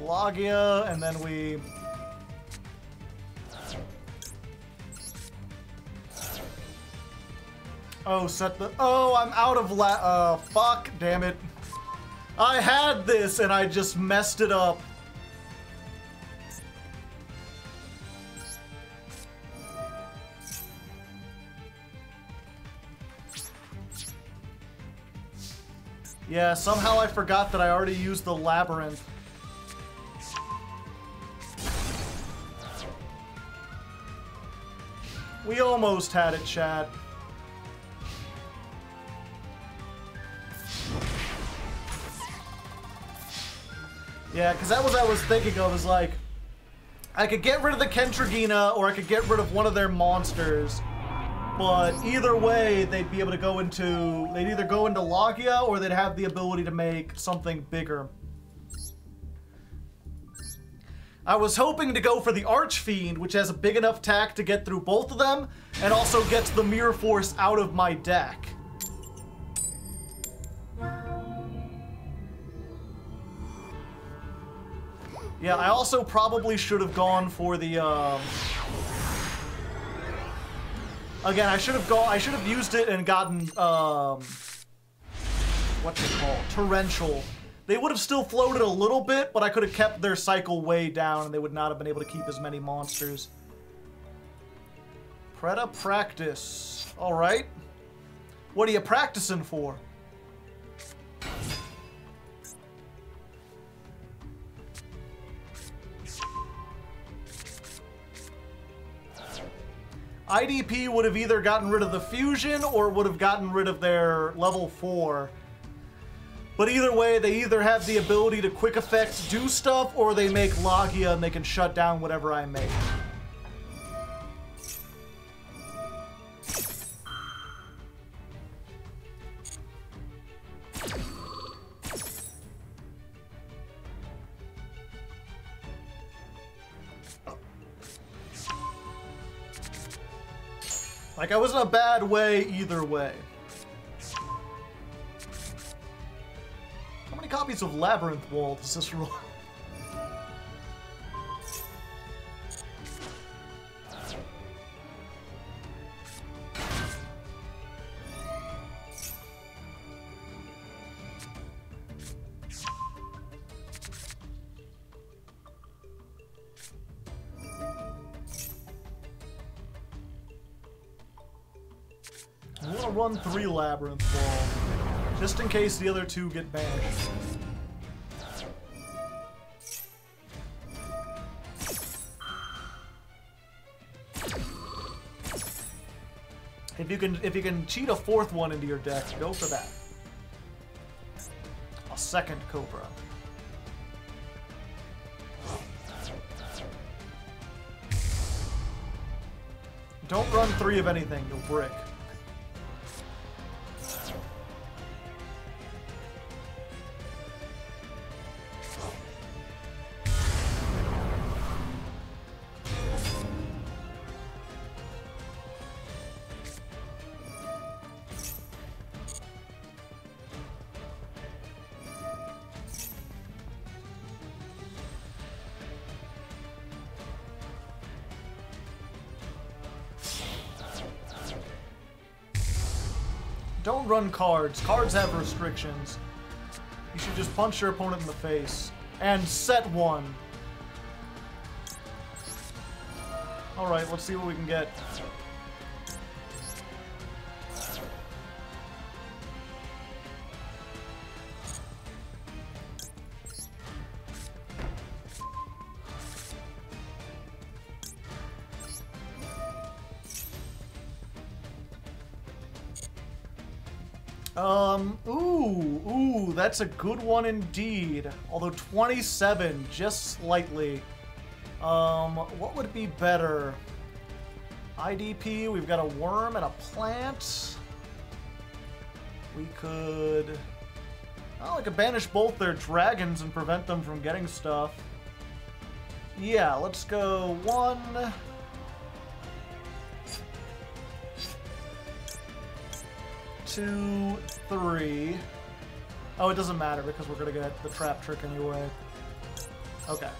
Logia, and then we... Oh, set the... Oh, I'm out of fuck, damn it. I had this, and I just messed it up. Yeah, somehow I forgot that I already used the labyrinth. We almost had it, chat. Yeah, because that was what I was thinking of, is like, I could get rid of the Kentragina, or I could get rid of one of their monsters. But either way, they'd be able to go into... They'd either go into Logia, or they'd have the ability to make something bigger. I was hoping to go for the Archfiend, which has a big enough attack to get through both of them, and also gets the Mirror Force out of my deck. Yeah, I also probably should have gone for the, Again, I should have used it and gotten, what's it called? Torrential. They would have still floated a little bit, but I could have kept their cycle way down and they would not have been able to keep as many monsters. Preta practice. Alright. What are you practicing for? IDP would have either gotten rid of the fusion or would have gotten rid of their level 4. But either way, they either have the ability to quick effect do stuff, or they make Logia and they can shut down whatever I make. Like, I was in a bad way either way. How many copies of Labyrinth Wall does this roll? I'm gonna run 3 Labyrinth Wall, just in case the other 2 get banished. If you can cheat a 4th one into your deck, go for that. A 2nd Cobra. Don't run 3 of anything, you'll brick. Don't run cards. Cards have restrictions. You should just punch your opponent in the face. And set 1. Alright, let's see what we can get. Ooh, that's a good one indeed. Although 27, just slightly. What would be better? IDP, we've got a worm and a plant. We could... Oh, I could banish both their dragons and prevent them from getting stuff. Yeah, let's go 1... 2, 3. Oh, it doesn't matter because we're gonna get the trap trick anyway. Okay.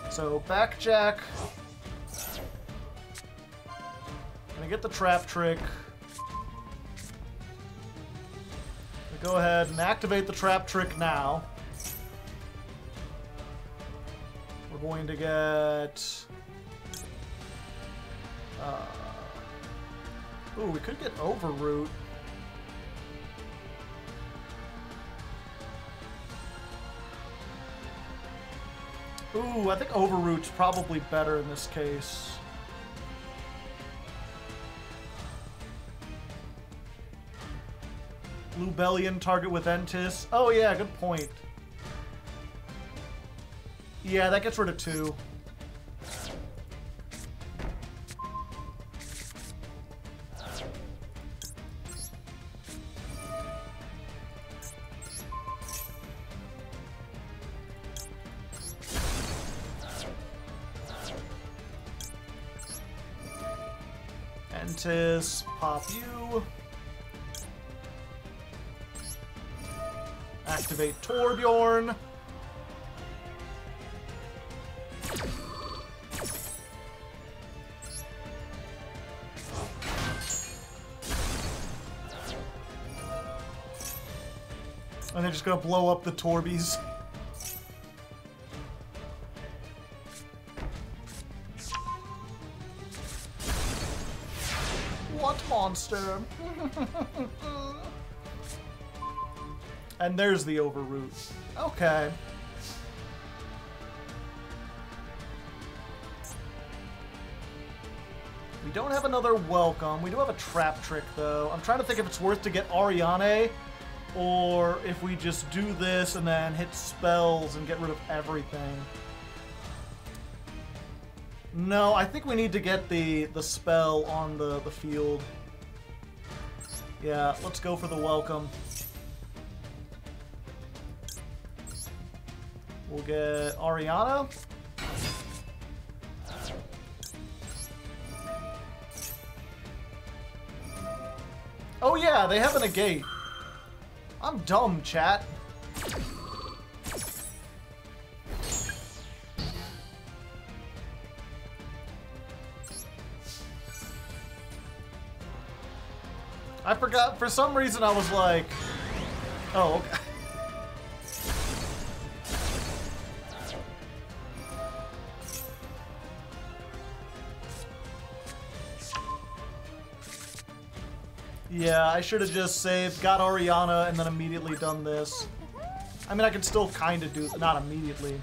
So, backjack. Gonna get the trap trick. Go ahead and activate the trap trick now. We're going to get... ooh, we could get Overroot. Ooh, I think Overroot's probably better in this case. Lubellion target with Entis. Oh yeah, good point. Yeah, that gets rid of 2. Entis, pop you. Activate Torbjorn. And they're just gonna blow up the Torbies. What monster? And there's the Overroot. Okay. We don't have another Welcome. We do have a Trap Trick, though. I'm trying to think if it's worth to get Ariane, or if we just do this and then hit spells and get rid of everything. No, I think we need to get the spell on the field. Yeah, let's go for the Welcome. We'll get Ariana. Oh yeah, they have a negate. I'm dumb, chat. I forgot, for some reason I was like, oh, okay. Yeah, I should have just saved, got Ariana, and then immediately done this. I mean, I could still kind of do it, not immediately.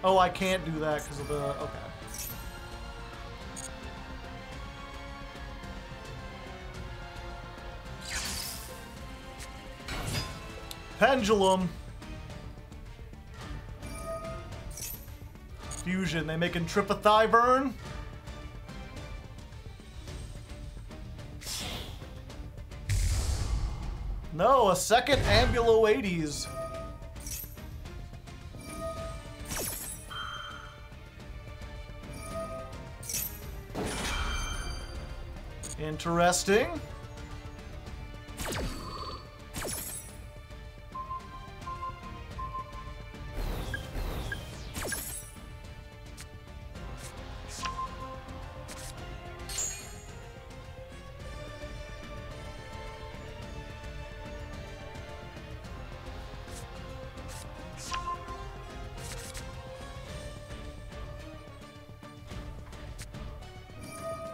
Oh, I can't do that because of the... okay. Pendulum. Fusion. They making Tripathyburn. No, a second Ambuloides. Interesting.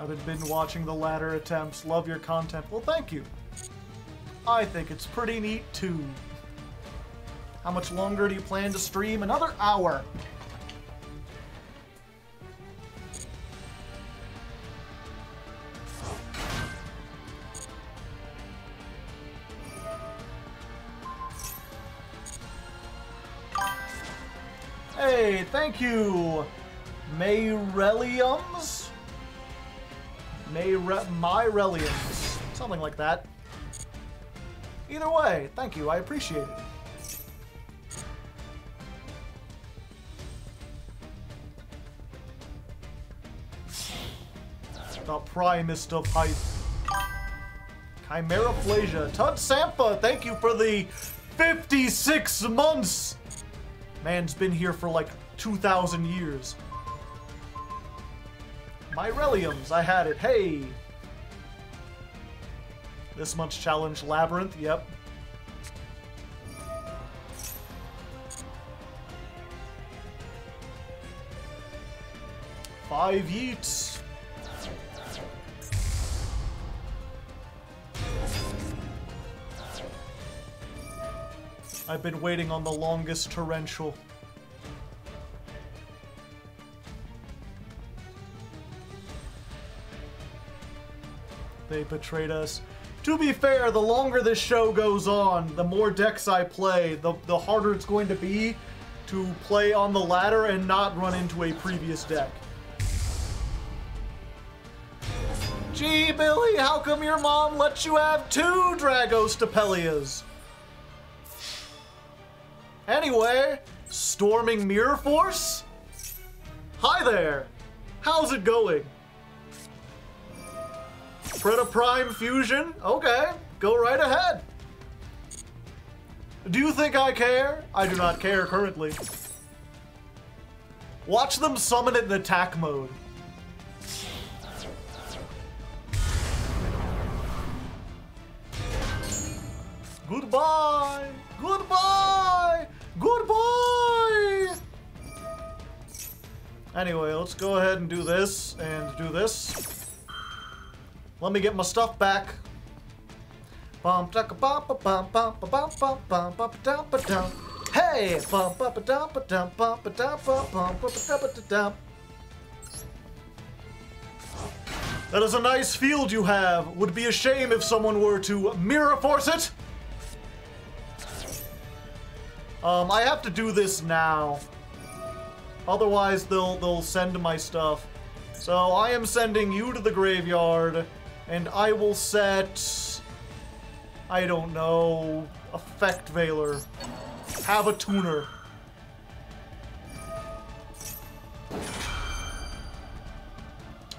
I've been watching the latter attempts. Love your content. Well, thank you. I think it's pretty neat, too. How much longer do you plan to stream? Another hour. Hey, thank you, Mayreliums? Myreliums. Something like that. Either way, thank you. I appreciate it. the primest of height. Chimera Flasia. Tud Sampa, thank you for the 56 months. Man's been here for like 2,000 years. Myreliums, I had it. Hey. This month's challenge, Labyrinth. Yep. Five yeets. I've been waiting on the longest torrential. They betrayed us. To be fair, the longer this show goes on, the more decks I play, the harder it's going to be to play on the ladder and not run into a previous deck. Gee, Billy, how come your mom lets you have 2 Dragostapelias? Anyway, Storming Mirror Force? Hi there! How's it going? Preta-Prime Fusion? Okay, go right ahead. Do you think I care? I do not care currently. Watch them summon it in attack mode. Goodbye! Goodbye! Goodbye! Anyway, let's go ahead and do this and do this. Let me get my stuff back. Hey! That is a nice field you have. Would be a shame if someone were to mirror force it. I have to do this now. Otherwise, they'll send my stuff. So I am sending you to the graveyard, and I will set, I don't know, Effect Veiler. Have a tuner.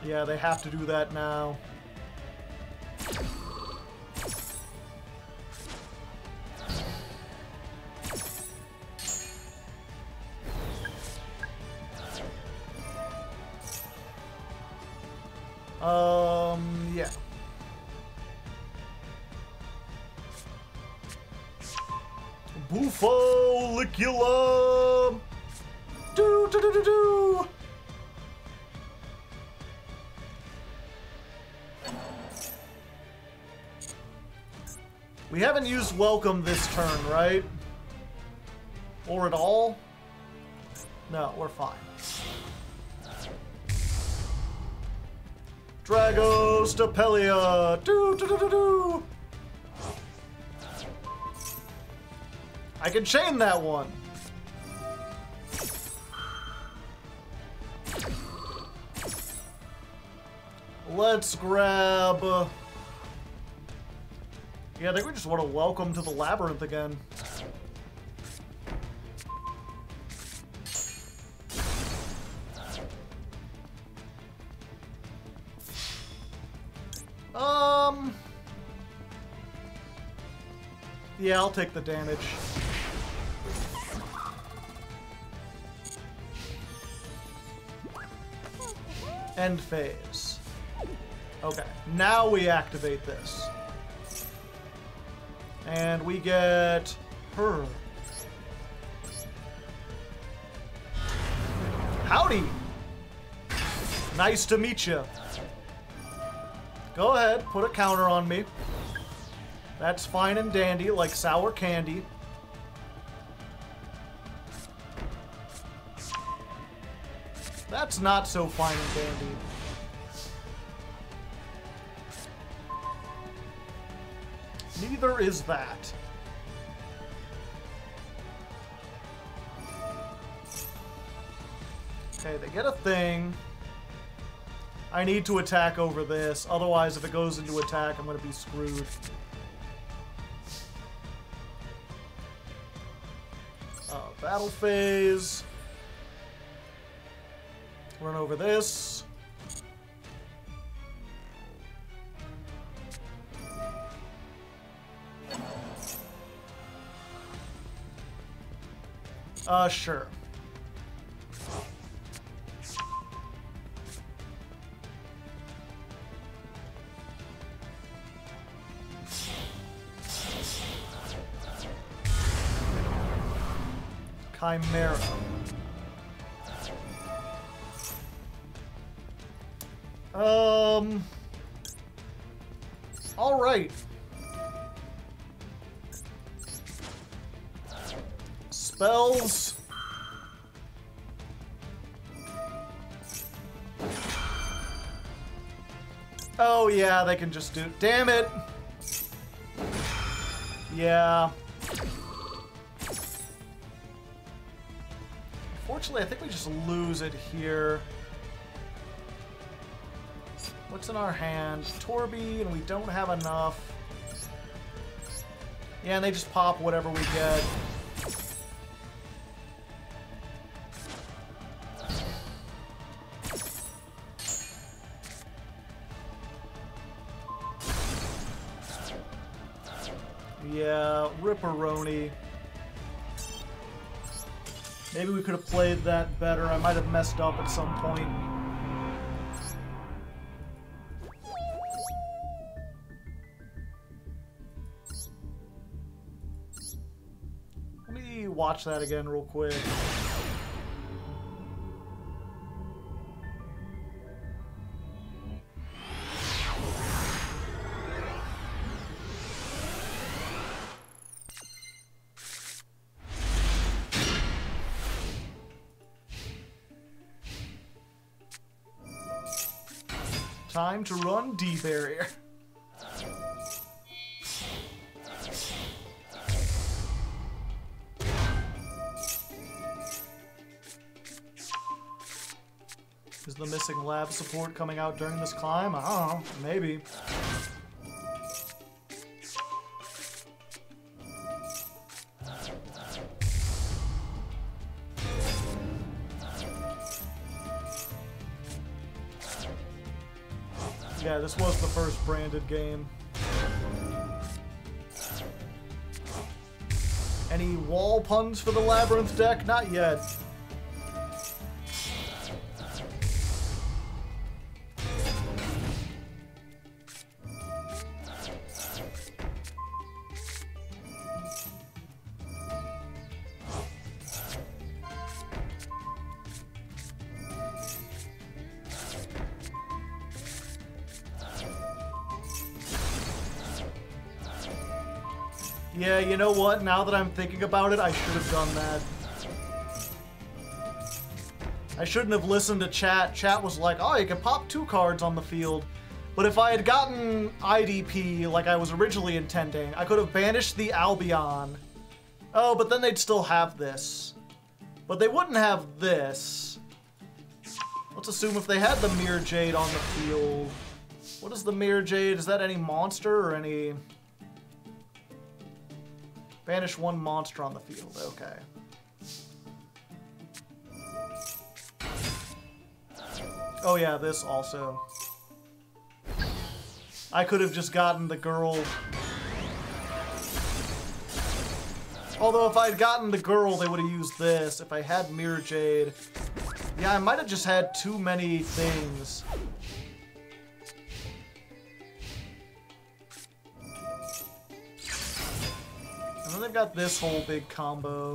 Yeah, they have to do that now. Yeah. Buffolicula! Do do do do do! We haven't used Welcome this turn, right? Or at all? No, we're fine. Dragostapelia! Do do do do do! I can chain that one. Let's grab... yeah, I think we just want to welcome to the Labyrinth again. Yeah, I'll take the damage. End phase. Okay, now we activate this. And we get her. Howdy! Nice to meet you. Go ahead, put a counter on me. That's fine and dandy, like sour candy. That's not so fine and dandy. Neither is that. Okay, they get a thing. I need to attack over this. Otherwise, if it goes into attack, I'm going to be screwed. Battle phase. Run over this. Sure. Chimera. All right. Spells. Oh yeah, they can just do. Damn it. Yeah. Unfortunately, I think we just lose it here. What's in our hand? Torby, and we don't have enough. Yeah, and they just pop whatever we get. Yeah, Ripperoni. Maybe we could have played that better. I might have messed up at some point. Let me watch that again real quick. Time to run D-Barrier. Is the missing lab support coming out during this climb? I don't know. Maybe. Yeah, this was the first branded game. Any wall puns for the Labyrinth deck? Not yet. Yeah, you know what? Now that I'm thinking about it, I should have done that. I shouldn't have listened to chat. Chat was like, oh, you can pop 2 cards on the field. But if I had gotten IDP like I was originally intending, I could have banished the Albion. Oh, but then they'd still have this. But they wouldn't have this. Let's assume if they had the Mirror Jade on the field. What is the Mirror Jade? Is that any monster or any... Banish 1 monster on the field, okay. Oh yeah, this also. I could have just gotten the girl. Although if I'd gotten the girl, they would have used this. If I had Mirror Jade. Yeah, I might have just had too many things. And then they've got this whole big combo.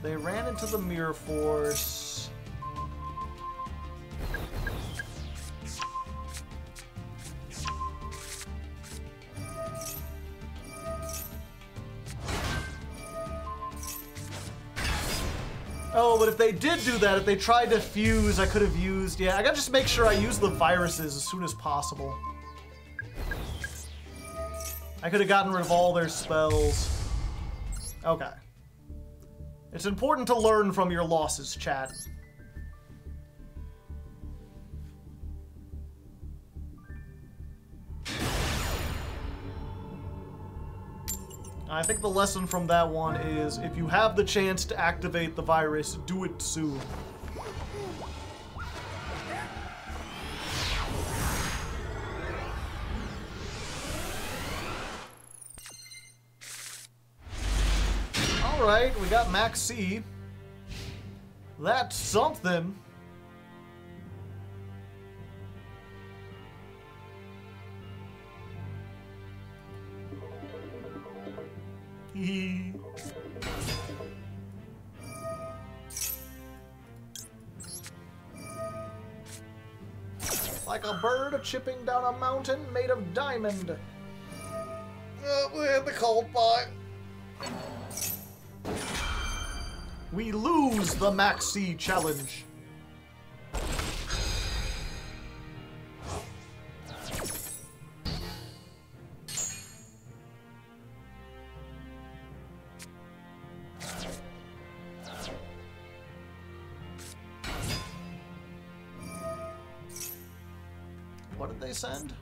They ran into the Mirror Force. Oh, but if they did do that, if they tried to fuse, I could have used... Yeah, I gotta just make sure I use the viruses as soon as possible. I could have gotten rid of all their spells. Okay. It's important to learn from your losses, chat. I think the lesson from that one is, if you have the chance to activate the virus, do it soon. Alright, we got Max C. That's something. Like a bird chipping down a mountain made of diamond. We had the cold pipe. We lose the Max C challenge. What did they send?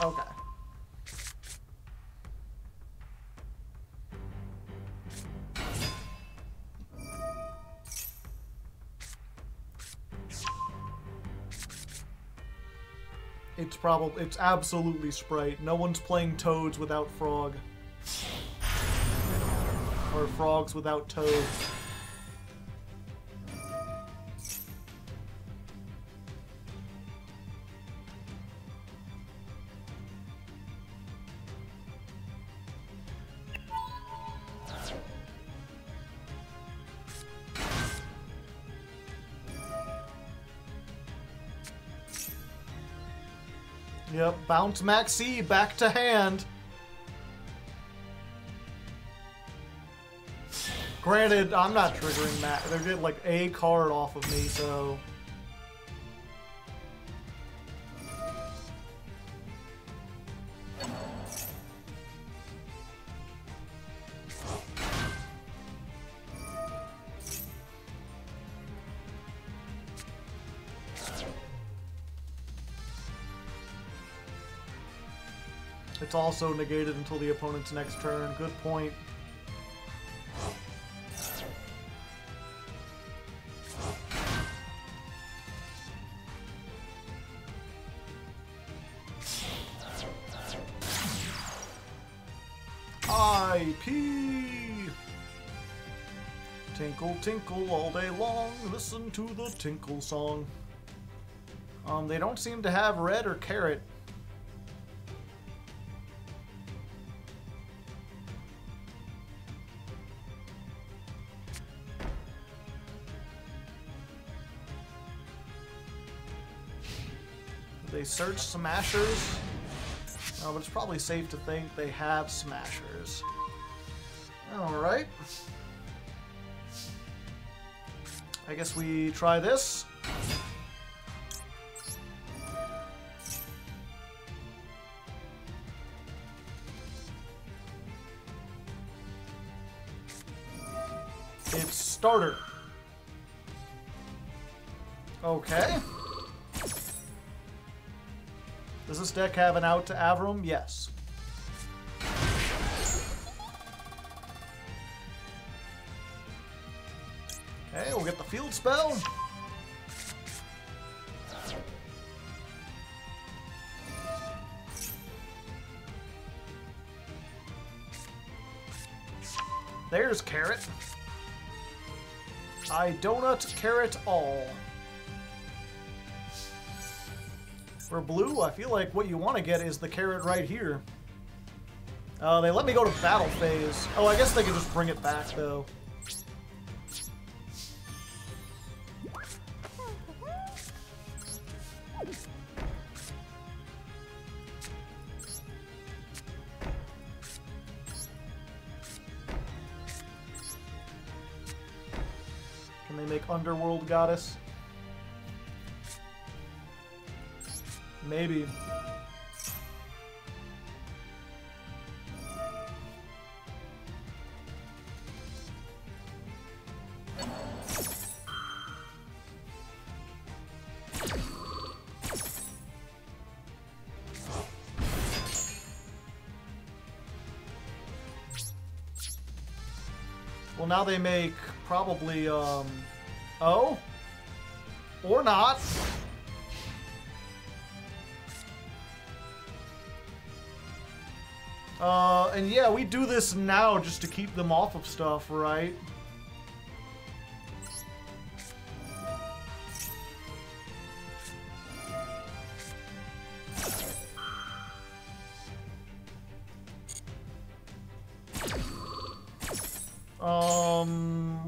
Okay. It's absolutely Sprite. No one's playing Toads without Frog. Or Frogs without Toad. Yep, bounce Max C back to hand. Granted, I'm not triggering Max. They're getting like a card off of me, so. It's also negated until the opponent's next turn. Good point. IP. Tinkle, tinkle all day long. Listen to the tinkle song. They don't seem to have red or carrot. They search Smashers? No, but it's probably safe to think they have Smashers. Alright. I guess we try this. It's starter. Okay. Does this deck have an out to Avram? Yes. Okay, we'll get the field spell. There's carrot. I donut carrot all. For blue, I feel like what you want to get is the carrot right here. They let me go to battle phase. Oh, I guess they could just bring it back, though. Can they make Underworld Goddess? Maybe. Well, now they make probably, oh? Or not. And yeah, we do this now just to keep them off of stuff, right?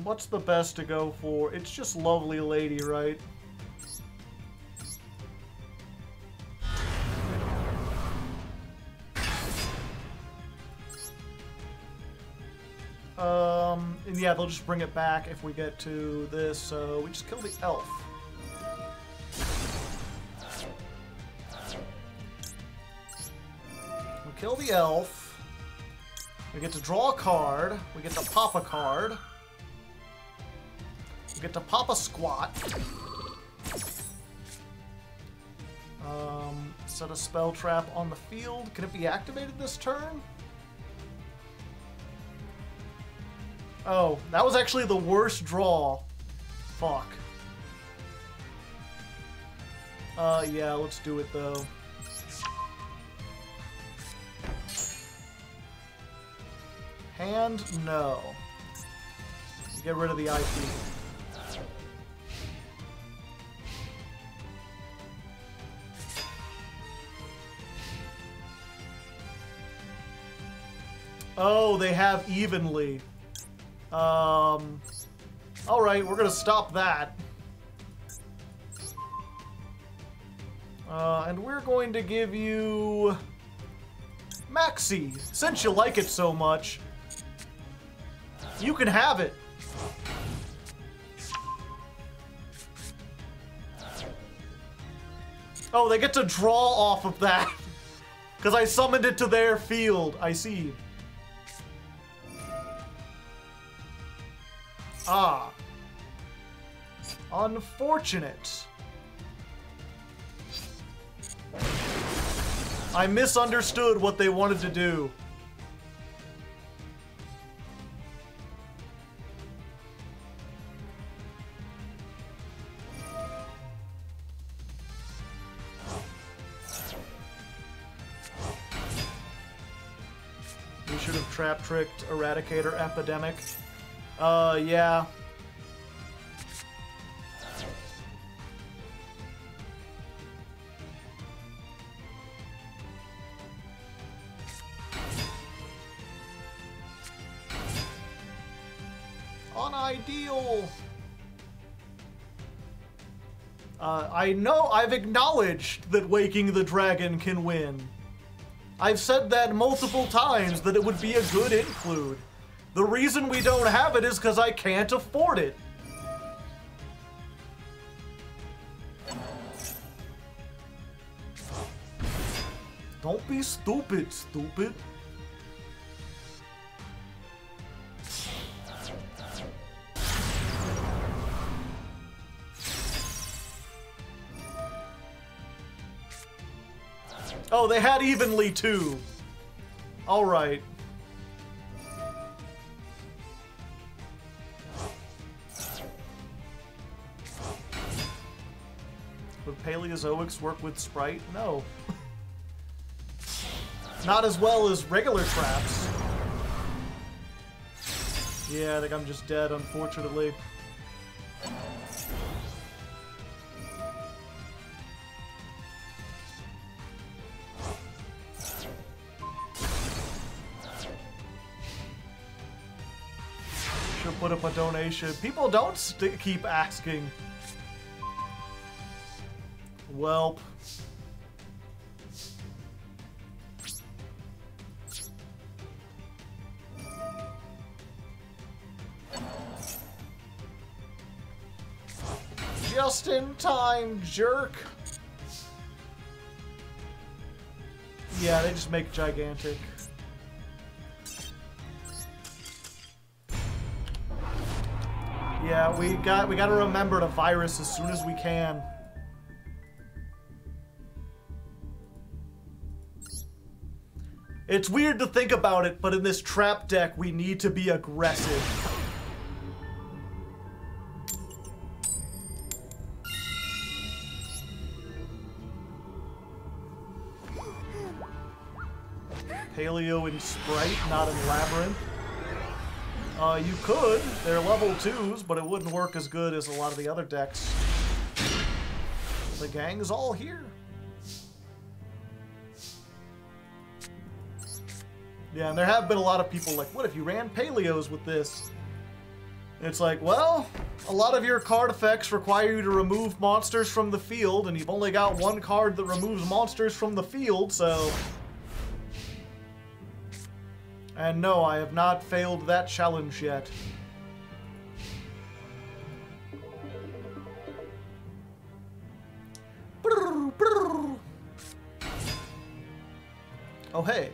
What's the best to go for? It's just Lovely Lady, right? And yeah, they'll just bring it back if we get to this, so we just kill the elf. We kill the elf. We get to draw a card. We get to pop a card. We get to pop a squat. Set a spell trap on the field. Can it be activated this turn? Oh, that was actually the worst draw. Fuck. Yeah, let's do it though. Hand? No. Get rid of the IP. Oh, they have evenly. Alright, we're gonna stop that. And we're going to give you... Maxi. Since you like it so much, you can have it. Oh, they get to draw off of that. Because I summoned it to their field. I see. Ah. Unfortunate. I misunderstood what they wanted to do. We should have trap-tricked Eradicator Epidemic. Yeah. Unideal. I know I've acknowledged that Waking the Dragon can win. I've said that multiple times that it would be a good include. The reason we don't have it is because I can't afford it. Don't be stupid, stupid. Oh, they had evenly too. All right. Would Paleozoics work with Sprite? No. Not as well as regular traps. Yeah, I think I'm just dead, unfortunately. Should put up a donation. People don't keep asking. Welp. Just in time, jerk. Yeah, they just make gigantic. Yeah, we gotta remember to virus as soon as we can. It's weird to think about it, but in this trap deck, we need to be aggressive. Paleo in Sprite, not in Labyrinth? You could. They're level 2s, but it wouldn't work as good as a lot of the other decks. The gang is all here. Yeah, and there have been a lot of people like, what if you ran Paleos with this? And it's like, well, a lot of your card effects require you to remove monsters from the field, and you've only got one card that removes monsters from the field, so... And no, I have not failed that challenge yet. Oh, hey.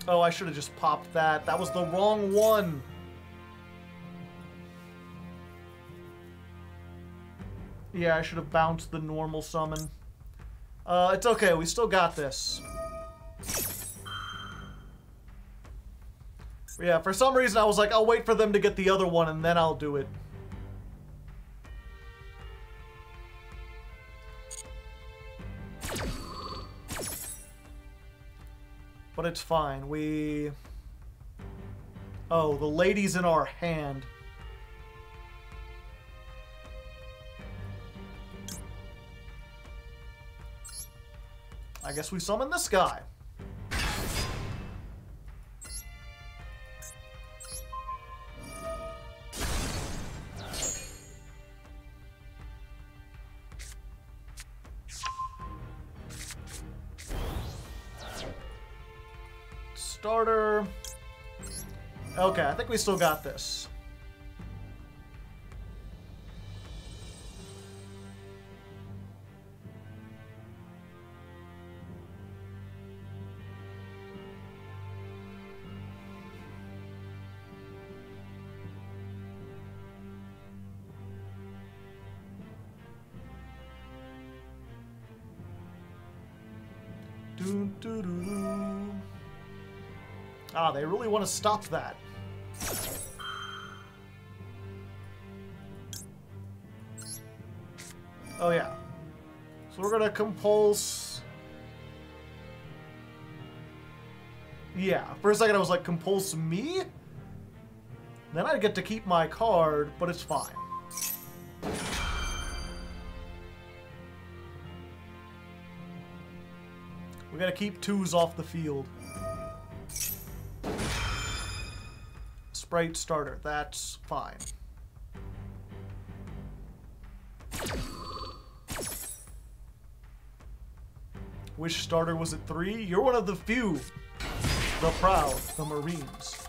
Oh, I should have just popped that. That was the wrong one. Yeah, I should have bounced the normal summon. It's okay. We still got this. Yeah, for some reason I was like, I'll wait for them to get the other one and then I'll do it. But it's fine. Oh, the lady's in our hand. I guess we summon this guy. Starter. Okay, I think we still got this. Ah, they really want to stop that. Oh, yeah. So we're gonna compulse... Yeah, for a second I was like, compulse me? Then I get to keep my card, but it's fine. We gotta keep 2s off the field. Sprite starter, that's fine. Which starter was it 3? You're one of the few. The proud, the Marines.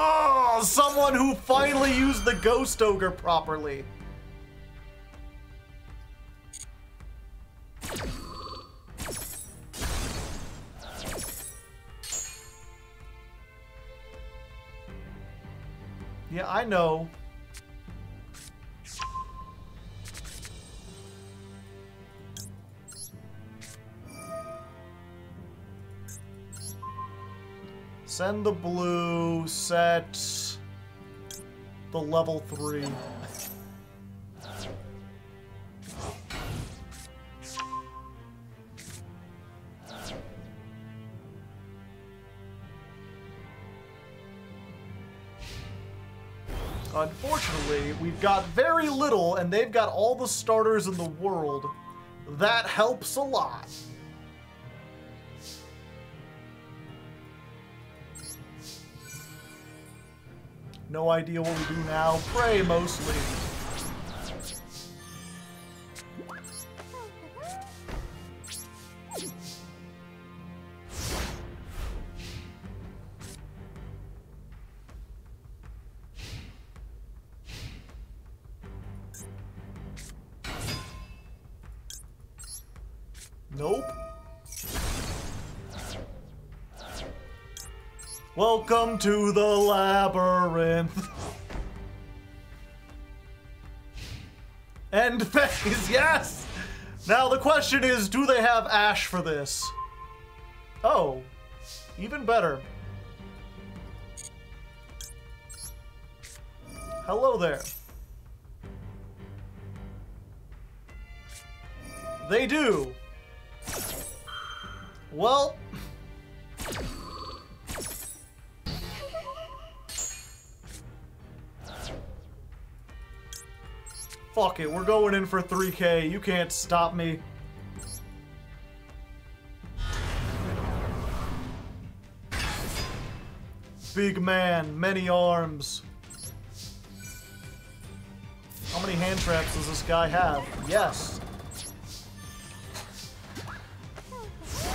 Oh, someone who finally used the Ghost Ogre properly. Yeah, I know. Send the blue, set the level 3. Unfortunately, we've got very little, and they've got all the starters in the world. That helps a lot. No idea what we do now. Pray, mostly. Nope. Welcome to the labyrinth. End phase, yes! Now the question is, do they have Ash for this? Oh, even better. Hello there. They do. Well... Fuck it, we're going in for 3K. You can't stop me. Big man, many arms. How many hand traps does this guy have? Yes.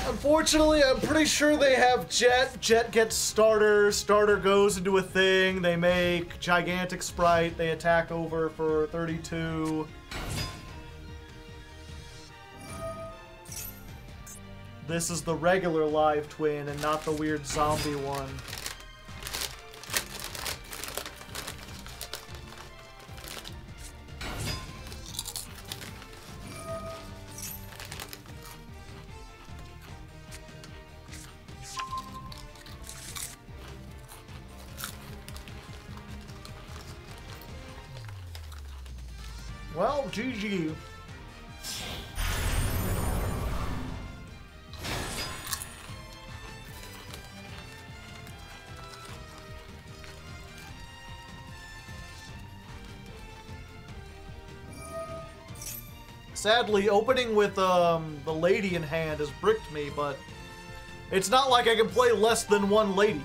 Unfortunately, I'm pretty sure they have Jet. Jet gets starter. Starter goes into a thing. They make Gigantic Sprite. They attack over for 32. This is the regular live twin and not the weird zombie one. Well, GG. Sadly, opening with the lady in hand has bricked me, but it's not like I can play less than one lady.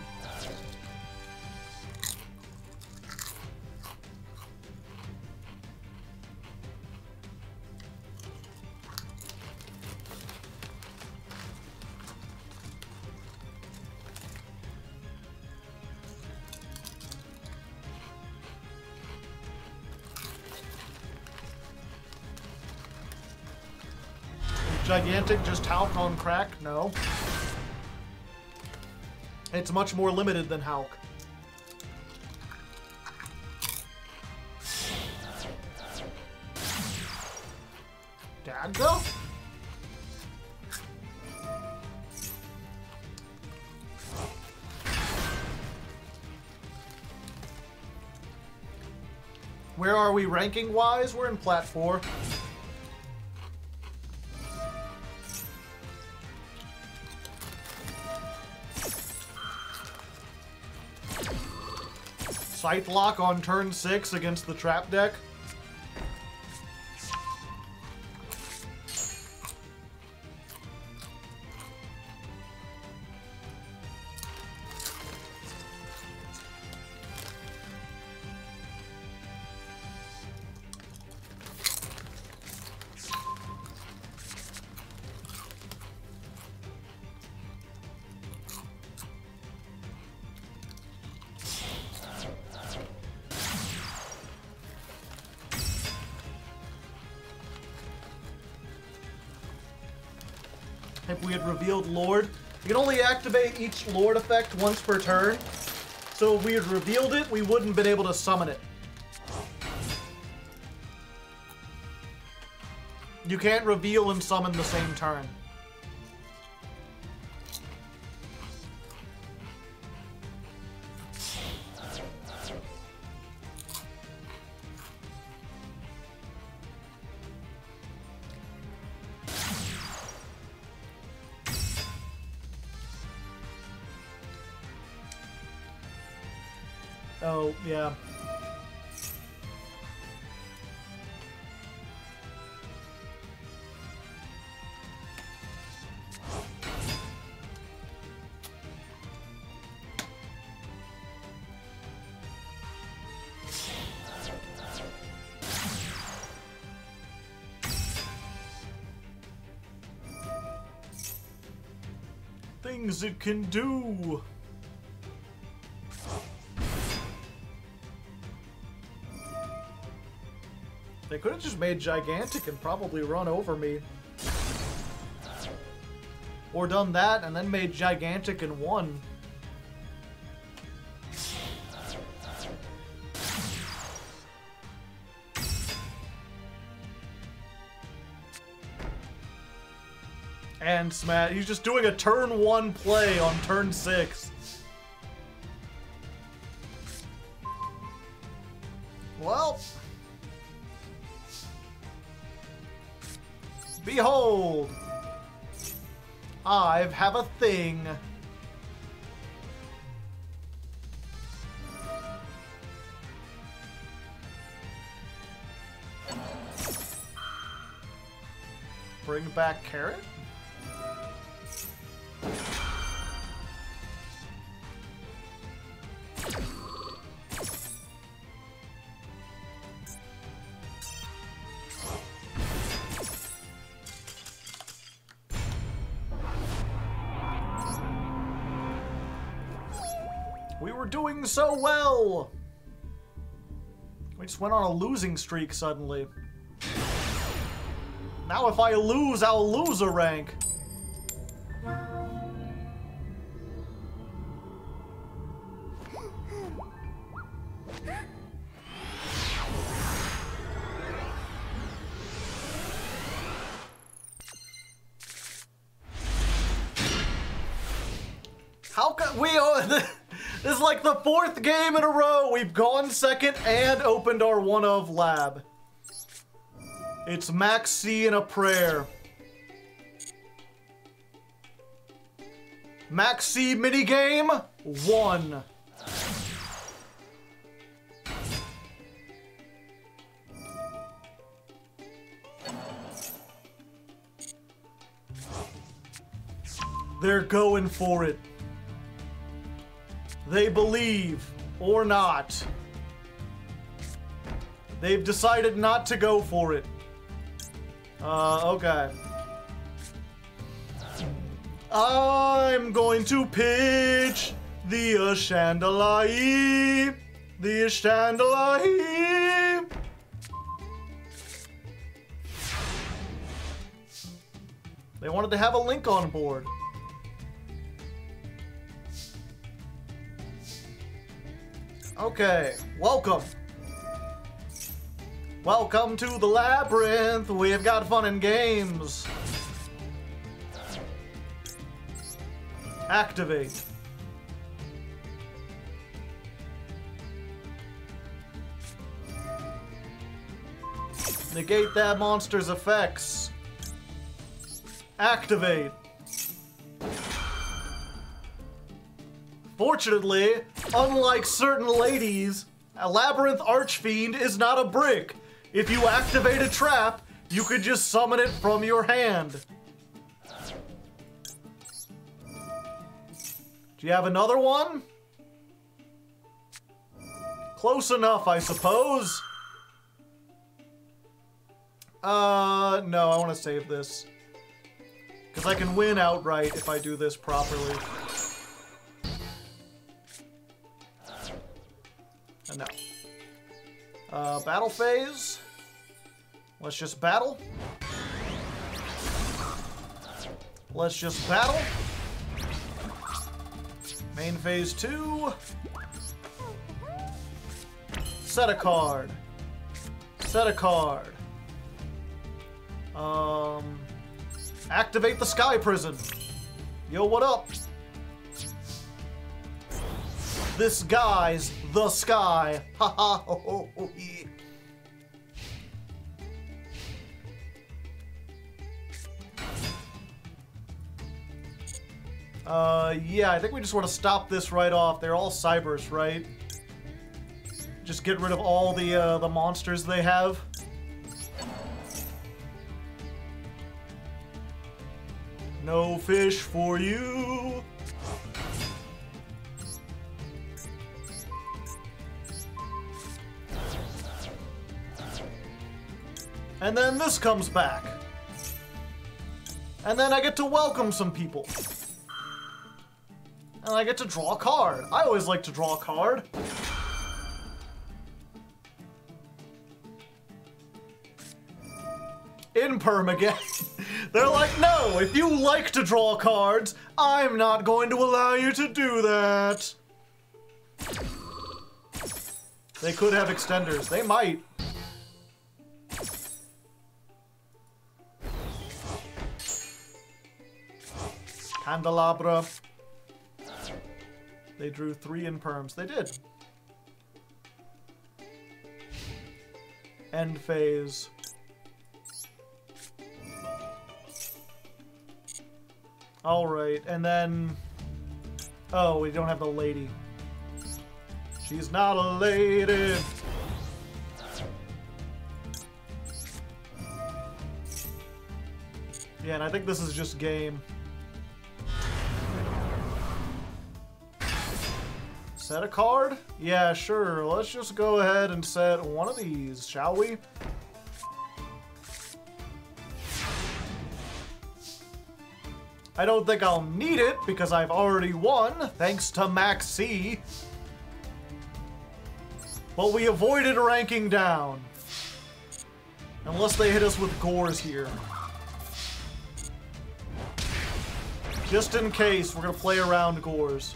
Gigantic just Hulk on crack? No. It's much more limited than Hulk. Dadgo? Where are we ranking wise? We're in Plat 4. Sight Lock on turn 6 against the trap deck. If we had revealed Lord, you can only activate each Lord effect once per turn. So if we had revealed it, we wouldn't have been able to summon it. You can't reveal and summon the same turn. Oh, yeah. Things it can do. They could have just made Gigantic and probably run over me. Or done that and then made Gigantic and won. And smash. He's just doing a turn 1 play on turn 6. Well. Behold. I have a thing. Bring back Carrot? We were doing so well! We just went on a losing streak suddenly. Now if I lose, I'll lose a rank. How can we... This is like the 4th game in a row. We've gone second and opened our one-of lab. It's Max C and a prayer. Max C minigame 1. They're going for it. They believe, or not. They've decided not to go for it. Okay. I'm going to pitch the Chandelier. The Chandelier. They wanted to have a Link on board. Okay, welcome. Welcome to the labyrinth. We've got fun and games. Activate. Negate that monster's effects. Activate. Fortunately, unlike certain ladies, a Labyrinth Archfiend is not a brick. If you activate a trap, you could just summon it from your hand. Do you have another one? Close enough, I suppose. No, I want to save this. Because I can win outright if I do this properly. No. Battle phase. Let's just battle. Let's just battle. Main phase 2. Set a card. Set a card. Activate the Sky Prison. Yo, what up? This guy's the sky. Ha ha ho ho ho yeah. Yeah, I think we just want to stop this right off. They're all cybers, right? Just get rid of all the monsters they have. No fish for you. And then this comes back. And then I get to welcome some people. And I get to draw a card. I always like to draw a card. Imperm again. They're like, no, if you like to draw cards, I'm not going to allow you to do that. They could have extenders. They might. Candelabra. They drew 3 in perms. They did. End phase. Alright, and then... Oh, we don't have the lady. She's not a lady! Yeah, and I think this is just game. Set a card? Yeah, sure. Let's just go ahead and set one of these, shall we? I don't think I'll need it because I've already won, thanks to Max C. But we avoided ranking down. Unless they hit us with Gores here. Just in case, we're gonna play around Gores.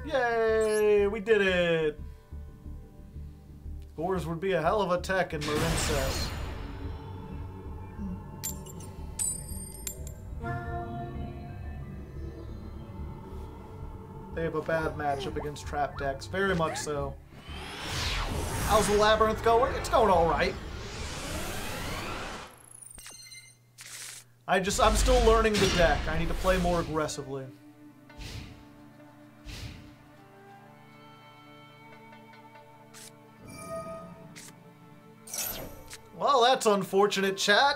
Yay! We did it! Gores would be a hell of a tech in Marincess. They have a bad matchup against trap decks, very much so. How's the Labyrinth going? It's going alright. I'm still learning the deck. I need to play more aggressively. Well, that's unfortunate, chat.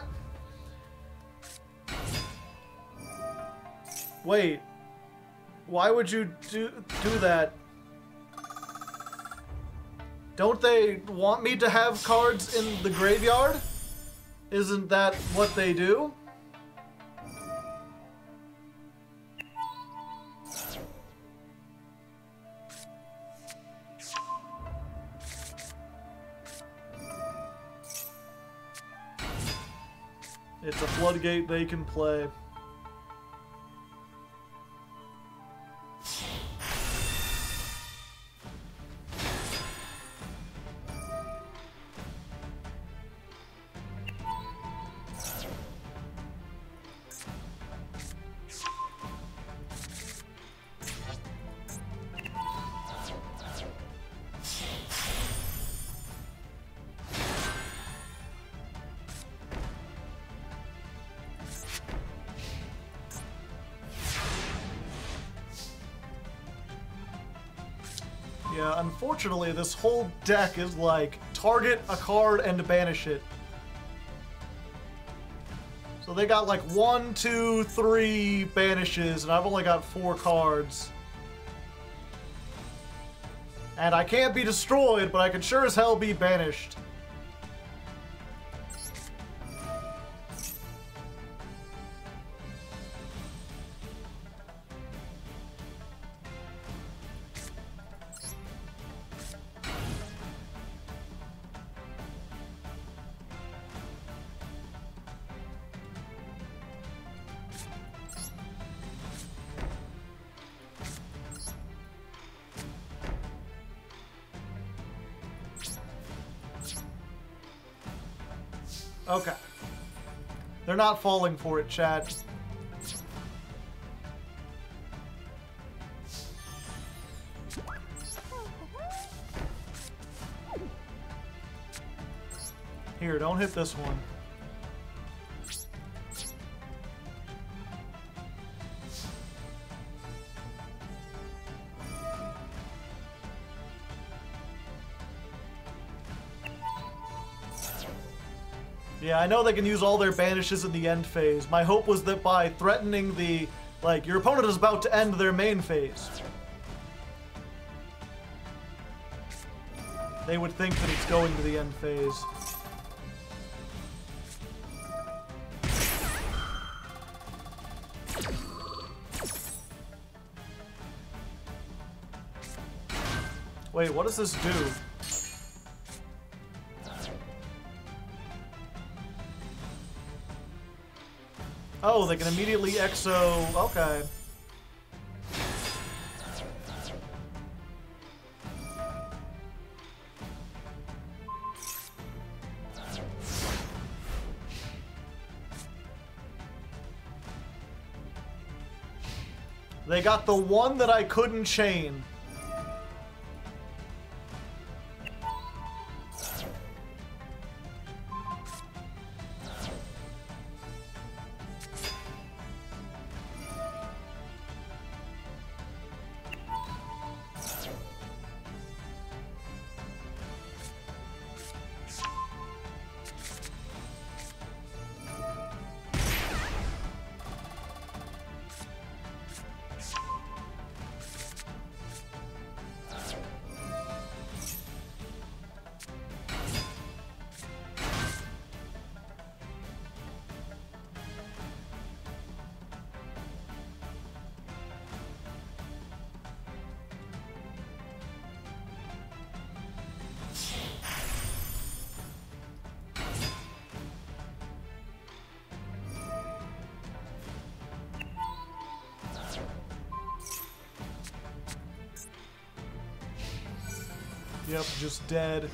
Wait. Why would you do that? Don't they want me to have cards in the graveyard? Isn't that what they do? It's a floodgate they can play. Yeah, unfortunately, this whole deck is like, target a card and banish it. So they got like 1, 2, 3 banishes, and I've only got 4 cards. And I can't be destroyed, but I can sure as hell be banished. Okay. They're not falling for it, chat. Here, don't hit this one. Yeah, I know they can use all their banishes in the end phase. My hope was that by threatening the... Like, your opponent is about to end their main phase. They would think that it's going to the end phase. Wait, what does this do? Oh, they can immediately exo... Okay. They got the one that I couldn't chain. Yep, just dead.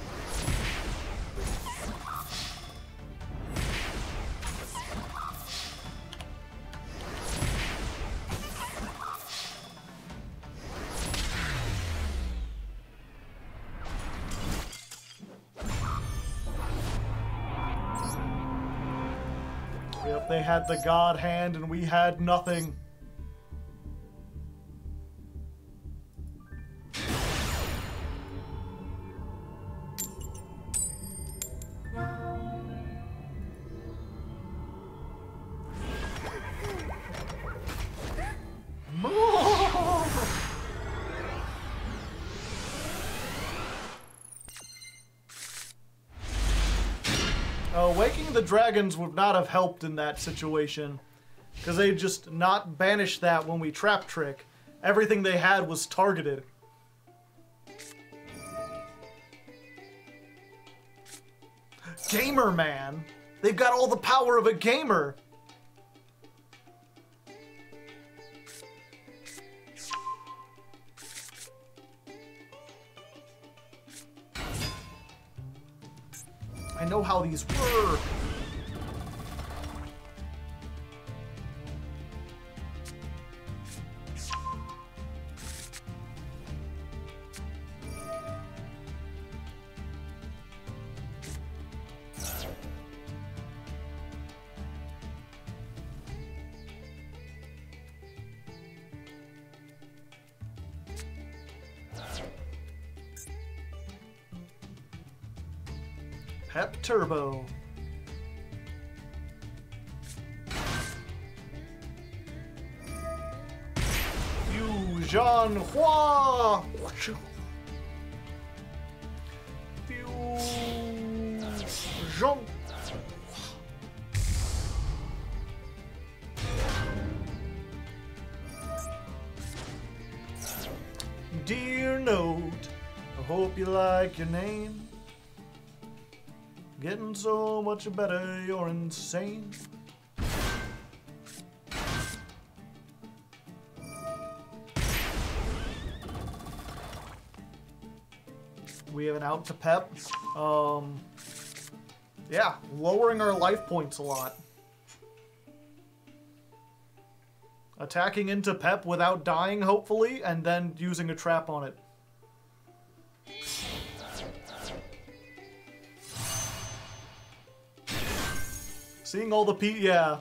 Yep, they had the God Hand and we had nothing. Waking the dragons would not have helped in that situation, because they just not banished that when we trap trick. Everything they had was targeted. Gamer man! They've got all the power of a gamer! I know how these work. Pep Turbo. Fusion Hua. Fusion. Dear Note, I hope you like your name. Getting so much better, you're insane. We have an out to Pep. Yeah, lowering our life points a lot. Attacking into Pep without dying, hopefully, and then using a trap on it. Seeing all the yeah.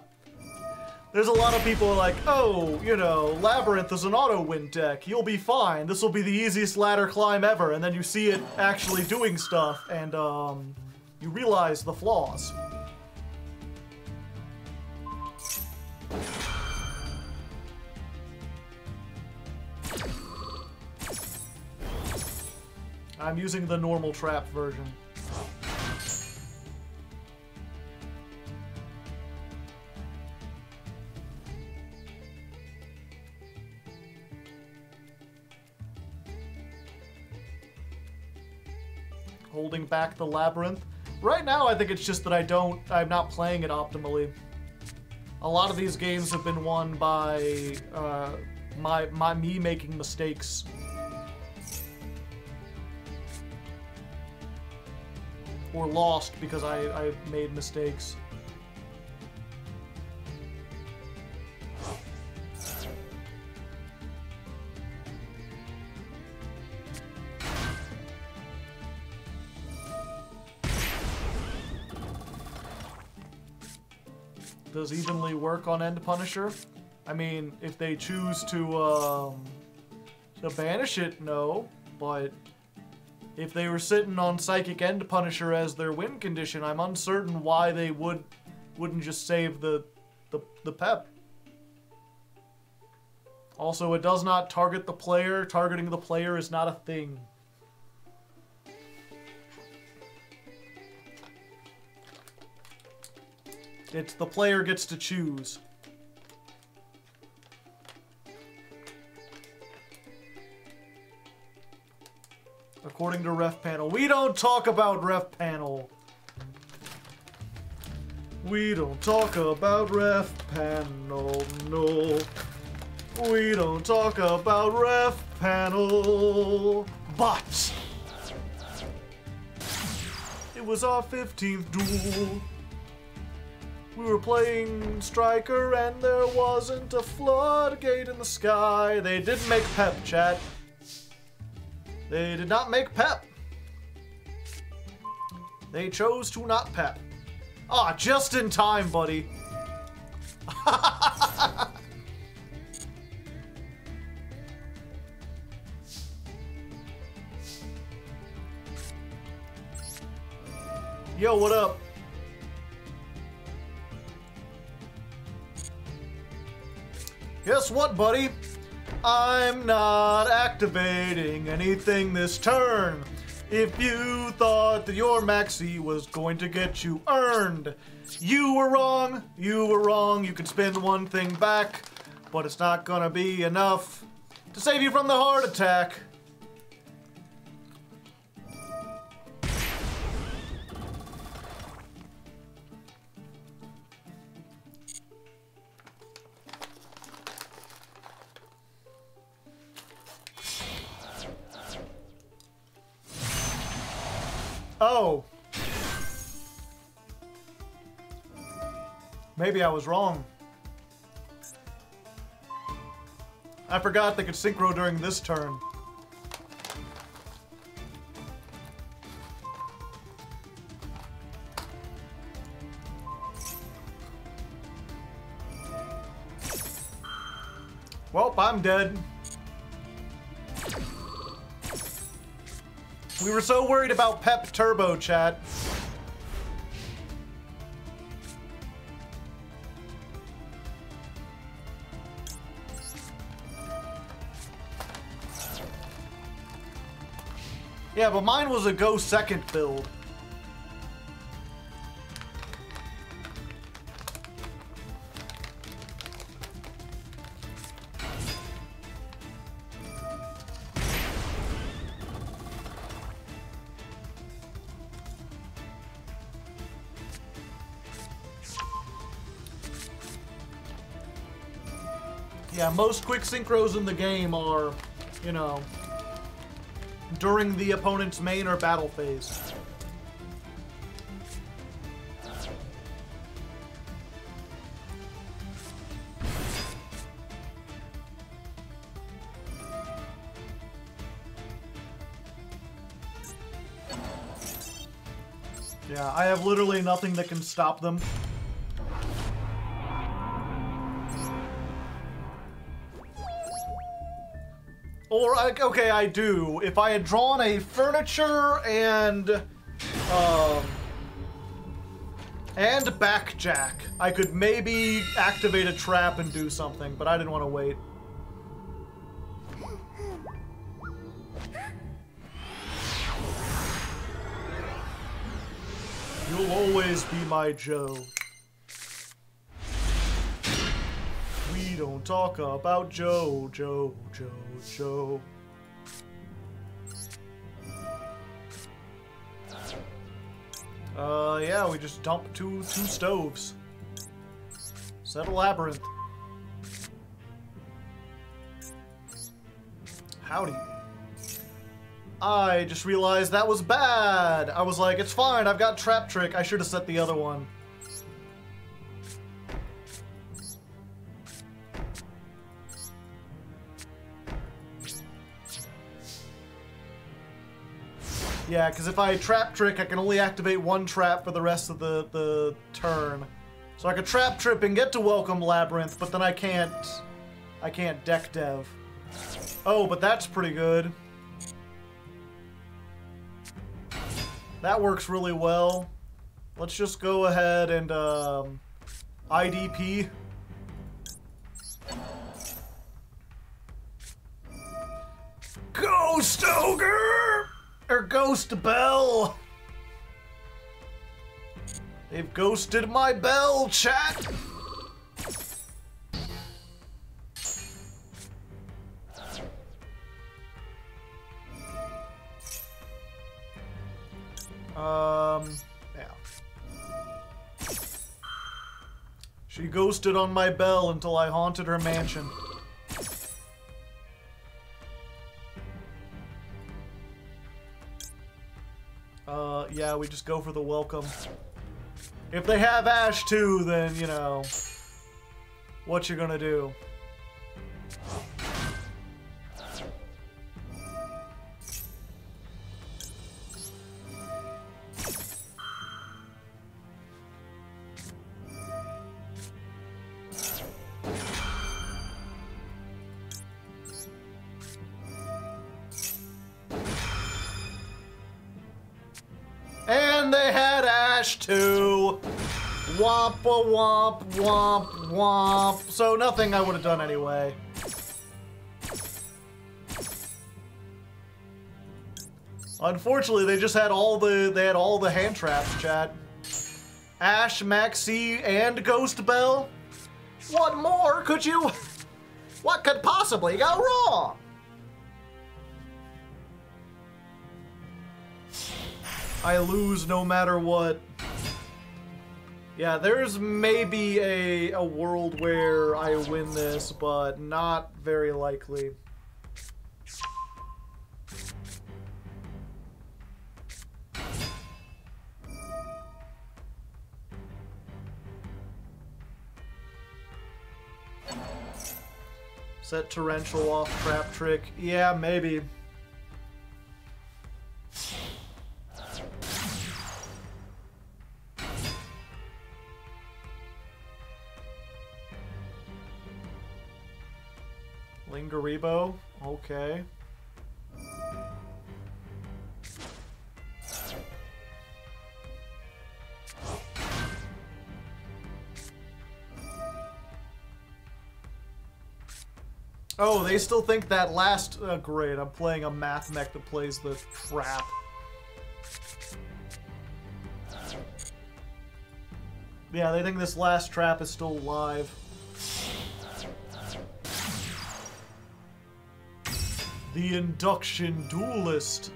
There's a lot of people like, oh, you know, Labyrinth is an auto-win deck. You'll be fine. This will be the easiest ladder climb ever. And then you see it actually doing stuff, and you realize the flaws. I'm using the normal trap version. Holding back the Labyrinth. Right now, I think it's just that I'm not playing it optimally. A lot of these games have been won by me making mistakes. Or lost because I made mistakes. does evenly work on End Punisher? I mean, if they choose to banish it, no. But if they were sitting on Psychic End Punisher as their win condition, I'm uncertain why they wouldn't just save the pep. Also, it does not target the player. Targeting the player is not a thing. It's the player gets to choose. According to Ref Panel. We don't talk about Ref Panel. We don't talk about Ref Panel, no. We don't talk about Ref Panel. But it was our 15th duel. We were playing Striker and there wasn't a floodgate in the sky. They didn't make Pep, chat. They did not make Pep. They chose to not Pep. Ah, just in time, buddy. Yo, what up? Guess what, buddy? I'm not activating anything this turn. If you thought that your maxi was going to get you earned, you were wrong. You were wrong. You can spin one thing back, but it's not gonna be enough to save you from the heart attack. Oh. Maybe I was wrong. I forgot they could synchro during this turn. Well, I'm dead. We were so worried about Pep Turbo, chat. Yeah, but mine was a go second build. Yeah, most quick synchros in the game are, you know, during the opponent's main or battle phase. Yeah, I have literally nothing that can stop them. Or, okay, I do. If I had drawn a furniture and backjack, I could maybe activate a trap and do something, but I didn't want to wait. You'll always be my Joe. We don't talk about Joe, Joe, Joe, Joe. Yeah, we just dumped two stoves. Set a labyrinth. Howdy. I just realized that was bad. I was like, it's fine, I've got Trap Trick. I should have set the other one. Yeah, because if I Trap Trick, I can only activate one trap for the rest of the turn. So I could trap trip and get to Welcome Labyrinth, but then I can't deck dev. Oh, but that's pretty good. That works really well. Let's just go ahead and IDP. Ghost Ogre! Or Ghost Bell! They've ghosted my bell, chat! Yeah. She ghosted on my bell until I haunted her mansion. Yeah, we just go for the welcome. If they have Ash too, then, you know, what you gonna do? And they had Ash too. Womp womp womp womp. So nothing I would have done anyway. Unfortunately, they just had all the hand traps, chat. Ash, Maxi, and Ghost Bell. What more could you? What could possibly go wrong? I lose no matter what. Yeah, there's maybe a world where I win this, but not very likely. Set Torrential off Trap Trick. Yeah, maybe. Lingaribo, okay. Oh, they still think that last... great, I'm playing a math mech that plays the trap. Yeah, they think this last trap is still live. The Induction Duelist.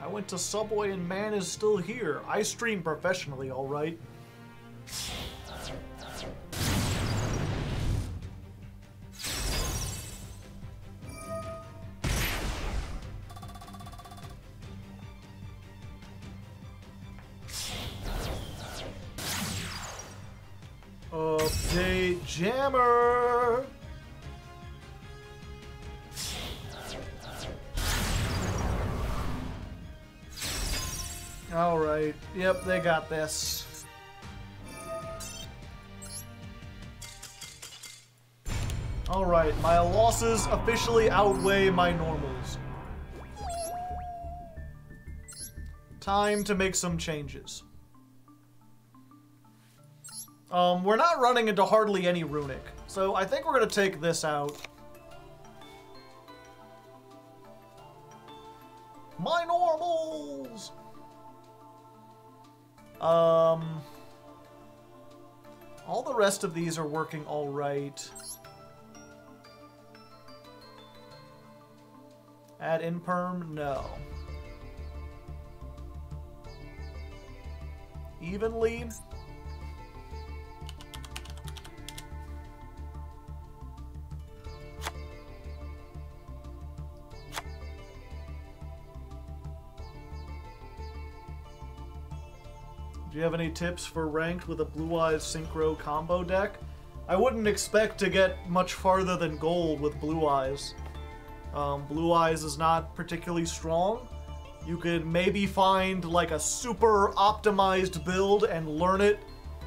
I went to Subway and man is still here. I stream professionally, alright? Update Jammer! Alright, yep, they got this. Alright, my losses officially outweigh my normals. Time to make some changes. We're not running into hardly any Runic, so I think we're gonna take this out. My normals! All the rest of these are working all right. Add Imperm? No. Evenly? Do you have any tips for ranked with a Blue Eyes Synchro combo deck? I wouldn't expect to get much farther than gold with Blue Eyes. Blue Eyes is not particularly strong. You could maybe find like a super optimized build and learn it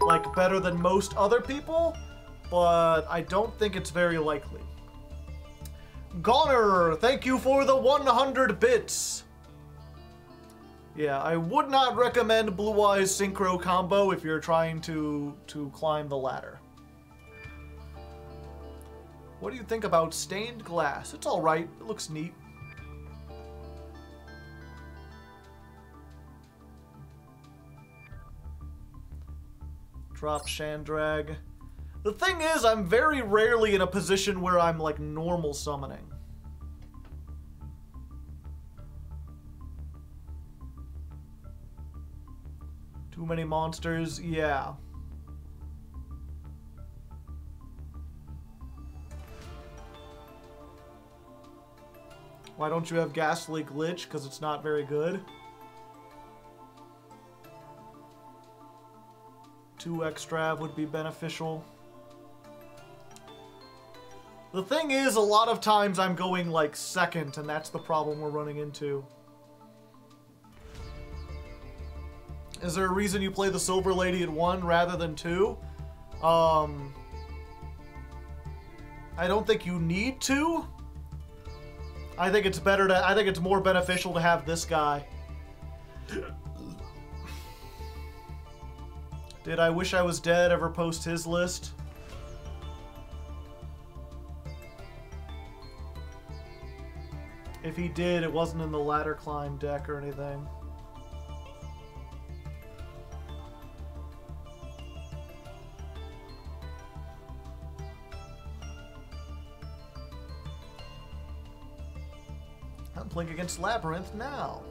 like better than most other people, but I don't think it's very likely. Goner, thank you for the 100 bits. Yeah, I would not recommend Blue Eyes Synchro combo if you're trying to climb the ladder. What do you think about Stained Glass? It's alright, it looks neat. Drop Shandrag. The thing is, I'm very rarely in a position where I'm like normal summoning. Too many monsters, yeah. Why don't you have Ghastly Glitch? Because it's not very good. 2 Extrav would be beneficial. The thing is, a lot of times I'm going like second, and that's the problem we're running into. Is there a reason you play the Silver Lady at 1 rather than 2? I don't think you need to. I think it's better to. I think it's more beneficial to have this guy. Did I Wish I Was Dead ever post his list? If he did, it wasn't in the ladder climb deck or anything. I'm playing against Labyrinth now.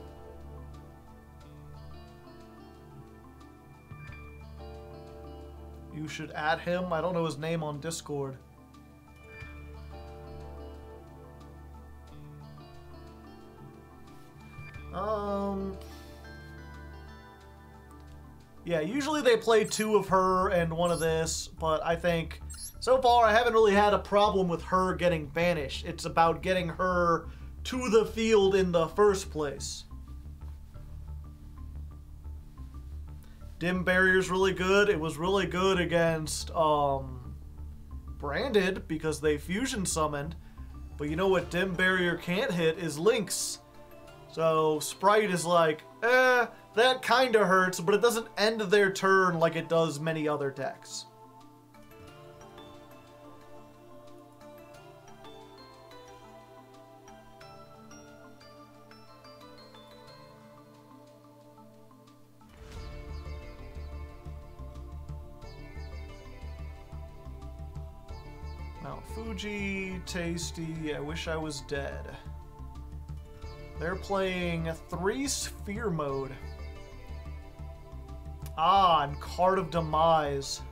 You should add him. I don't know his name on Discord. Yeah, usually they play 2 of her and 1 of this, but I think so far I haven't really had a problem with her getting banished. It's about getting her to the field in the first place. Dim Barrier's really good. It was really good against Branded because they fusion summoned. But you know what Dim Barrier can't hit is Lynx. So Sprite is like, that kinda hurts, but it doesn't end their turn like it does many other decks. Mount Fuji, Tasty, I Wish I Was Dead. They're playing 3 Sphere Mode. Ah, and Card of Demise.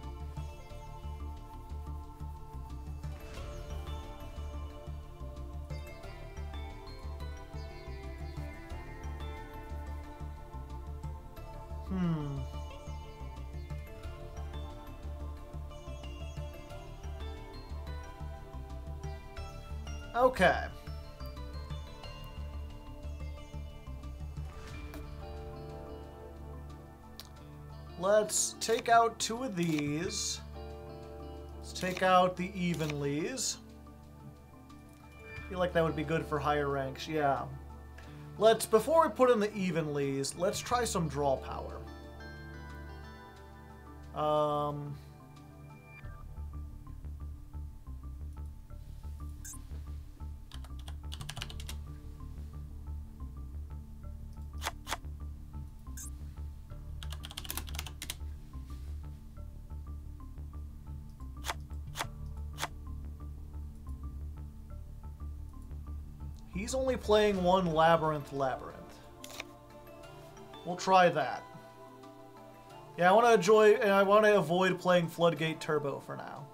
Okay. Let's take out 2 of these. Let's take out the Evenlies. I feel like that would be good for higher ranks, yeah. Before we put in the Evenlies, let's try some draw power. He's only playing 1 Labyrinth. We'll try that. Yeah, I want to avoid playing Floodgate Turbo for now.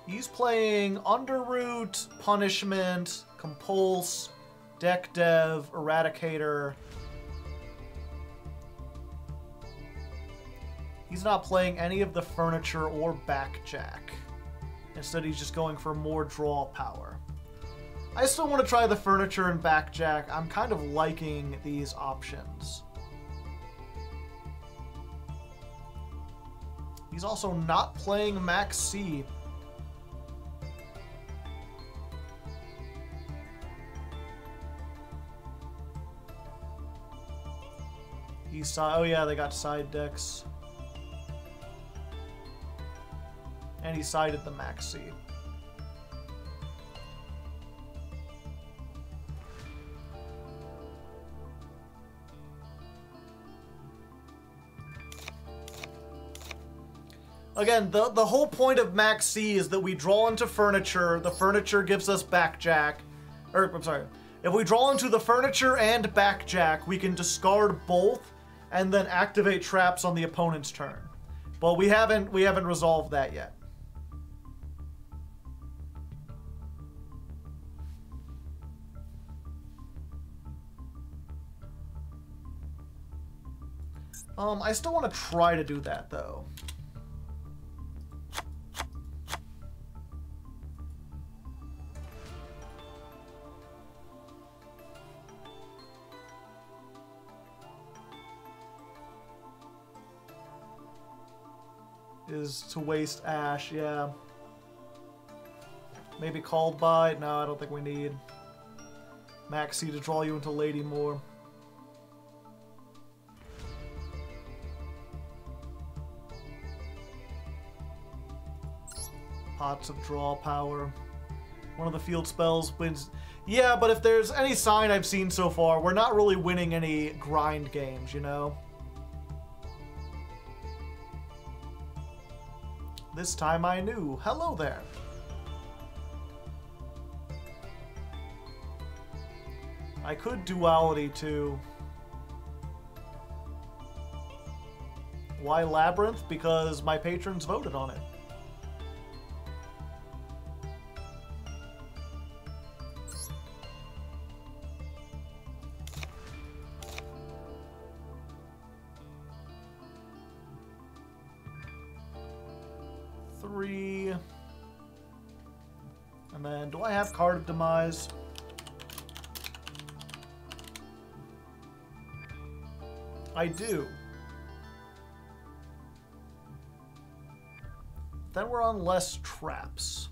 He's playing Underroot, Punishment, Compulse, Deck Dev, Eradicator. He's not playing any of the furniture or backjack. Instead, he's just going for more draw power. I still want to try the furniture and backjack. I'm kind of liking these options. He's also not playing Max C. Oh yeah, they got side decks. And he sided the Max C. Again, the whole point of Max C is that we draw into furniture. The furniture gives us backjack. Or, I'm sorry. If we draw into the furniture and backjack, we can discard both and then activate traps on the opponent's turn. But we haven't resolved that yet. I still want to try to do that, though. Is to waste Ash, yeah. Maybe Called By? No, I don't think we need Max C to draw you into Lady more. Pots of draw power. One of the field spells wins. Yeah, but if there's any sign I've seen so far, we're not really winning any grind games, you know? This time I knew. Hello there. I could Duality too. Why Labyrinth? Because my patrons voted on it. And then, do I have Card of Demise? I do. Then we're on less traps.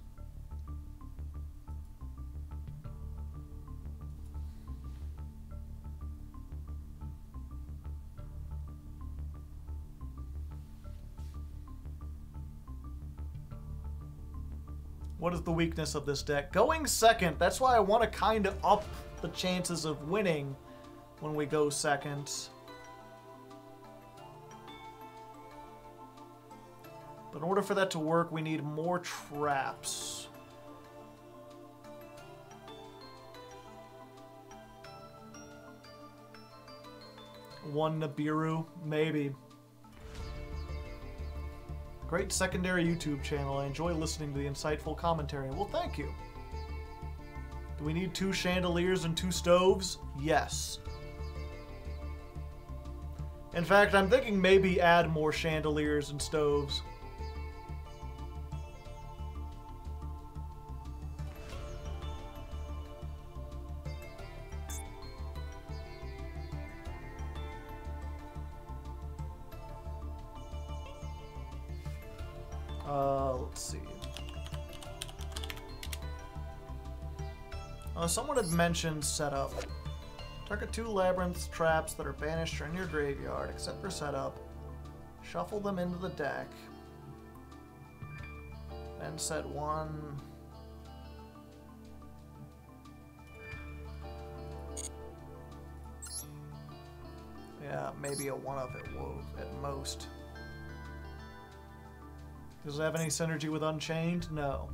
What is the weakness of this deck? Going second. That's why I want to kind of up the chances of winning when we go second. But in order for that to work, we need more traps. One Nibiru, maybe. Great secondary YouTube channel. I enjoy listening to the insightful commentary. Well, thank you. Do we need 2 chandeliers and 2 stoves? Yes. In fact, I'm thinking maybe add more chandeliers and stoves. Let's see. Someone had mentioned setup. Target 2 labyrinth traps that are banished or in your graveyard, except for setup. Shuffle them into the deck. Then set 1. Yeah, maybe a 1 of it at most. Does it have any synergy with Unchained? No.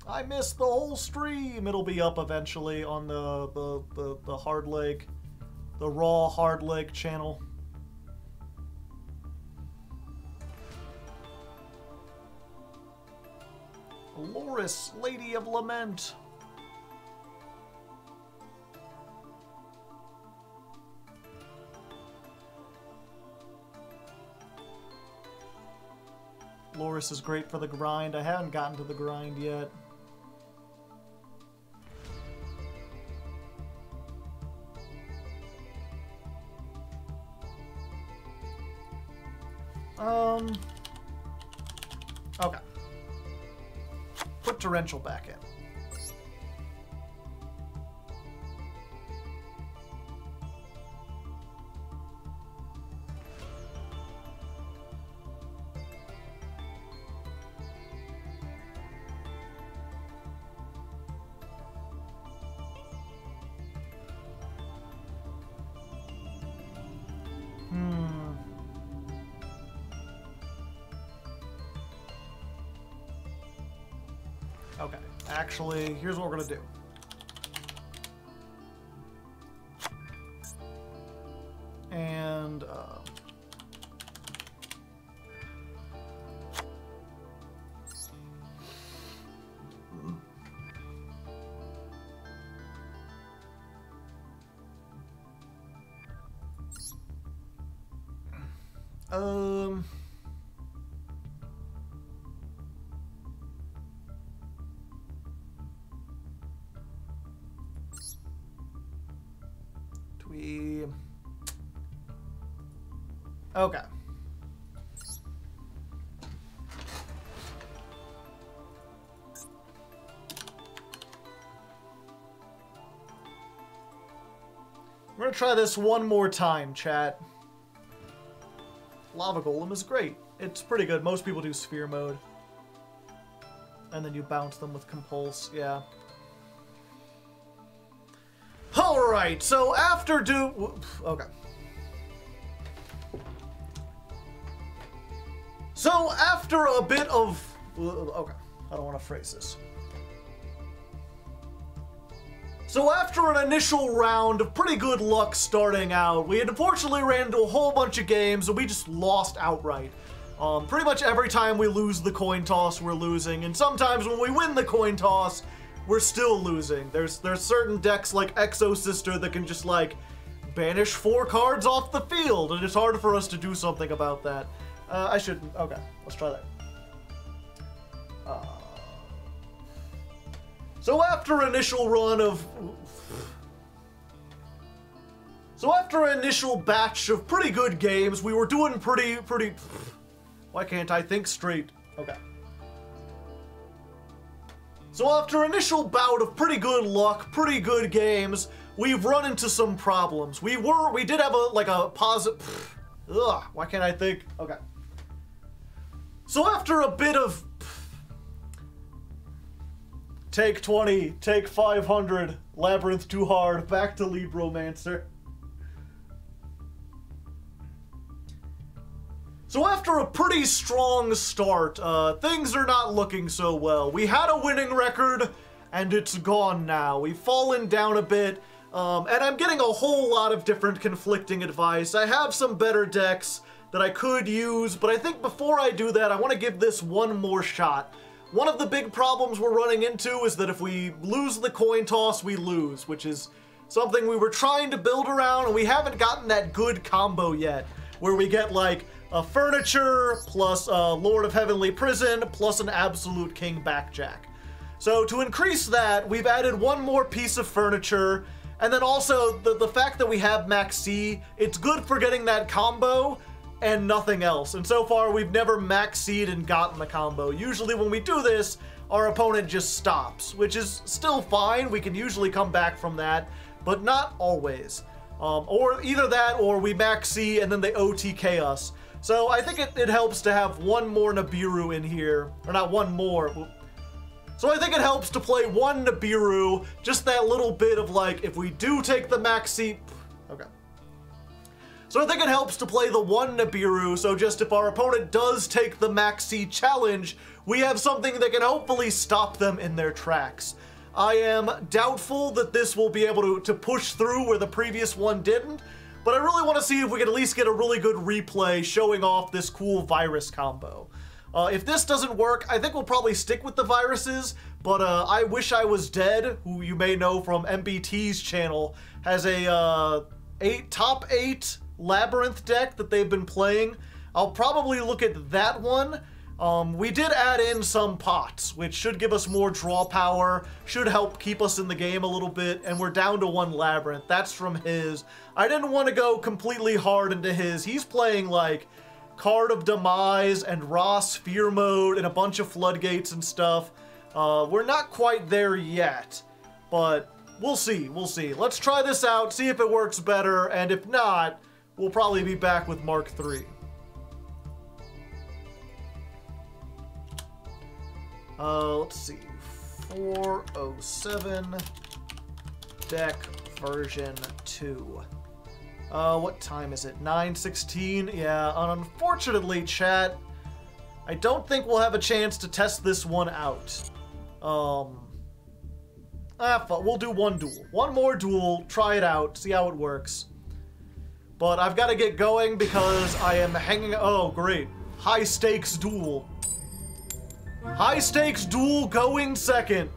I missed the whole stream. It'll be up eventually on the Hard Leg, the Raw Hard Leg channel. Loris, Lady of Lament. Loris is great for the grind. I haven't gotten to the grind yet. Okay. Put Torrential back in. Okay, actually, here's what we're gonna do. And, okay. We're gonna try this one more time, chat. Lava Golem is great. It's pretty good. Most people do Sphere mode. And then you bounce them with Compulse, yeah. Alright, so after okay. So after a bit of... Okay, I don't want to phrase this. So after an initial round of pretty good luck starting out, we had unfortunately ran into a whole bunch of games and we just lost outright. Pretty much every time we lose the coin toss, we're losing, and sometimes when we win the coin toss, we're still losing. There's certain decks like Exo Sister that can just like banish 4 cards off the field, and it's hard for us to do something about that. I shouldn't. Okay, let's try that. So after an initial run of... So after an initial batch of pretty good games, we were doing pretty... Why can't I think straight? Okay. So after an initial bout of pretty good luck, pretty good games, we've run into some problems. We did have a positive... Ugh, why can't I think? Okay. So after a bit of... Take 20, take 500, Labyrinth too hard, back to Libromancer. So after a pretty strong start, things are not looking so well. We had a winning record, and it's gone now. We've fallen down a bit, and I'm getting a whole lot of different conflicting advice. I have some better decks that I could use, but I think before I do that, I want to give this one more shot. One of the big problems we're running into is that if we lose the coin toss, we lose, which is something we were trying to build around, and we haven't gotten that good combo yet, where we get like a furniture plus a Lord of Heavenly Prison plus an Absolute King Backjack. So to increase that, we've added one more piece of furniture, and then also the fact that we have Max C, it's good for getting that combo and nothing else. And so far, we've never Max C'd and gotten the combo. Usually when we do this, our opponent just stops, which is still fine. We can usually come back from that, but not always. Or either that or we Max C and then they OTK us. So I think it helps to have one more Nibiru in here, or not one more. So I think it helps to play one Nibiru, just that little bit of like, if we do take the Max C, okay. So I think it helps to play the one Nibiru, so just if our opponent does take the Max C challenge, we have something that can hopefully stop them in their tracks. I am doubtful that this will be able to push through where the previous one didn't, but I really want to see if we can at least get a really good replay showing off this cool virus combo. If this doesn't work, I think we'll probably stick with the viruses, but I Wish I Was Dead, who you may know from MBT's channel, has a top 8 Labyrinth deck that they've been playing. I'll probably look at that one. We did add in some pots, which should give us more draw power, should help keep us in the game a little bit, and we're down to 1 Labyrinth. That's from his. I didn't want to go completely hard into his. He's playing, like, Card of Demise and Raw Sphere Mode and a bunch of Floodgates and stuff. We're not quite there yet, but we'll see, we'll see. Let's try this out, see if it works better, and if not, we'll probably be back with Mark III. Let's see, 407 deck version 2. What time is it? 9:16? Yeah, unfortunately, chat, I don't think we'll have a chance to test this one out. We'll do 1 duel. 1 more duel, try it out, see how it works. But I've got to get going because I am hanging... Oh, great. High stakes duel. High stakes duel going second.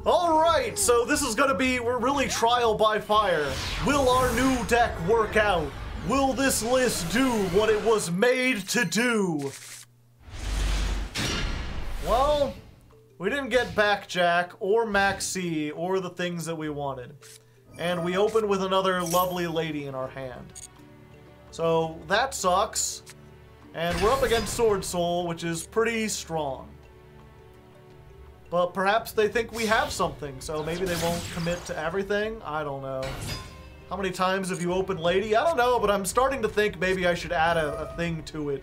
Alright, so this is gonna be really trial by fire. Will our new deck work out? Will this list do what it was made to do? Well, we didn't get back Jack or Maxi or the things that we wanted. And we opened with another lovely lady in our hand. So that sucks. And we're up against Sword Soul, which is pretty strong. But perhaps they think we have something, so maybe they won't commit to everything? I don't know. How many times have you opened Lady? I don't know, but I'm starting to think maybe I should add a thing to it.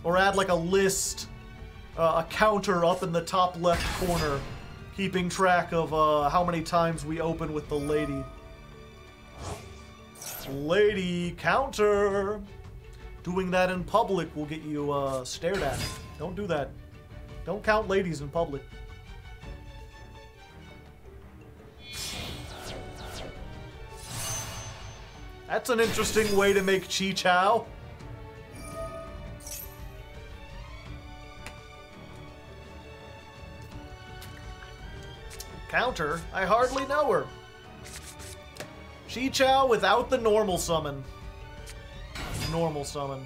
Or add like a list, a counter up in the top left corner, keeping track of how many times we open with the Lady. Lady counter! Doing that in public will get you stared at. Don't do that. Don't count ladies in public. That's an interesting way to make Chi Chow. Counter? I hardly know her. Chi Chow without the normal summon. Normal summon.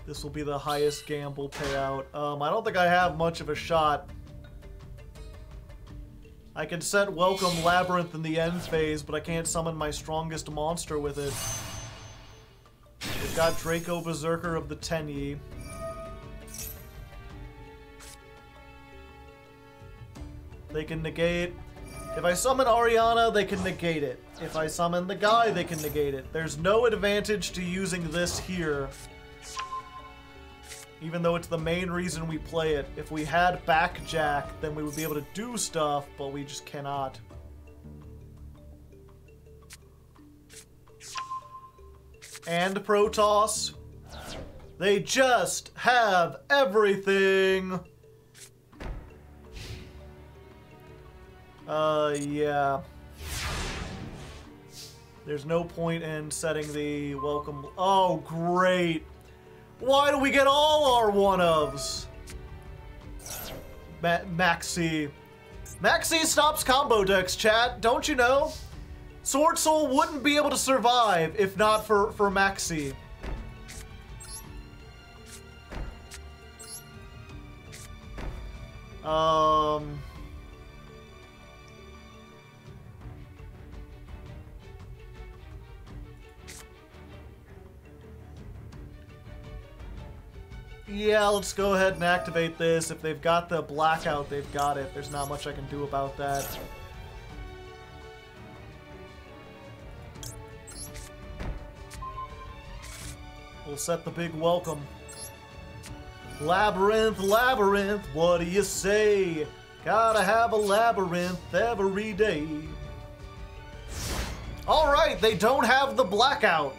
This will be the highest gamble payout. I don't think I have much of a shot. I can set Welcome Labyrinth in the end phase, but I can't summon my strongest monster with it. We've got Draco Berserker of the Tenyi. They can negate. If I summon Ariana, they can negate it. If I summon the guy, they can negate it. There's no advantage to using this here. Even though it's the main reason we play it. If we had back Jack, then we would be able to do stuff, but we just cannot. And Protoss. They just have everything. Yeah. There's no point in setting the welcome. Oh, great. Why do we get all our one-ofs? Maxi. Maxi stops combo decks, chat. Don't you know? Sword Soul wouldn't be able to survive if not for Maxi. Yeah, let's go ahead and activate this. If they've got the blackout, they've got it. There's not much I can do about that. We'll set the big welcome. Labyrinth, labyrinth, what do you say? Gotta have a labyrinth every day. Alright, they don't have the blackout.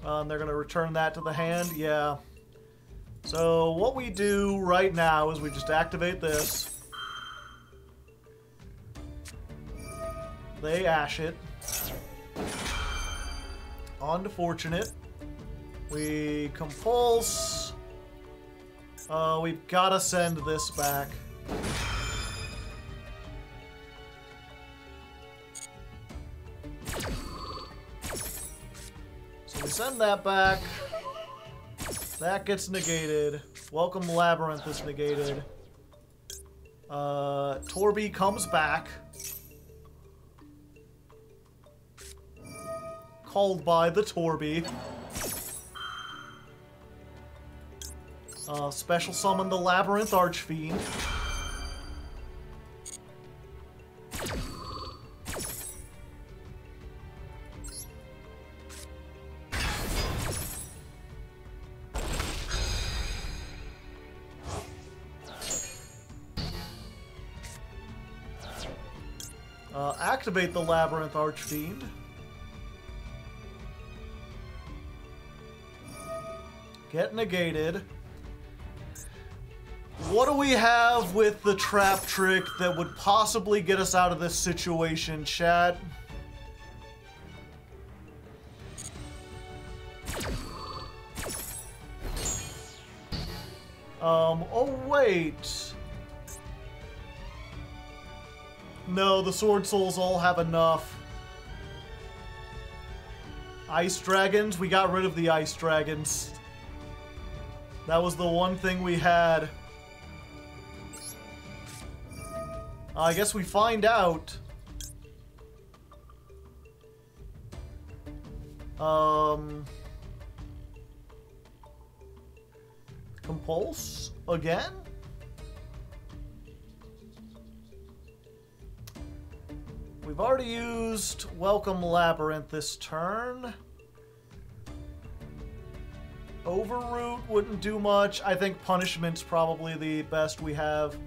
And they're going to return that to the hand. Yeah. So what we do right now is we just activate this. They ash it. On to Fortunate. We compulse. We've got to send this back. So we send that back. That gets negated. Welcome Labyrinth is negated. Torby comes back. Called by the Torby. Special summon the Labyrinth Archfiend. Activate the Labyrinth Archfiend. Get negated. What do we have with the trap trick that would possibly get us out of this situation, chat? Oh wait. No, the Sword Souls all have enough. Ice Dragons? We got rid of the Ice Dragons. That was the one thing we had. I guess we find out. Compulse? Again? We've already used Welcome Labyrinth this turn. Overroot wouldn't do much. I think Punishment's probably the best we have.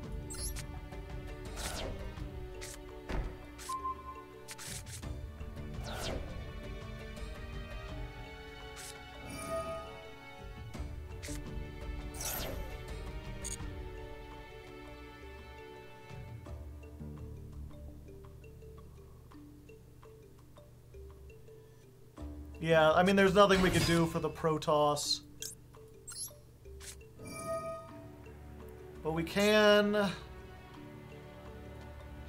Yeah, I mean, there's nothing we could do for the Protoss. But we can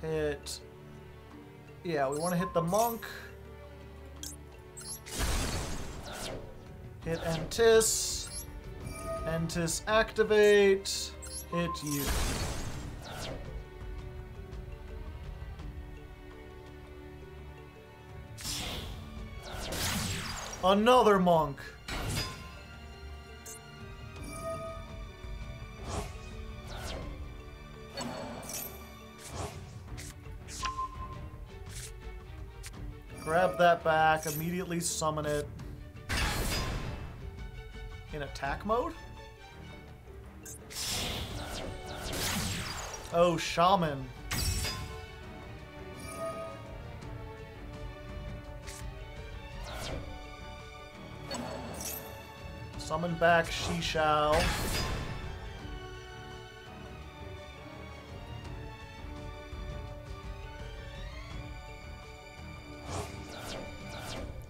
hit... Yeah, we want to hit the Monk. Hit Entis. Entis activate. Hit you. Another Monk. Grab that back, immediately summon it. In attack mode? Oh, Shaman. Summon back Shishao.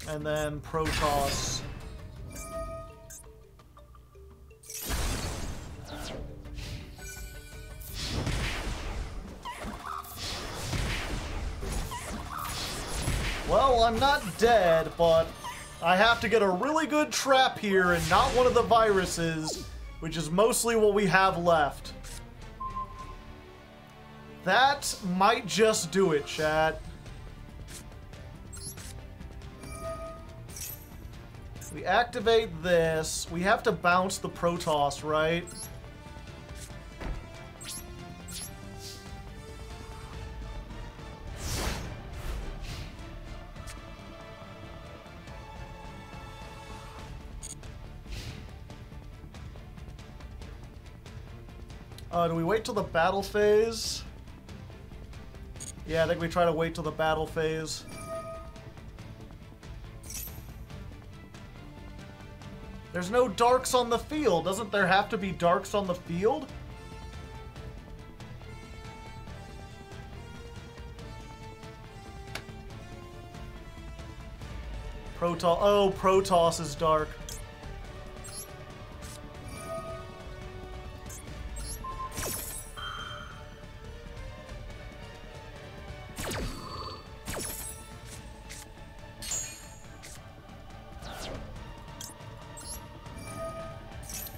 And then Protoss. Well, I'm not dead, but I have to get a really good trap here and not one of the viruses, which is mostly what we have left. That might just do it, chat. We activate this. We have to bounce the Protoss, right? Do we wait till the battle phase? Yeah, I think we try to wait till the battle phase. There's no darks on the field. Doesn't there have to be darks on the field? Protoss. Oh, Protoss is dark.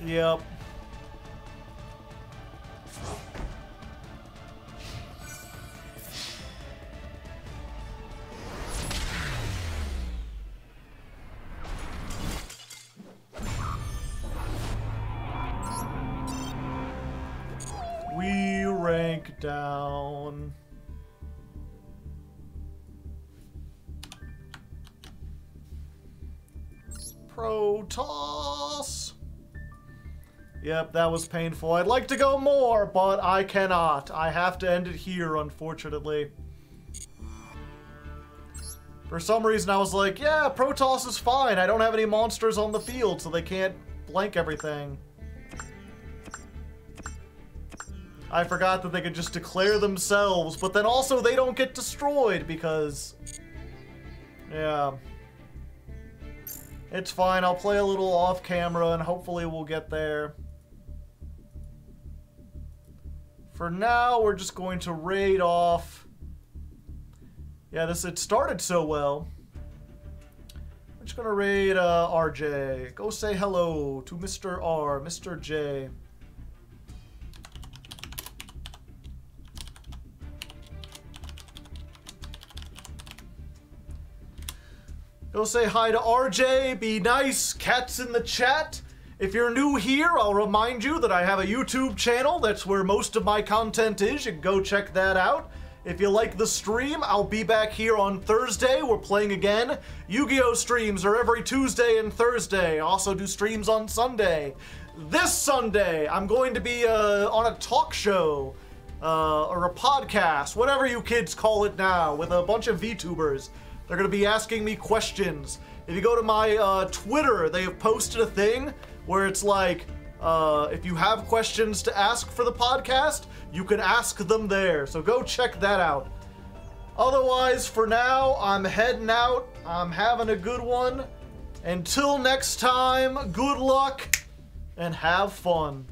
Yep. We rank down. Protoss. Yep, that was painful. I'd like to go more, but I cannot. I have to end it here, unfortunately. For some reason, I was like, yeah, Protoss is fine. I don't have any monsters on the field, so they can't blank everything. I forgot that they could just declare themselves, but then also they don't get destroyed because... Yeah. It's fine. I'll play a little off camera and hopefully we'll get there. For now, we're just going to raid off. Yeah, it started so well. We're just gonna raid RJ. Go say hello to Mr. R, Mr. J. Go say hi to RJ, be nice, cats in the chat. If you're new here, I'll remind you that I have a YouTube channel. That's where most of my content is. You can go check that out. If you like the stream, I'll be back here on Thursday. We're playing again. Yu-Gi-Oh! Streams are every Tuesday and Thursday. I also do streams on Sunday. This Sunday, I'm going to be on a talk show. Or a podcast, whatever you kids call it now, with a bunch of VTubers. They're going to be asking me questions. If you go to my Twitter, they have posted a thing where it's like, if you have questions to ask for the podcast, you can ask them there. So go check that out. Otherwise, for now, I'm heading out. I'm having a good one. Until next time, good luck and have fun.